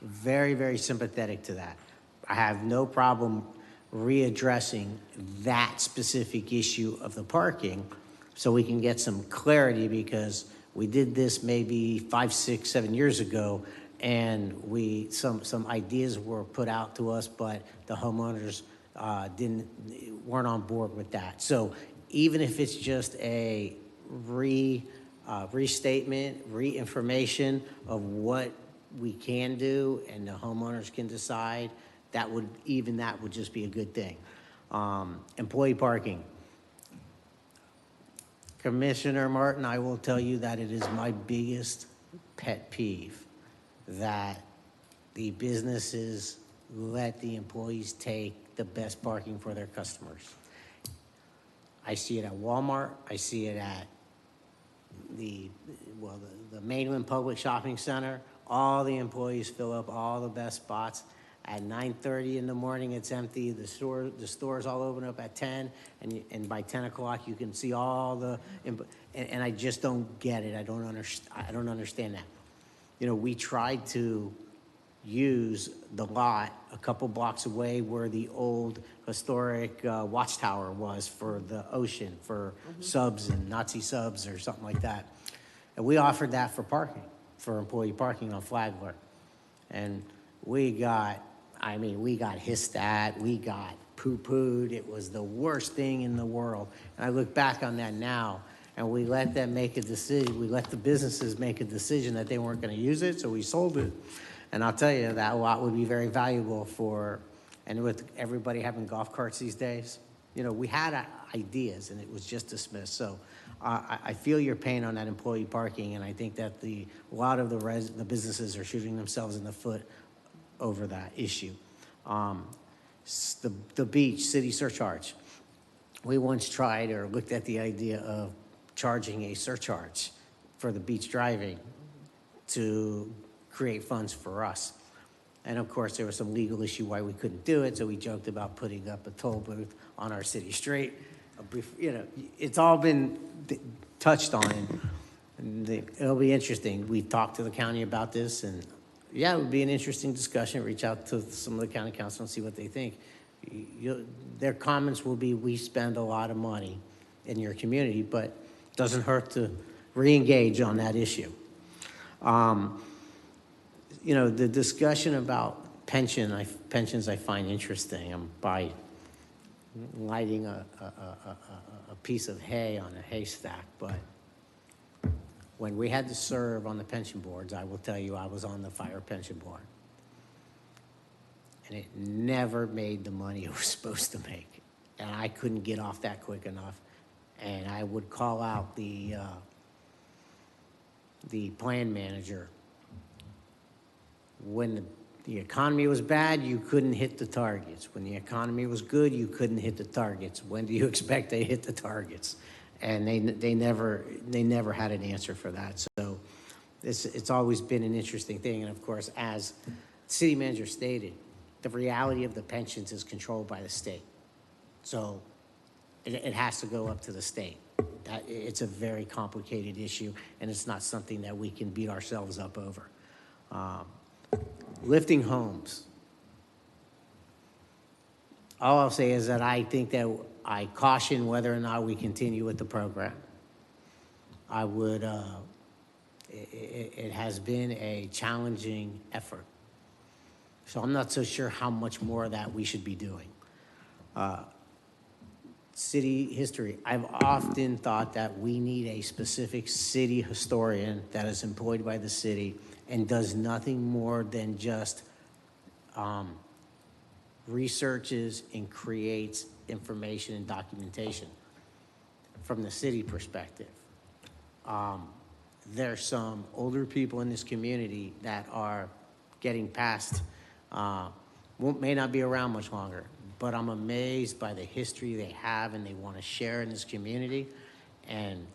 Very, very sympathetic to that. I have no problem readdressing that specific issue of the parking so we can get some clarity, because we did this maybe 5, 6, 7 years ago, and some ideas were put out to us, but the homeowners weren't on board with that. So even if it's just a restatement, re-information of what we can do and the homeowners can decide, that would just be a good thing. Employee parking. Commissioner Martin, I will tell you that it is my biggest pet peeve that the businesses let the employees take the best parking for their customers. I see it at Walmart. I see it at the Mainland Public Shopping Center. All the employees fill up all the best spots. At 9:30 in the morning, it's empty. The stores all open up at 10, and by 10 o'clock, you can see all the. And I just don't get it. I don't understand that. You know, we tried to use the lot a couple blocks away where the old historic watchtower was for the ocean, for subs and Nazi subs or something like that. And we offered that for parking, for employee parking on Flagler. And we got hissed at, we got poo-pooed. It was the worst thing in the world. And I look back on that now, and we let them make a decision. We let the businesses make a decision that they weren't going to use it, so we sold it. And I'll tell you, that lot would be very valuable and with everybody having golf carts these days, you know, we had ideas, and it was just dismissed. So I feel your pain on that employee parking, and I think that a lot of the businesses are shooting themselves in the foot over that issue. The beach city surcharge. We once tried or looked at the idea of charging a surcharge for the beach driving to create funds for us. And of course, there was some legal issue why we couldn't do it, so we joked about putting up a toll booth on our city street. You know, it's all been touched on, and it'll be interesting. We've talked to the county about this, and yeah, it would be an interesting discussion. Reach out to some of the county council and see what they think. Their comments will be, we spend a lot of money in your community, but it doesn't hurt to re-engage on that issue. You know, the discussion about pensions I find interesting. By lighting a piece of hay on a haystack, but when we had to serve on the pension boards, I will tell you, I was on the fire pension board. And it never made the money it was supposed to make. And I couldn't get off that quick enough. And I would call out the plan manager. When the economy was bad, you couldn't hit the targets. When the economy was good, you couldn't hit the targets. When do you expect they hit the targets? And they never had an answer for that. So it's always been an interesting thing. And of course, as the city manager stated, the reality of the pensions is controlled by the state. So it has to go up to the state. It's a very complicated issue, and it's not something that we can beat ourselves up over. Lifting homes. All I'll say is that I think that I caution whether or not we continue with the program. I would, it has been a challenging effort. So I'm not so sure how much more of that we should be doing. City history, I've often thought that we need a specific city historian that is employed by the city and does nothing more than just researches and creates information and documentation from the city perspective. There's some older people in this community that are getting past, may not be around much longer, but I'm amazed by the history they have and they want to share in this community. And,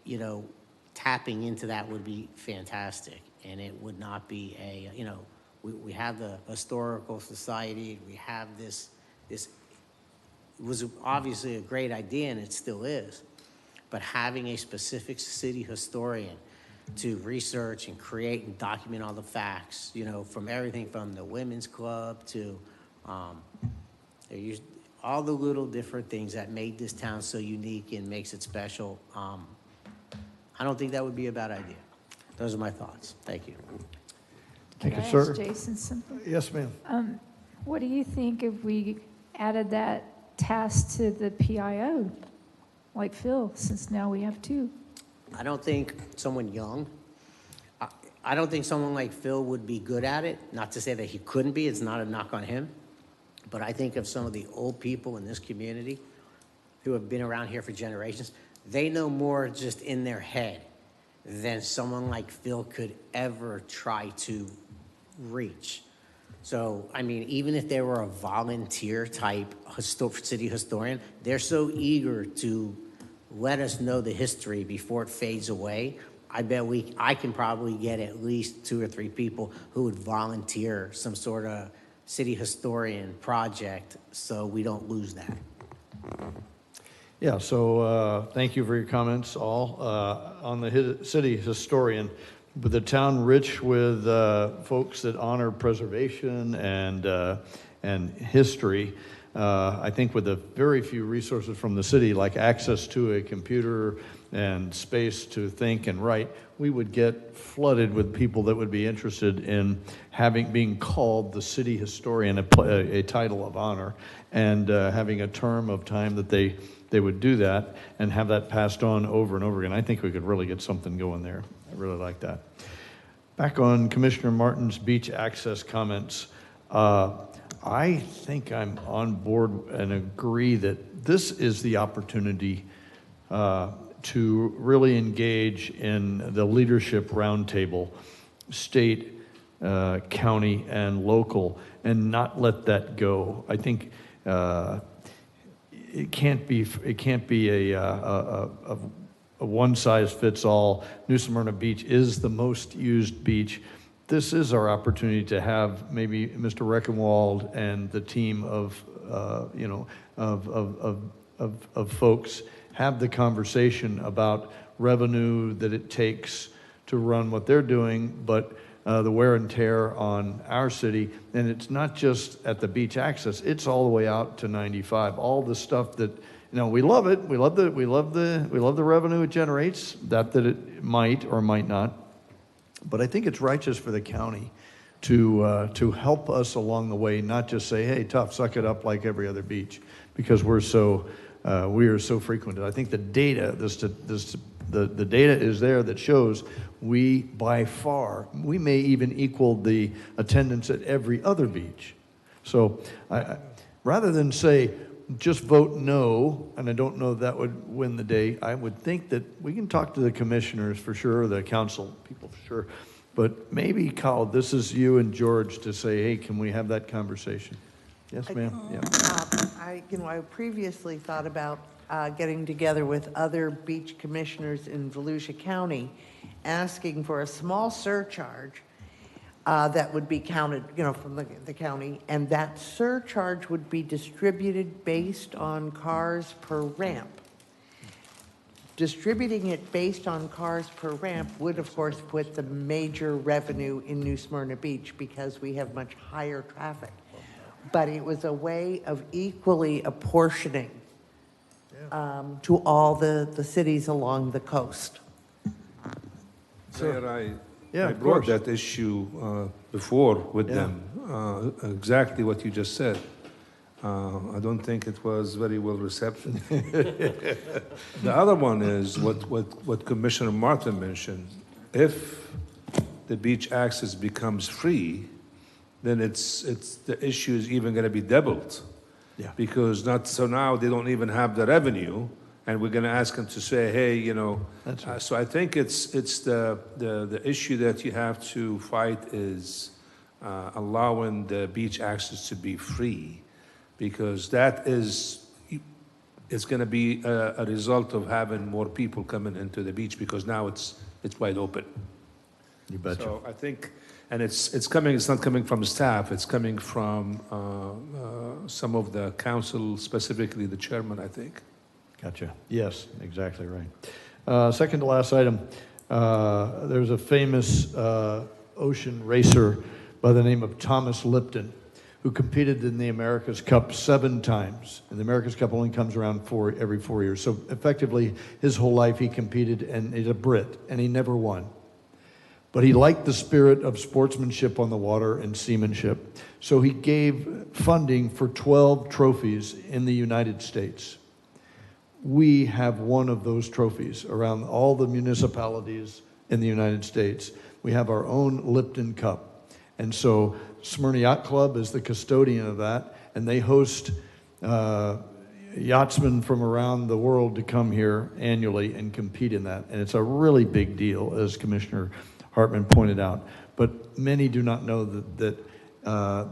you know, tapping into that would be fantastic. And it would not be a, you know, we have the Historical Society, we have this, it was obviously a great idea and it still is, but having a specific city historian to research and create and document all the facts, you know, from everything from the women's club to all the little different things that made this town so unique and makes it special. I don't think that would be a bad idea. Those are my thoughts. Thank you. Can Thank I you, sir. ask Jason something? Yes, ma'am. What do you think if we added that task to the PIO, like Phil, since now we have two? I don't think someone young, I don't think someone like Phil would be good at it. Not to say that he couldn't be, it's not a knock on him. But I think of some of the old people in this community who have been around here for generations, they know more just in their head than someone like Phil could ever try to reach. So, I mean, even if they were a volunteer type city historian, they're so eager to let us know the history before it fades away. I bet I can probably get at least 2 or 3 people who would volunteer some sort of city historian project so we don't lose that. Yeah, so thank you for your comments all. On the city historian, with the town rich with folks that honor preservation and history, I think with the very few resources from the city, like access to a computer and space to think and write, we would get flooded with people that would be interested in being called the city historian, a title of honor, and having a term of time that they would do that and have that passed on over and over again. I think we could really get something going there. I really like that. Back on Commissioner Martin's beach access comments, I think I'm on board and agree that this is the opportunity to really engage in the leadership roundtable, state, county, and local, and not let that go. I think it can't be a one-size-fits-all. New Smyrna Beach is the most used beach. This is our opportunity to have maybe Mr. Reckenwald and the team of folks have the conversation about revenue that it takes to run what they're doing, but the wear and tear on our city. And it's not just at the beach access, it's all the way out to 95. All the stuff that, we love it. We love the revenue it generates, that it might or might not. But I think it's righteous for the county to help us along the way, not just say, hey, tough, suck it up like every other beach, because we are so frequented. I think the data, the data is there that shows we, by far, we may even equal the attendance at every other beach. So rather than say, just vote no, and I don't know that would win the day, I would think that we can talk to the commissioners for sure, the council people for sure, but maybe, Kyle, this is you and George to say, hey, can we have that conversation? Yes, ma'am. Yeah. I previously thought about getting together with other beach commissioners in Volusia County, asking for a small surcharge that would be counted, from the county, and that surcharge would be distributed based on cars per ramp. Distributing it based on cars per ramp would, of course, put the major revenue in New Smyrna Beach because we have much higher traffic. but it was a way of equally apportioning to all the cities along the coast. Mayor, Yeah, I of brought course. that issue before with Yeah. them, exactly what you just said. I don't think it was very well received. The other one is what Commissioner Martin mentioned. If the beach access becomes free, then it's the issue is even going to be doubled. Yeah. Because so now they don't even have the revenue, and we're going to ask them to say, hey, so I think it's the issue that you have to fight is allowing the beach access to be free, because that is it's going to be a result of having more people coming into the beach, because now it's wide open. You betcha. So I think, and it's coming. It's not coming from staff. It's coming from some of the council, specifically the chairman, I think. Gotcha. Yes, exactly right. Second to last item. There's a famous ocean racer by the name of Thomas Lipton, who competed in the America's Cup 7 times. And the America's Cup only comes around every 4 years. So effectively, his whole life he competed, and he's a Brit, and he never won. But he liked the spirit of sportsmanship on the water and seamanship. So he gave funding for 12 trophies in the United States. We have one of those trophies around all the municipalities in the United States. We have our own Lipton Cup. And so Smyrna Yacht Club is the custodian of that, and they host yachtsmen from around the world to come here annually and compete in that. And it's a really big deal, as Commissioner Hartman pointed out. But many do not know that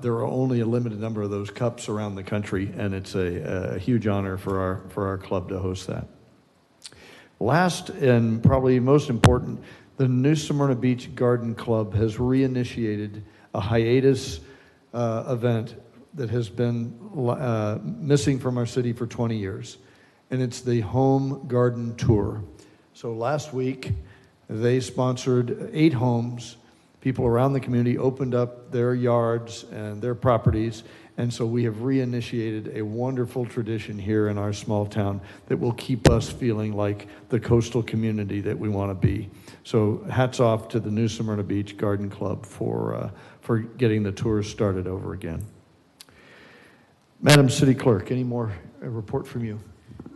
there are only a limited number of those cups around the country, and it's a huge honor for our club to host that. Last and probably most important, the New Smyrna Beach Garden Club has reinitiated a hiatus event that has been missing from our city for 20 years, and it's the Home Garden Tour. So last week, they sponsored 8 homes. People around the community opened up their yards and their properties, and so we have reinitiated a wonderful tradition here in our small town that will keep us feeling like the coastal community that we want to be. So hats off to the New Smyrna Beach Garden Club for getting the tours started over again. Madam City Clerk, any more report from you?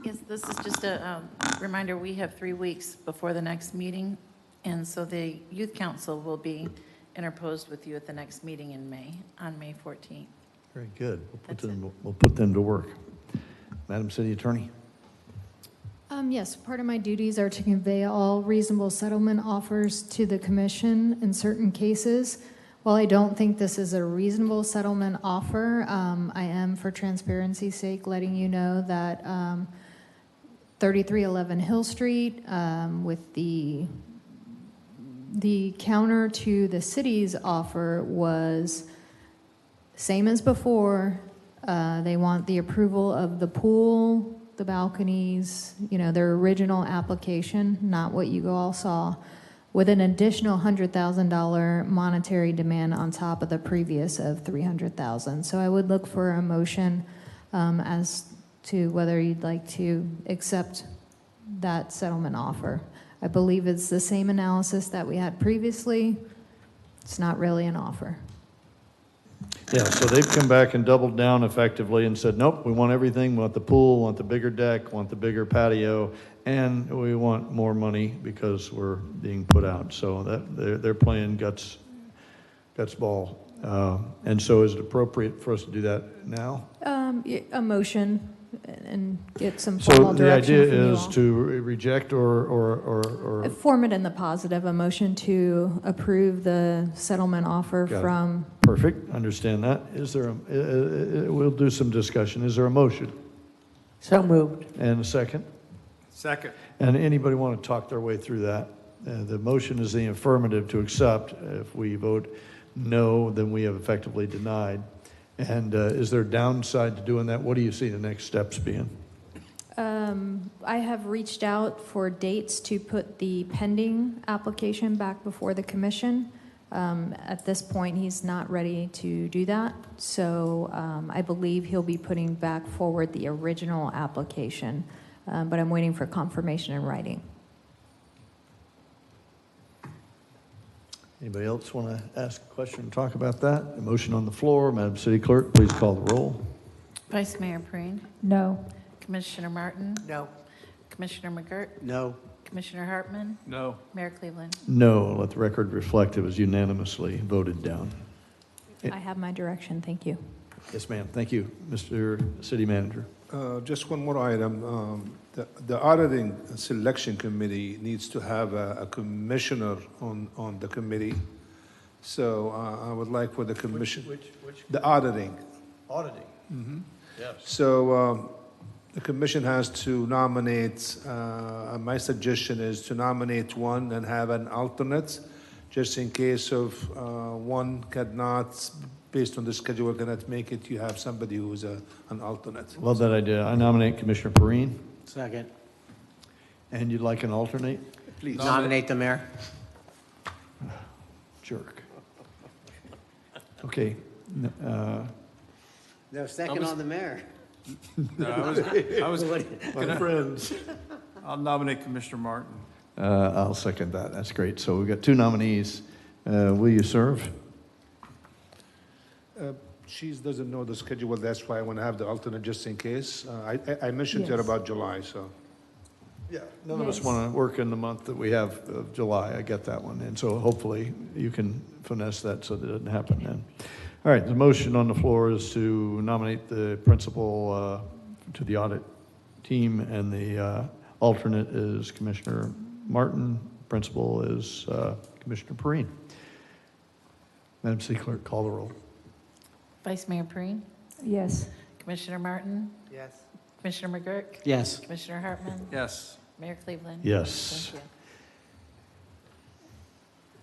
Yes, this is just a reminder, we have 3 weeks before the next meeting, and so the Youth Council will be interposed with you at the next meeting in May, on May 14th. Very good. We'll put them to work. Madam City Attorney? Yes, part of my duties are to convey all reasonable settlement offers to the commission in certain cases. While I don't think this is a reasonable settlement offer, I am, for transparency's sake, letting you know that 3311 Hill Street, with the counter to the city's offer was same as before. They want the approval of the pool, the balconies, their original application, not what you all saw, with an additional $100,000 monetary demand on top of the previous of $300,000. So I would look for a motion as to whether you'd like to accept that settlement offer. I believe it's the same analysis that we had previously. It's not really an offer. Yeah, so they've come back and doubled down effectively and said, nope, we want everything. We want the pool, want the bigger deck, want the bigger patio, and we want more money because we're being put out. So that they're playing guts ball. And so is it appropriate for us to do that now? A motion and get some formal So the direction idea from you is all. to reject or Form it in the positive, a motion to approve the settlement offer Got it. from. Perfect, understand that. Is there we'll do some discussion. Is there a motion? So moved. And a second? Second. And anybody want to talk their way through that? The motion is the affirmative to accept. If we vote no, then we have effectively denied. And is there downside to doing that? What do you see the next steps being? I have reached out for dates to put the pending application back before the commission. At this point, he's not ready to do that, so I believe he'll be putting back forward the original application, but I'm waiting for confirmation in writing. Anybody else want to ask a question or talk about that? A motion on the floor. Madam City Clerk, please call the roll. Vice Mayor Perine, No. Commissioner Martin, No. Commissioner McGurk, No. Commissioner Hartman, No. Mayor Cleveland. No. Let the record reflect it was unanimously voted down. I have my direction, thank you. Yes, ma'am. Thank you. Mr. City Manager. Just one more item. The auditing selection committee needs to have a commissioner on the committee. So I would like for the commission. Which? The auditing. Auditing. Mhm. Yes. So the commission has to nominate, my suggestion is to nominate one and have an alternate, just in case of one cannot, based on the schedule, cannot make it, you have somebody who's an alternate. Love that idea. I nominate Commissioner Perine. Second. And you'd like an alternate? Please. Nominate the mayor. Jerk. Okay. No, second on the mayor. No, I was My gonna- friends. I'll nominate Commissioner Martin. I'll second that. That's great. So we've got two nominees. Will you serve? She doesn't know the schedule, that's why I want to have the alternate just in case. I mentioned to her Yes. about July, so. Yeah. None of us Yes. want to work in the month that we have of July. I get that one. And so hopefully you can finesse that so that it doesn't happen then. All right, the motion on the floor is to nominate the principal to the audit team, and the alternate is Commissioner Martin. Principal is Commissioner Perine. Madam City Clerk, call the roll. Vice Mayor Perine, Yes. Commissioner Martin, Yes. Commissioner McGurk, Yes. Commissioner Hartman, Yes. Mayor Cleveland. Yes.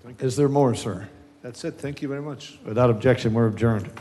Thank you. Is there more, sir? That's it, thank you very much. Without objection, we're adjourned.